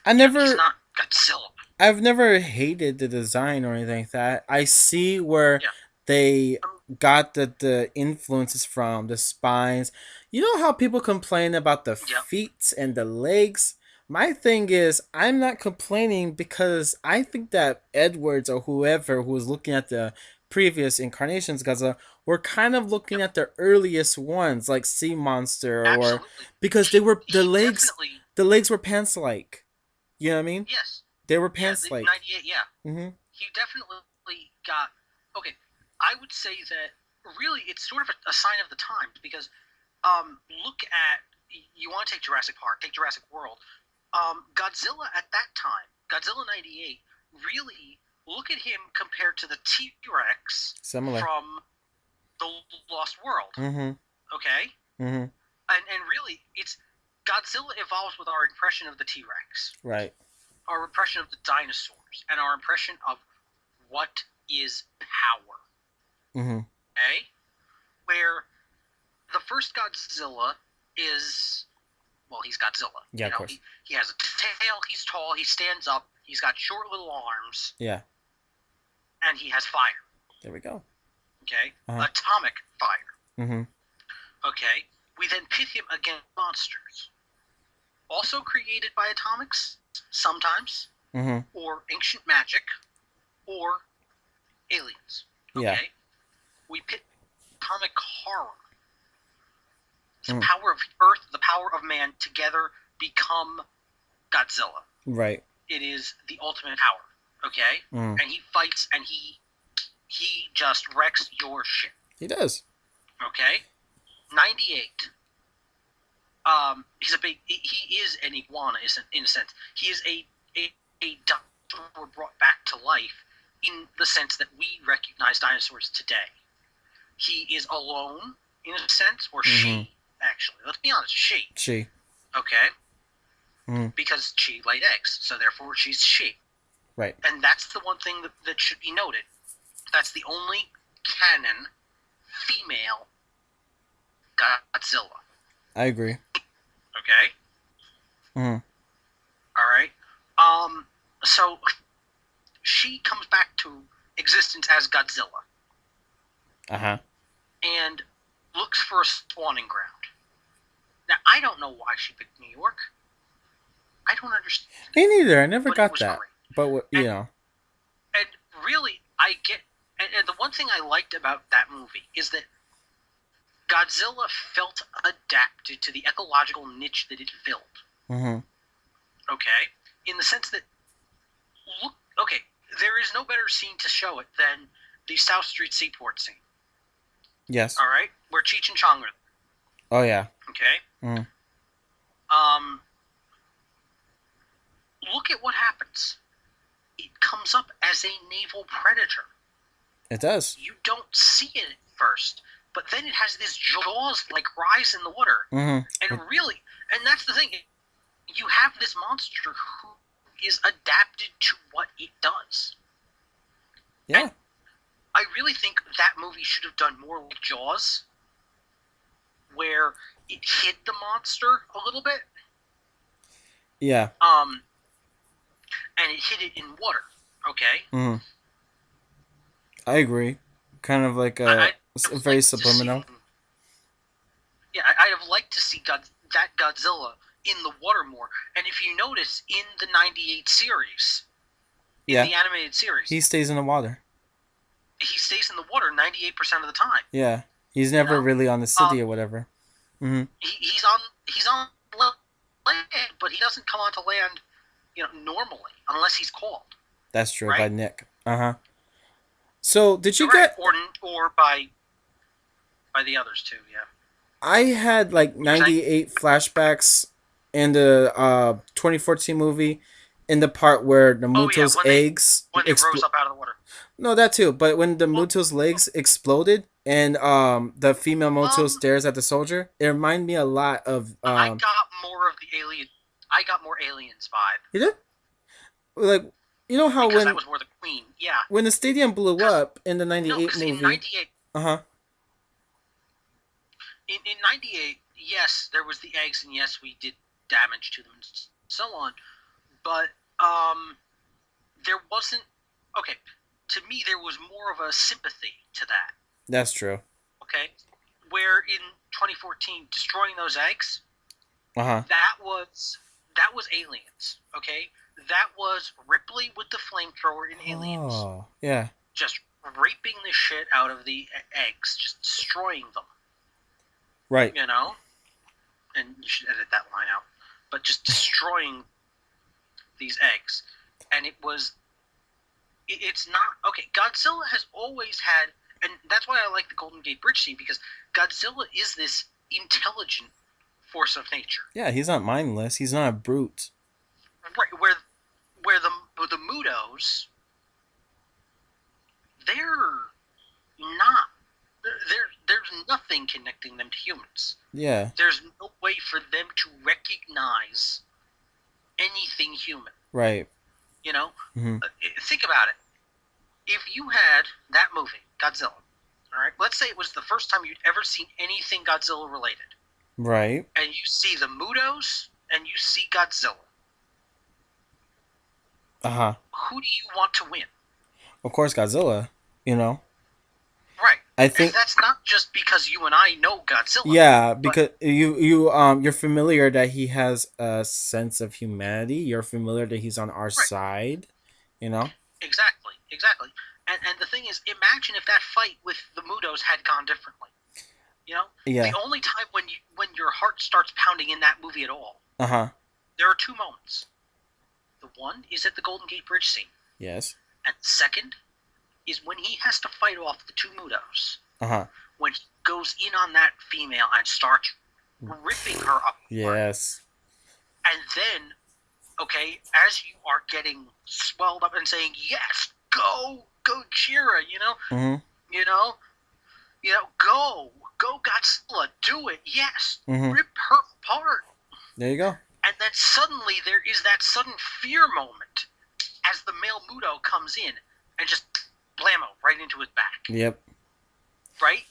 I He's never. not Godzilla. I've never hated the design or anything like that. I see where Yeah. they got the influences from the spines. You know how people complain about the Yeah. feet and the legs? My thing is, I'm not complaining because I think that Edwards or whoever who was looking at the previous incarnations, Godzilla, were kind of looking Yep. at the earliest ones, like Sea Monster, or Absolutely. because they He were he definitely the legs were pants like. You know what I mean? yes. They were Yeah, pants the like. 98, yeah. Mm-hmm. He definitely got okay. I would say that really it's sort of a sign of the times because look at you want to take Jurassic Park, take Jurassic World. Godzilla at that time, Godzilla '98, really look at him compared to the T Rex Similar. from the Lost World. Mm-hmm. Okay, Mm-hmm. and really, it's Godzilla evolves with our impression of the T Rex, Right. our impression of the dinosaurs, and our impression of what is power. Mm-hmm. Okay, where the first Godzilla is he's Godzilla. Yeah, of course. He has a tail. He's tall. He stands up. He's got short little arms, Yeah. and he has fire. There we go. Okay, Uh-huh. atomic fire. Mm-hmm. Okay, we then pit him against monsters, also created by atomics sometimes, Mm-hmm. or ancient magic, or aliens. Okay, Yeah. we pit atomic horror, the Mm. power of Earth, the power of man together become Godzilla. Right. It is the ultimate power. Okay, Mm. and he fights and he just wrecks your shit. He does. Okay, '98. He's a big. He is an iguana, in a sense. He is a dinosaur brought back to life in the sense that we recognize dinosaurs today. He is alone in a sense, or she actually. Let's be honest, she. She. Okay, Mm. because she laid eggs, so therefore she's she. Right. And that's the one thing that should be noted. That's the only canon female Godzilla. I agree. Okay? Mm. Alright? So she comes back to existence as Godzilla Uh-huh. and looks for a spawning ground. Now, I don't know why she picked New York. I don't understand. Me neither. I never But it got was that. great. But you know. And really, I get. And the one thing I liked about that movie is that Godzilla felt adapted to the ecological niche that it filled. Mm-hmm. Okay? In the sense that, look, okay, there is no better scene to show it than the South Street Seaport scene. Yes. All right? Where Cheech and Chong are. Oh yeah. Okay? Mm. Look at what happens. It comes up as a naval predator. It does. You don't see it at first, but then it has this jaws like rise in the water, Mm-hmm. and really, and that's the thing. You have this monster who is adapted to what it does. Yeah. And I really think that movie should have done more like Jaws, where it hid the monster a little bit. Yeah. And it hid it in water. Okay. Mm-hmm. I agree. Kind of like very subliminal. I'd have liked to see that Godzilla in the water more. And if you notice, in the '98 series, in the animated series, he stays in the water. He stays in the water 98% of the time. Yeah. He's never really on the city or whatever. Mm-hmm. He's on land, but he doesn't come onto land, normally unless he's called. That's true, right? by Nick. Uh-huh. So, did you get... Or by the others, too, yeah. I had, like, 98 flashbacks in the 2014 movie in the part where the Muto's eggs... When they rose up out of the water. No, that too. But when the Muto's legs exploded and the female Muto stares at the soldier, it reminded me a lot of... I got more of the alien... I got more Aliens vibe. You did? Like... You know how because that was more the Queen, yeah. When the stadium blew up in the 98 movie... in 98... Uh-huh. In 98, yes, there was the eggs, and yes, we did damage to them and so on. But, there wasn't... Okay, to me, there was more of a sympathy to that. That's true. Okay? Where in 2014, destroying those eggs... Uh-huh. That was Aliens, okay? That was Ripley with the flamethrower in Aliens. Oh, yeah. Just raping the shit out of the eggs, just destroying them. Right. And you should edit that line out. But just destroying these eggs. And it's not... Okay, Godzilla has always had and that's why I like the Golden Gate Bridge scene, because Godzilla is this intelligent force of nature. Yeah, he's not mindless. He's not a brute. Right, where the Mudos, they're not. There's nothing connecting them to humans. Yeah. There's no way for them to recognize anything human. Right. You know, Hmm. think about it. If you had that movie, Godzilla, all right, let's say it was the first time you'd ever seen anything Godzilla related, Right. and you see the Mudos and you see Godzilla, Uh huh. who do you want to win? Of course, Godzilla. You know. Right. I And think. that's not just because you and I know Godzilla, Yeah, but because you're familiar that he has a sense of humanity. You're familiar that he's on our right, side. You know. exactly. And the thing is, imagine if that fight with the Mudos had gone differently. You know, the Yeah. only time when your heart starts pounding in that movie at all, Uh huh. there are two moments. The one is at the Golden Gate Bridge scene, Yes. and the second is when he has to fight off the two Mudos. Uh huh. When he goes in on that female and starts ripping her apart, Yes. and then, okay, as you are getting swelled up and saying, "Yes, go, go, Jira," Mhm. you know, go, Godzilla, do it, yes, Mhm. rip her apart. There you go. And then suddenly there is that sudden fear moment as the male Mudo comes in and just blammo right into his back, Yep. right?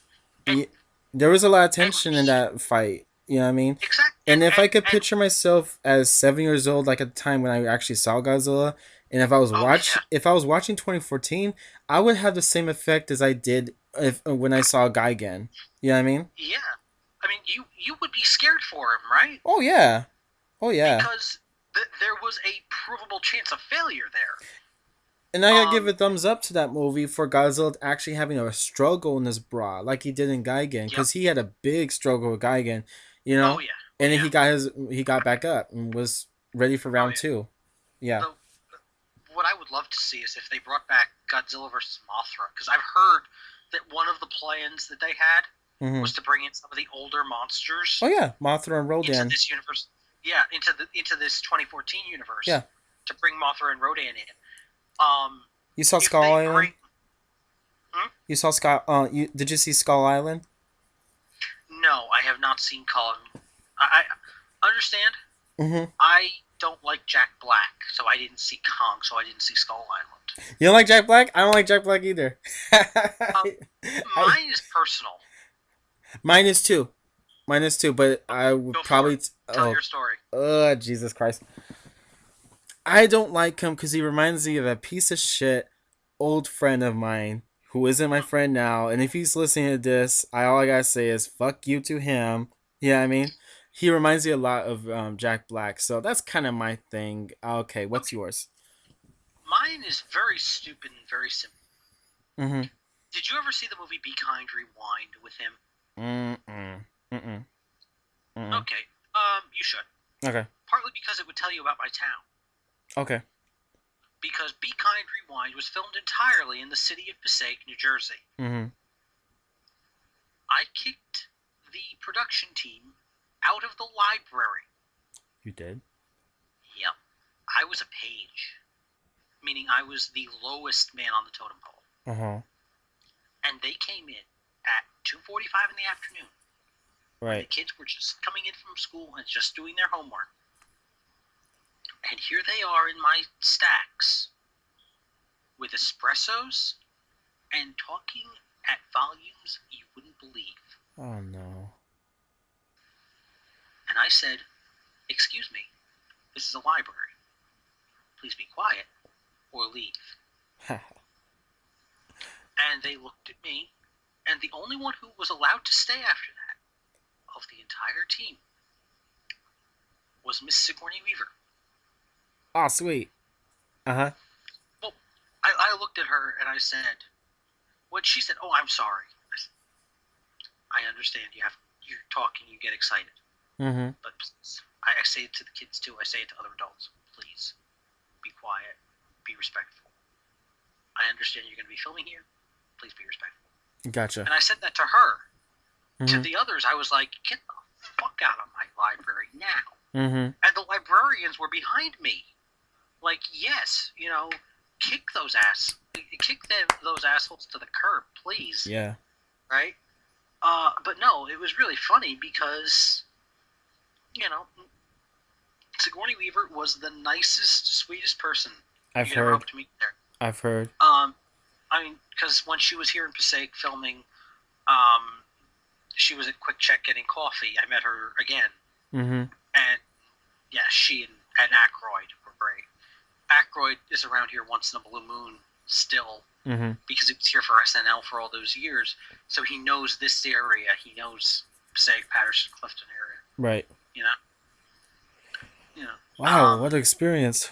And There was a lot of and tension in he that fight. You know what I mean? exact And if I could and picture myself as 7 years old, like at the time when I actually saw Godzilla, and oh yeah, if I was watching 2014, I would have the same effect as I did if when I saw Guy again. You know what I mean? yeah. I mean, you would be scared for him, right? Oh yeah. Oh yeah. Because there was a provable chance of failure there. And I gotta give a Um, thumbs up to that movie for Godzilla actually having a struggle in his bra, like he did in Gigan, yep. because he had a big struggle with Gigan, you Oh know, yeah. Oh and then yeah. he got back up and was ready for Oh round yeah. two. Yeah. So what I would love to see is if they brought back Godzilla versus Mothra, because I've heard that one of the plans that they had Hmm. was to bring in some of the older monsters Oh yeah, Mothra and into Rodan. this universe. Yeah, into this 2014 universe Yeah, to bring Mothra and Rodan in. Um, you saw if Skull they Island. bring, hmm? You saw Skull. Did you see Skull Island? No, I have not seen Colin. I understand. Hmm. I don't like Jack Black, so I didn't see Kong, so I didn't see Skull Island. You don't like Jack Black? I don't like Jack Black either. Um, I mine is personal. mine is two. Mine is two, but I would Go for it. probably Tell your story. Jesus Christ. I don't like him because he reminds me of a piece of shit old friend of mine who isn't my friend now. And if he's listening to this, all I gotta say is fuck you to him. Yeah, I mean, he reminds me a lot of Jack Black, so that's kind of my thing. Okay, what's Okay, yours? mine is very stupid and very simple. Mm-hmm. Did you ever see the movie Be Kind, Rewind with him? Mm-mm. Mm-mm. Mm-mm. Okay, you should. Okay. Partly because it would tell you about my town. Okay. Because Be Kind, Rewind was filmed entirely in the city of Passaic, New Jersey. Mm-hmm. I kicked the production team out of the library. You did? Yep. I was a page, meaning I was the lowest man on the totem pole. Uh-huh. And they came in at 2:45 in the afternoon. When the Right. kids were just coming in from school and just doing their homework. And here they are in my stacks with espressos and talking at volumes you wouldn't believe. Oh no. And I said, "Excuse me, this is a library. Please be quiet or leave." And they looked at me, and the only one who was allowed to stay after that of the entire team was Miss Sigourney Weaver. Oh, sweet. Uh-huh. Well, I looked at her and I said, when she said, "Oh, I'm sorry," I understand you're talking, you get excited, Mm-hmm. but please, I say it to the kids too. I say it to other adults. Please, be quiet, be respectful. I understand you're going to be filming here. Please be respectful. Gotcha. And I said that to her. To Mm-hmm. the others, I was like, get the fuck out of my library now. Mm-hmm. And the librarians were behind me. Like, yes, kick those assholes to the curb, please. Yeah. Right? But no, it was really funny because, you know, Sigourney Weaver was the nicest, sweetest person you I've could ever heard. hope to meet there. I've heard. I mean, because when she was here in Passaic filming, um, she was at Quick Check getting coffee. I met her again, Mm-hmm. and yeah, she and Aykroyd were great. Aykroyd is around here once in a blue moon still Mm-hmm. because he was here for SNL for all those years, so he knows this area. He knows Passaic, Patterson, Clifton area. Right. You know, you know. Wow, what an experience.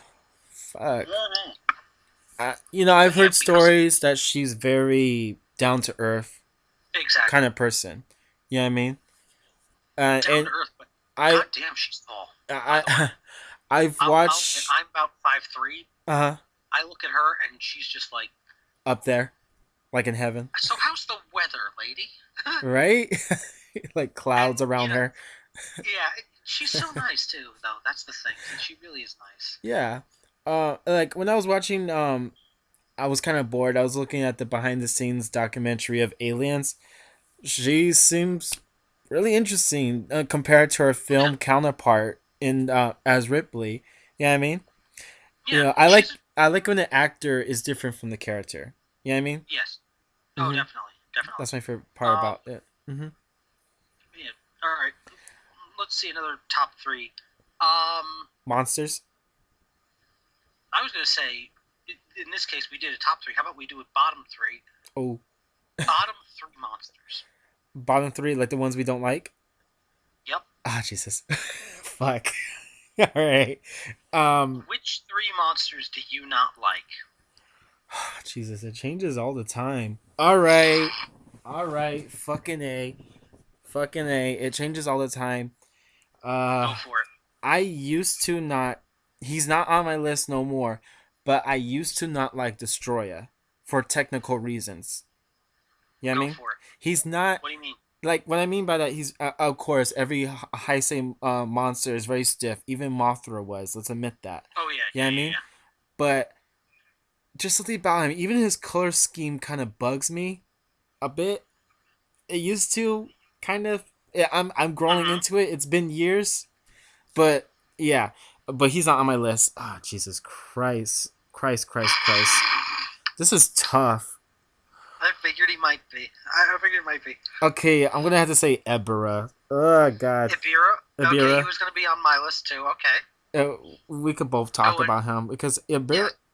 Fuck. Mhm. I've But yeah, heard because stories that she's very down to earth kind exactly of person. You know what I mean? down And to earth, but I, goddamn, she's tall. By the way, I, I've watched. I'm about 5'3". Uh huh. I look at her and she's just like, Up there, like in heaven, so how's the weather, lady? right? Like And clouds around her. yeah, she's so nice too, though. That's the thing. She really is nice. Yeah. Like when I was watching, I was kind of bored. I was looking at the behind the scenes documentary of Aliens. She seems really interesting compared to her Yeah, film counterpart in as Ripley. You know what I mean? yeah. I like She's when the actor is different from the character. You know what I mean? yes. Oh, Hmm. definitely, definitely. That's my favorite part Um, about it. Hmm. yeah. All right. Let's see another top three. Um, Monsters. I was gonna say, in this case, we did a top three. How about we do a bottom three? Oh, Bottom three monsters. bottom three, like the ones we don't like. Yep. Ah, Jesus. Fuck. All right. Um, Which three monsters do you not like? Jesus, it changes all the time. All right. All right. Fucking A. Fucking A. It changes all the time. Go Uh, for it. I used to not. He's not on my list no more, but I used to not like Destroyer for technical reasons. You know what I Go mean? for it. He's not What do you mean? like what I mean by that. He's of course every Heisei monster is very stiff. Even Mothra was. Let's admit that. Oh yeah, You know yeah, what I yeah, mean? yeah. But just something about him, even his color scheme kind of bugs me a bit. It used to kind of. Yeah, I'm growing Mm-hmm. into it. It's been years, but yeah, but he's not on my list. Ah, oh, Jesus Christ, Christ. This is tough. I figured he might be. I figured it might be. Okay, I'm gonna have to say Ebera. Oh God, Ibira. Okay, he Ebera. was going to be on my list too. Okay. Uh, we could both talk Go in. about him because Yeah.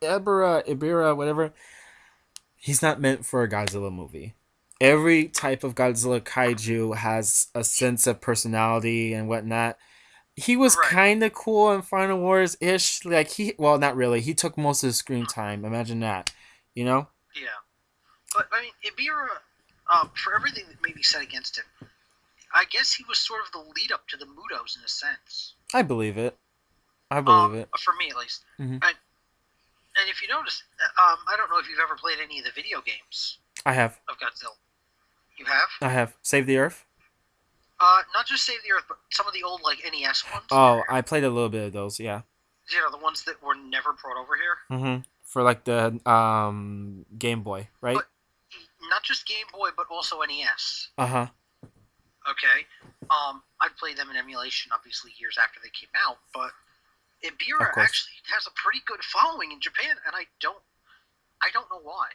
Ibira, whatever. He's not meant for a Godzilla movie. Every type of Godzilla kaiju has a sense of personality and whatnot. He was Right. kind of cool in Final Wars ish. Like well, not really. He took most of the screen time. Imagine that, you know. Yeah. But I mean, Ibira, for everything that may be said against him, I guess he was sort of the lead up to the Mutos in a sense. I believe it. I believe it. For me at least. Hmm. And if you notice, I don't know if you've ever played any of the video games I have. of Godzilla. You have? I have. Save the Earth. Not just Save the Earth, but some of the old like NES ones. Oh, I played a little bit of those. Yeah. The ones that were never brought over here. Mm-hmm. For like the Game Boy, right? But not just Game Boy, but also NES. Uh huh. Okay. I played them in emulation, obviously, years after they came out, but Of Ibira course. actually has a pretty good following in Japan, and I don't know why.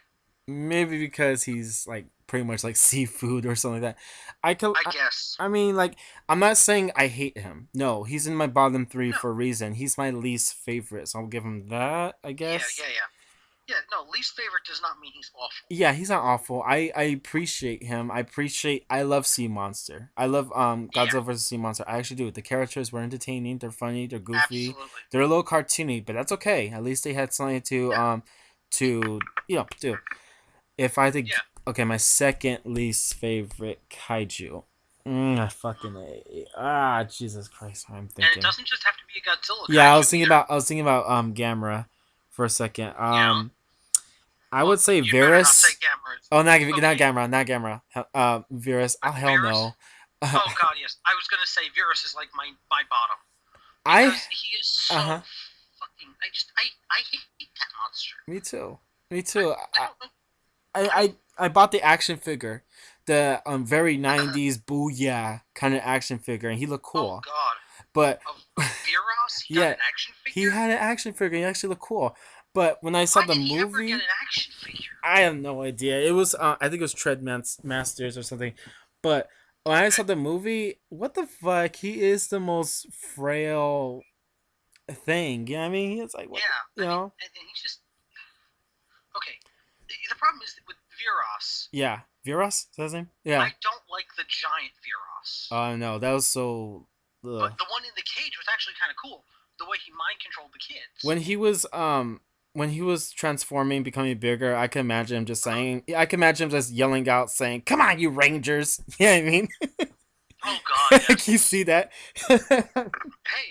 Maybe because he's like pretty much like seafood or something like that. I can. I guess. I mean, like, I'm not saying I hate him. No, he's in my bottom three No. for a reason. He's my least favorite, so I'll give him that. I Yeah, guess. yeah, yeah. Yeah, no, least favorite does not mean he's awful. Yeah, he's not awful. I appreciate him. I love Sea Monster. I love Yeah, Godzilla vs Sea Monster. I actually do. The characters were entertaining. They're funny. They're goofy. absolutely. They're a little cartoony, but that's okay. At least they had something Yeah, to do. If I think yeah. okay, my second least favorite kaiju. I fucking A. Ah, Jesus Christ, I'm And it thinking. doesn't just have to be a Godzilla Yeah, kaiju either. I was thinking about Gamera for a second. You know? I Well, would say you'd better not say Virus. Gamera. Oh, not Okay, Gamera, not Gamera. Virus. Oh hell Virus. no. Oh God, yes. I was gonna say Virus is like my bottom I because he is uh so huh. fucking. I hate that monster. Me too. Me I too. I don't know. I I don't. I bought the action figure, the very '90s booyah kind of action figure, and he looked Oh cool. God, But of Viros, he got yeah, an action he figure. had an action figure. He actually looked cool. But when I saw Why the did he ever get movie, an action figure? I have no idea. It was I think it was Masters or something. But when I saw Okay. the movie, what the fuck? He is the most frail thing. You know what I mean? It's like what the, Yeah, you I mean, know? and he's just okay. The problem is that with Viros, Yeah, Viras, is that his name? Yeah. I don't like the giant Viros. Oh no, that was so. But Ugh. the one in the cage was actually kind of cool. The way he mind controlled the kids. When he was when he was transforming, becoming bigger, I can imagine him just Uh-huh. saying, I can imagine him just yelling out, saying, "Come on, you Rangers!" You know what I mean? Oh God, Like you yes. see that? Hey,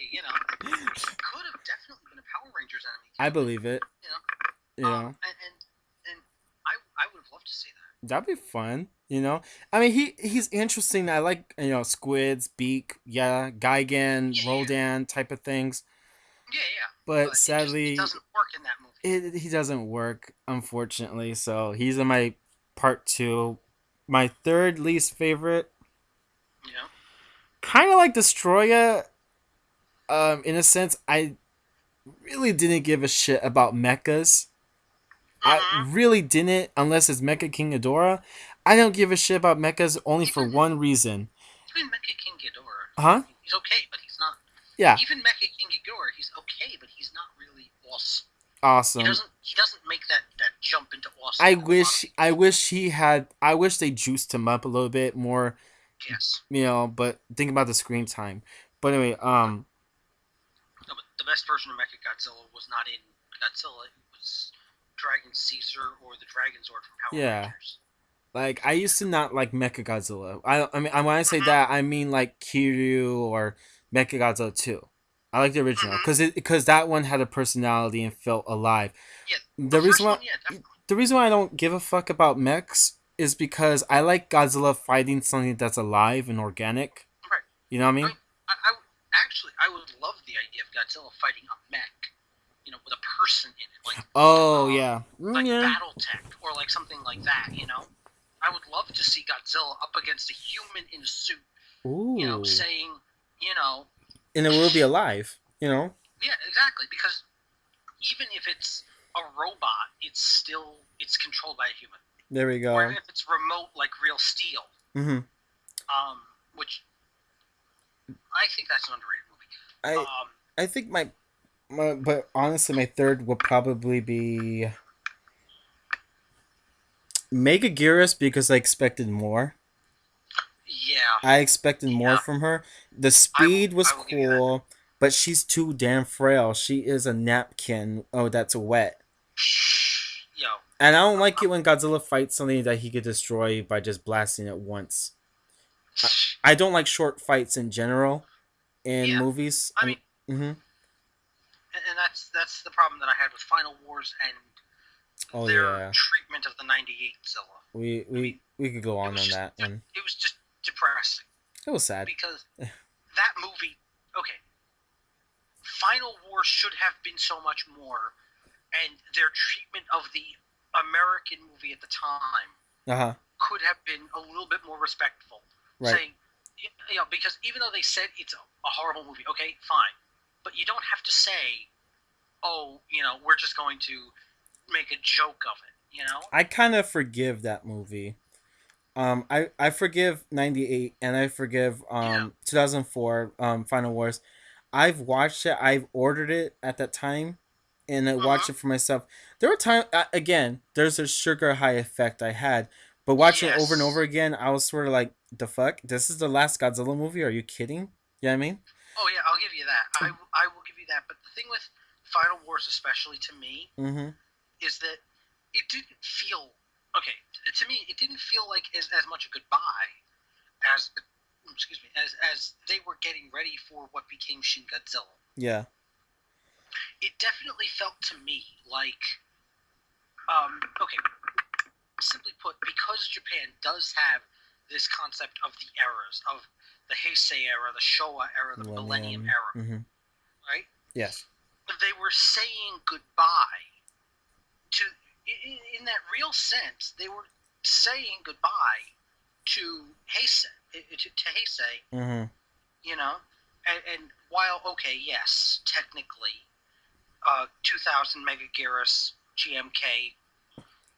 he could have definitely been a Power Rangers enemy I too. believe it. You know, You know, and I would have loved to see that. that'd be fun. You know, I mean, he's interesting. I like squids, beak, yeah, Gigan, Yeah, yeah, Rodan type of things. yeah, yeah. But But it sadly, doesn't work in that movie. he doesn't work, unfortunately. So he's in my part two. My third least favorite, You know. kind of like Destroya. In a sense, I really didn't give a shit about mechas. I Mm-hmm. really didn't, unless it's Mecha King Ghidorah. I don't give a shit about mechas only for Even one reason. even Mecha King Ghidorah, Huh? I mean, he's okay, but he's not. Yeah, Even Mecha King Ghidorah, he's okay, but he's not really awesome. awesome. He doesn't make that jump into awesome like a lot of people. I wish they juiced him up a little bit more, Yes. but think about the screen time. But anyway, No, but the best version of Mecha Godzilla was not in Godzilla. It was Dragon Caesar or the Dragon Zord from Power yeah. Rangers. Like I used to not like Mechagodzilla. I mean when I say Mm-hmm. that I mean like Kiryu or Mechagodzilla 2. I like the original Mm-hmm. because that one had a personality and felt alive. Yeah, the The reason first why one, yeah, definitely. the reason why I don't give a fuck about mechs is because I like Godzilla fighting something that's alive and organic. Right. You know what I I mean? mean, I would love the idea of Godzilla fighting a mech, with a person in it, Oh yeah, like yeah. BattleTech or like something like that. I would love to see Godzilla up against a human in a suit, Ooh, saying, you know, and it will be alive. You know. yeah, exactly, because even if it's a robot, it's controlled by a human. There we Or go. even if it's remote like real steel, Hmm. which I think that's an underrated movie. I Um, I think but honestly, my third will probably be Mega Gearus because I expected more. yeah, I expected more yeah, from her. The speed was I will give you that. cool, but she's too damn frail. She is a napkin. Oh, that's wet. Yo, And I don't like it I'm, when Godzilla fights something that he could destroy by just blasting it once. I don't like short fights in general in yeah. movies. I mean, Mm-hmm. and that's the problem that I had with Final Wars and Oh their yeah, treatment of the '98 Zilla. we I mean, we we could go it on was just that one. it was just depressing It was sad. because that movie. Okay, Final Wars should have been so much more, and their treatment of the American movie at the time Uh huh. could have been a little bit more respectful, Right. saying, because even though they said it's a horrible movie, okay, fine, but you don't have to say, oh, we're just going to make a joke of it. I kind of forgive that movie. I forgive '98 and I forgive Yeah. 2004 Final Wars. I've watched it. I've ordered it at that time, and I watched Mm-hmm. it for myself. There were times again. There's a sugar high effect I had, but watching it over and over Yes. again, I was sort of like, the fuck. This is the last Godzilla movie. Are you kidding? You know what I mean? Oh yeah, I'll give you that. I will give you that. But the thing with Final Wars, especially to me, Mm-hmm. is that it didn't feel okay. To me, it didn't feel like as much a goodbye as excuse me as they were getting ready for what became Shin Godzilla. Yeah. It definitely felt to me like Okay, simply put, because Japan does have this concept of the eras of the Heisei era, the Showa era, the Millennium Millennium. era, Mm-hmm. right? Yes. They were saying goodbye to, in that real sense, they were saying goodbye to Heisei, to Heisei, Mm-hmm. you know. And while okay, yes, technically, 2000 Megaguirus, GMK,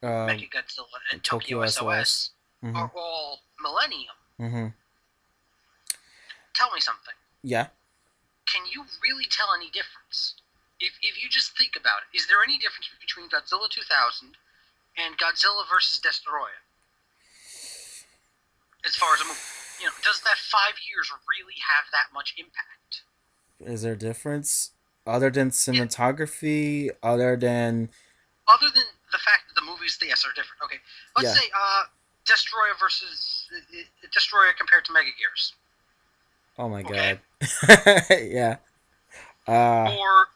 Uh, Mechagodzilla, and Tokyo Tokyo SOS. SOS Mm-hmm. are all Millennium. Mm-hmm. Tell me something. Yeah. Can you really tell any difference? If you just think about it, is there any difference between Godzilla 2000 and Godzilla versus Destoroyah as far as a movie? Does that 5 years really have that much impact? Is there a difference other than Yeah. cinematography? Other than Other than the fact that the movies, yes, are different. Okay, let's yeah. say Destoroyah versus Destoroyah compared to Megagears. Oh my Okay, god. Yeah. Uh or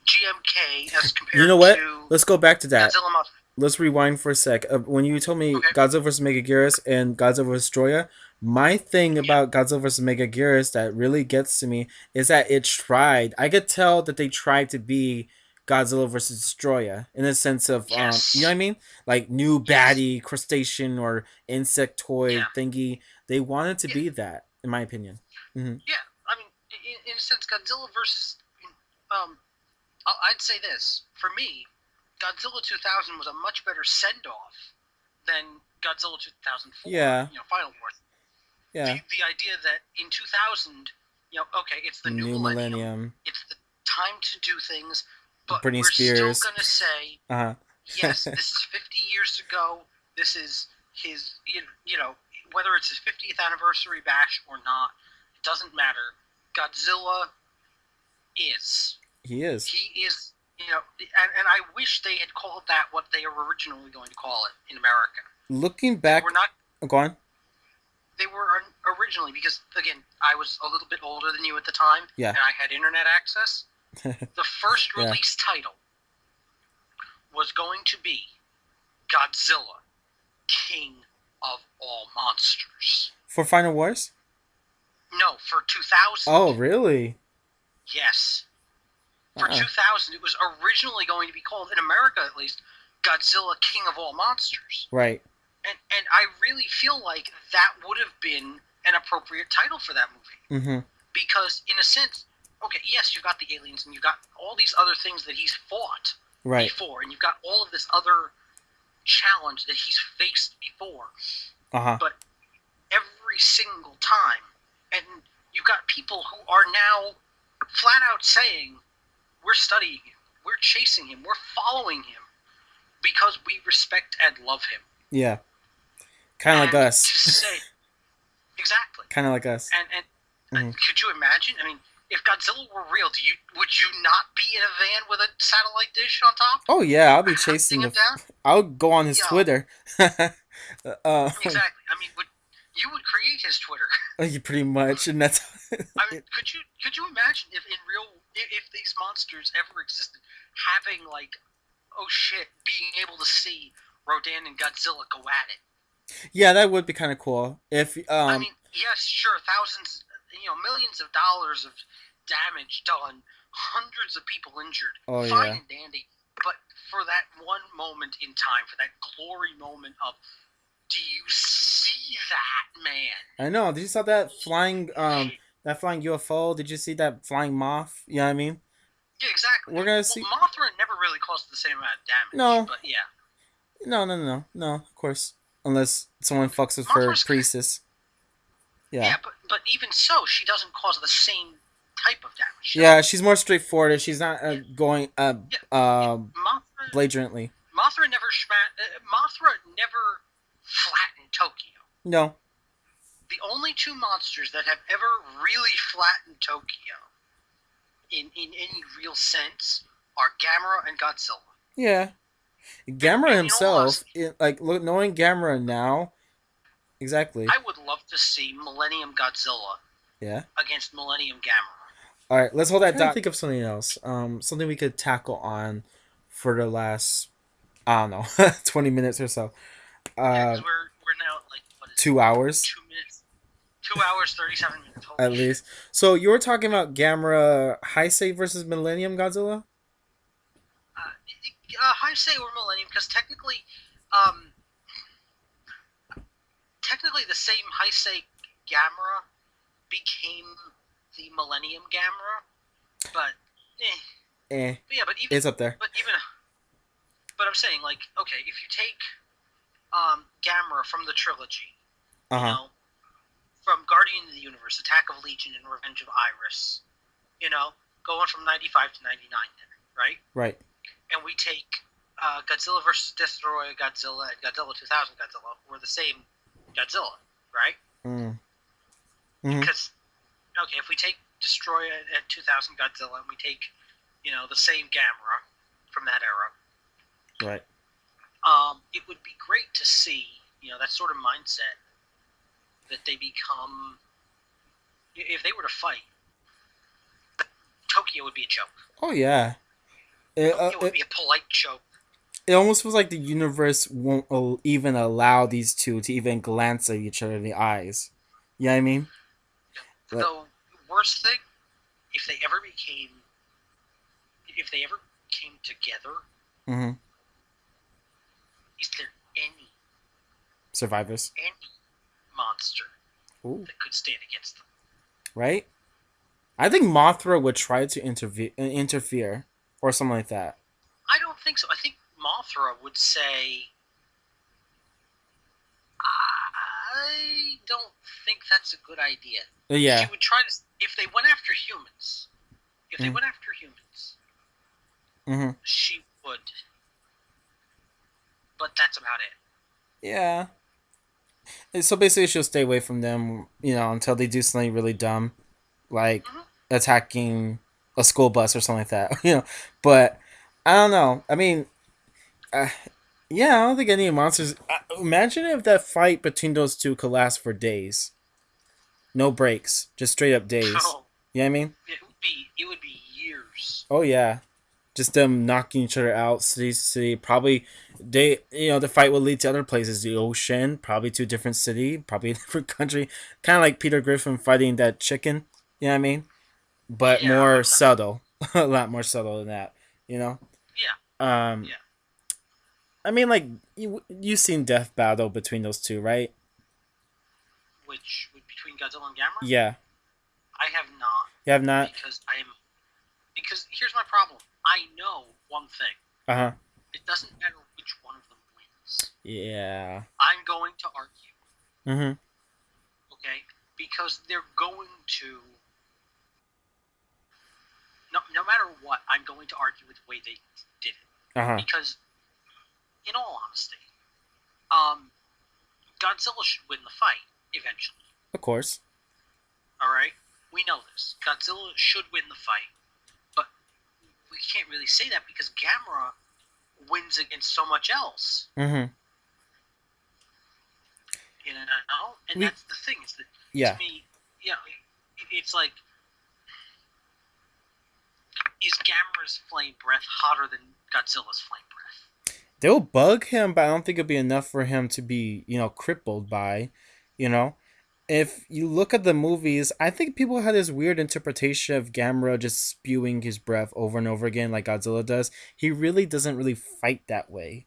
GMK as you compared know what? to Let's go back to that. Godzilla Mothra. Let's rewind for a sec. When you told me Okay, Godzilla vs. Megaguirus and Godzilla vs. Troya, my thing yeah, about Godzilla vs. Megaguirus that really gets to me is that it tried. I could tell that they tried to be Godzilla vs. Troya in a sense of, you know what I yes, mean? Like new yes, baddie crustacean or insectoid yeah, thingy. They wanted to yeah, be that, in my opinion. Hmm. yeah. I mean, in a sense, Godzilla versus um, I'd say this for me, Godzilla 2000 was a much better send off than Godzilla 2004. Yeah, Final War. The yeah. the idea that in 2000, okay, it's the new New millennium, Millennium. it's the time to do things, but Britney we're still Spears. gonna say Uh yes. huh. This is 50 years ago. This is his. Whether it's his 50th anniversary bash or not, it doesn't matter. Godzilla is. He is. He is. And I wish they had called that what they were originally going to call it in America. Looking They were back, not. go on. They were originally because again, I was a little bit older than you at the time, Yeah. and I had internet access. The first Yeah. release title was going to be Godzilla, King of All Monsters. For Final Wars? No, for 2000. Oh, really? Yes. For Uh-uh. 2000, it was originally going to be called, in America at least, Godzilla, King of All Monsters. Right. And I really feel like that would have been an appropriate title for that movie. Mm-hmm. Because, in a sense, okay, yes, you've got the aliens and you've got all these other things that he's fought Right. before, and you've got all of this other challenge that he's faced before. Uh-huh. But every single time, and you've got people who are now flat out saying, we're studying him, we're chasing him, we're following him because we respect and love him. Yeah. Kind of like And us. to say, exactly. Kind of like us. And Mm-hmm. could you imagine? I mean, if Godzilla were real, would you not be in a van with a satellite dish on top, Oh yeah, I'll be chasing hunting him the. down? I'll go on his Yo, Twitter. uh, exactly. I mean, you would create his Twitter? pretty much, and that's. I mean, could you imagine if in real if these monsters ever existed, having like, oh shit, being able to see Rodan and Godzilla go at it? Yeah, that would be kind of cool. If I mean, yes, sure, thousands, millions of dollars of damage done, hundreds of people injured, Oh fine yeah. and dandy. But for that one moment in time, for that glory moment of, do you see that, man? I know. Did you saw that flying Shit. that flying UFO? Did you see that flying moth? You know what I mean? Yeah, exactly. We're gonna Well, see. Mothra never really caused the same amount of damage, No, but yeah. no. Of course, unless someone fucks with her Mothra's gonna, priestess. Yeah. yeah, but even so, she doesn't cause the same type of damage. She Yeah, doesn't. she's more straightforward. She's not Yeah, going yeah, yeah. uh Mothra, belligerently. Mothra never flattened Tokyo. No. The only two monsters that have ever really flattened Tokyo in any real sense are Gamera and Godzilla. Yeah. Gamera And in all himself, honesty, knowing Gamera now, exactly. I would love to see Millennium Godzilla Yeah. against Millennium Gamera. All right, let's hold that. Think of something else. Something we could tackle on for the last I don't know, 20 minutes or so. Yeah, because Uh, we're now at, like, what is it? 2 hours 2 minutes, 2 hours 37 minutes. at Holy shit! least. So you were talking about Gamera Heisei versus Millennium Godzilla. Heisei or Millennium, because um, technically the same Heisei Gamera became the Millennium Gamera, but Eh, but yeah, it's up there. but even but I'm saying, like, okay, if you take Gamera from the trilogy, Uh you huh. know, from Guardian of the Universe, Attack of Legion, and Revenge of Iris, going from 95 to 99 there, right? Right. And we take Godzilla versus Destroy Godzilla and Godzilla 2000 Godzilla were the same Godzilla, right? Mm. Mm-hmm. Because, okay, if we take Destroy and 2000 Godzilla and we take, the same Gamera from that era, Right. it would be great to see, that sort of mindset that they become. If they were to fight, Tokyo would be a joke. Oh yeah. It, uh, Tokyo would it be a polite joke. it almost feels like the universe won't even allow these two to even glance at each other in the eyes. You know what I mean? Like, The worst thing, if they ever came together, mm-hmm. is there Survivors. any monster Ooh. that could stand against them? Right. I think Mothra would try to interfere or something like that. I don't think so. I think Mothra would say, I don't think that's a good idea. She Yeah. would try to, if they went after humans, Mm-hmm. she would, but that's about it. Yeah. So basically, she'll stay away from them, until they do something really dumb, like Mm-hmm. attacking a school bus or something like that. But I don't know. I mean, uh, yeah, I don't think any monsters. Imagine if that fight between those two could last for days, no breaks, just straight up days. So You know what I mean? it would be years. Oh yeah, just them knocking each other out, city to city. Probably the fight will lead to other places, the ocean, probably to a different city, probably a different country. Kind of like Peter Griffin fighting that chicken. You know what I mean? But Yeah, more I'm not. subtle, a lot more subtle than that. You know. Yeah, Um, yeah. I mean, like you've seen Death Battle between those two, right? Which between Godzilla and Gamera, Yeah, I have not, you have not. because here's my problem. I know one thing. Uh huh. It doesn't matter which one of them wins. Yeah. I'm going to argue, Mhm. okay? Because they're going to, no matter what, I'm going to argue with the way they did it. Uh huh. Because, in all honesty, um, Godzilla should win the fight eventually. Of course. All right, we know this. Godzilla should win the fight, but we can't really say that because Gamera wins against so much else. Mhm. And We. that's the thing, is that, to Yeah. me, it's like, is Gamera's flame breath hotter than Godzilla's flame breath? They'll bug him, but I don't think it'll be enough for him to be, crippled by, you know. If you look at the movies, I think people had this weird interpretation of Gamera just spewing his breath over and over again like Godzilla does. He really doesn't really fight that way.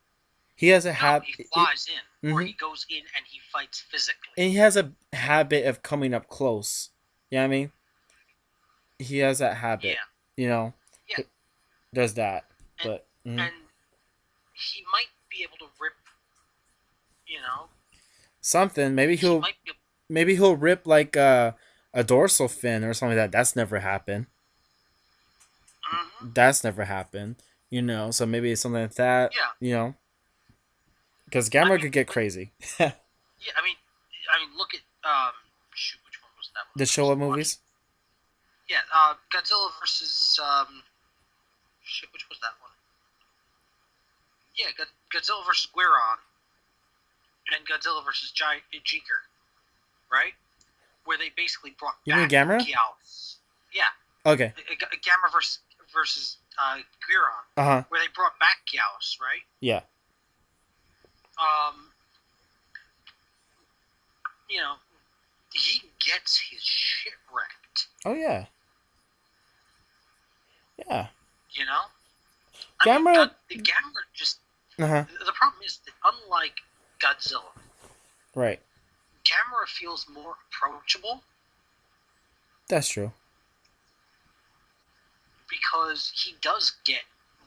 He has a No, habit. he flies in, or Mm-hmm. he goes in and he fights physically. And he has a habit of coming up close. You know what I mean? He has that habit. Yeah, You know, yeah, does that. and But and he might be able to rip. You know, something. he might be. Maybe he'll rip like a dorsal fin or something like that. That's never happened. Mm-hmm. That's never happened. So maybe it's something like that. Yeah, Because I Gamera mean, could get like, crazy. yeah, look at shoot, which one was that one The that I was Showa watching? movies. Yeah, Godzilla versus shit, which was that one? Yeah, Godzilla versus Guiron and Godzilla versus Jeeker, right? Where they basically brought You mean back Gamera? Gyaos. Yeah, Okay. Gamma versus Guiron, Uh huh. where they brought back Gyaos, right? Yeah. Um, you know, he gets his shit wrecked. Oh yeah, yeah. You know, I mean, Gamera. Gamera just. Uh huh. The problem is that unlike Godzilla, Right. Gamera feels more approachable That's true. because he does get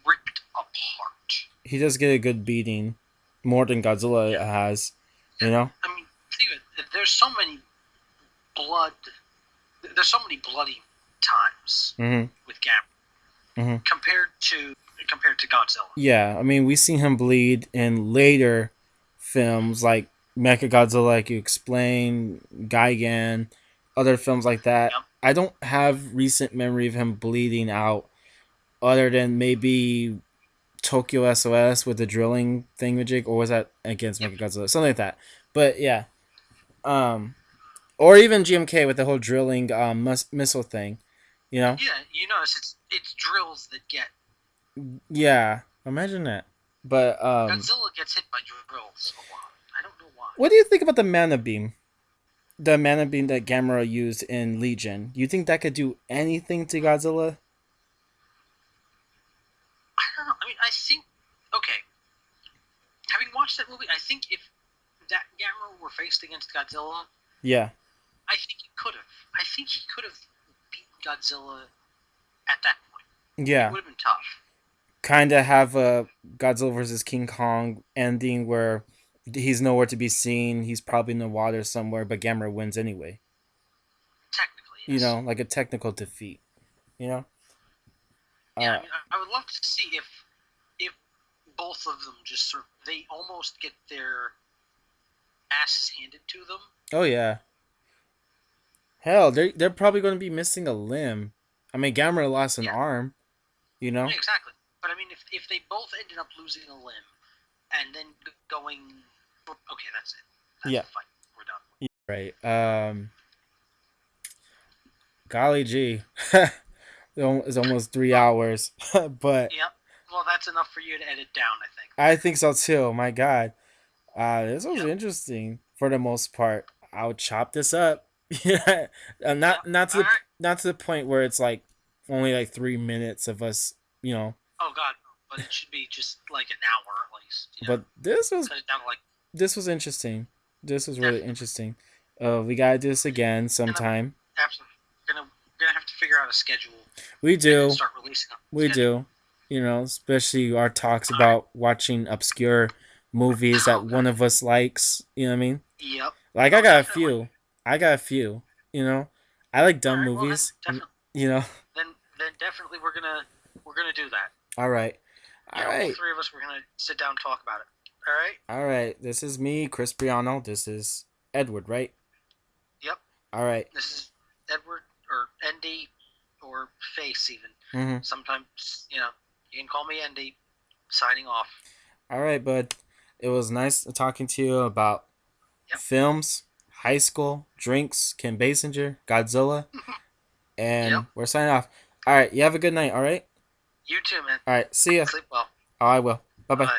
ripped apart. He does get a good beating, more than Godzilla Yeah, has. yeah. You know. I mean, think of it. There's so many blood. There's so many bloody times Mhm. with Gamera Mhm. compared to Godzilla. Yeah, I mean, we've seen him bleed in later films like Mechagodzilla, like you explained, Gigan, other films like that. Yep. I don't have recent memory of him bleeding out, other than maybe Tokyo SOS with the drilling thingamajig, or was that against Yep. Mechagodzilla, something like that. But yeah, um, or even GMK with the whole drilling missile thing, you know? Yeah. You notice it's drills that get Yeah, imagine that. But Godzilla gets hit by drills a lot. I don't know why. what do you think about the mana beam? The mana beam that Gamera used in Legion. You think that could do anything to Godzilla? I don't know. I mean, I think okay. Having watched that movie, I think if that Gamera were faced against Godzilla, Yeah, I think he could have. I think he could have beaten Godzilla at that point. It yeah. would have been tough. Kind of have a Godzilla versus King Kong ending where he's nowhere to be seen. He's probably in the water somewhere, but Gamera wins anyway. Technically, You know, yes. like a technical defeat. You know. Yeah, I Uh mean, I would love to see if both of them just sort of, they almost get their asses handed to them. oh yeah. Hell, they're probably going to be missing a limb. I mean, Gamera lost an Yeah, arm. You know. exactly. But I mean, if they both ended up losing a limb and then going, okay, that's it. That's Yeah. the fight. We're done. Right. Golly gee. It's almost three Well, hours, but yep. Well, that's enough for you to edit down, I think. I think so too. My God, this was Yep. interesting for the most part. I'll chop this up. Yeah, Yep. All right. not to the point where it's like only like 3 minutes of us. You know, Oh God, but it should be just like an hour at least. but Cut it down to like this was interesting. This was really definitely. interesting. We gotta do this again And sometime. absolutely, we're gonna have to figure out a schedule We and then do. start releasing on We schedule. do. You know, especially our talks All right. about watching obscure movies that Oh one God. of us likes. You know what I mean? Yep. Like I Oh, got a definitely. few. I got a few. You know, I like All dumb right. Well, then movies. definitely, You know. then definitely we're gonna do that. All right. All All right. three of us, we're gonna sit down and talk about it. All right. All right. This is me, Chris Briano. This is Edward, right? Yep. All right. This is Edward or ND or Face even. Mm-hmm. Sometimes you can call me ND. Signing off. All right, bud. It was nice talking to you about Yep. films, high school, drinks, Kim Basinger, Godzilla, Yep. and we're signing off. All right. You have a good night. All right. You too, man. All right. See ya. Sleep well. Oh, I will. Bye bye. Bye.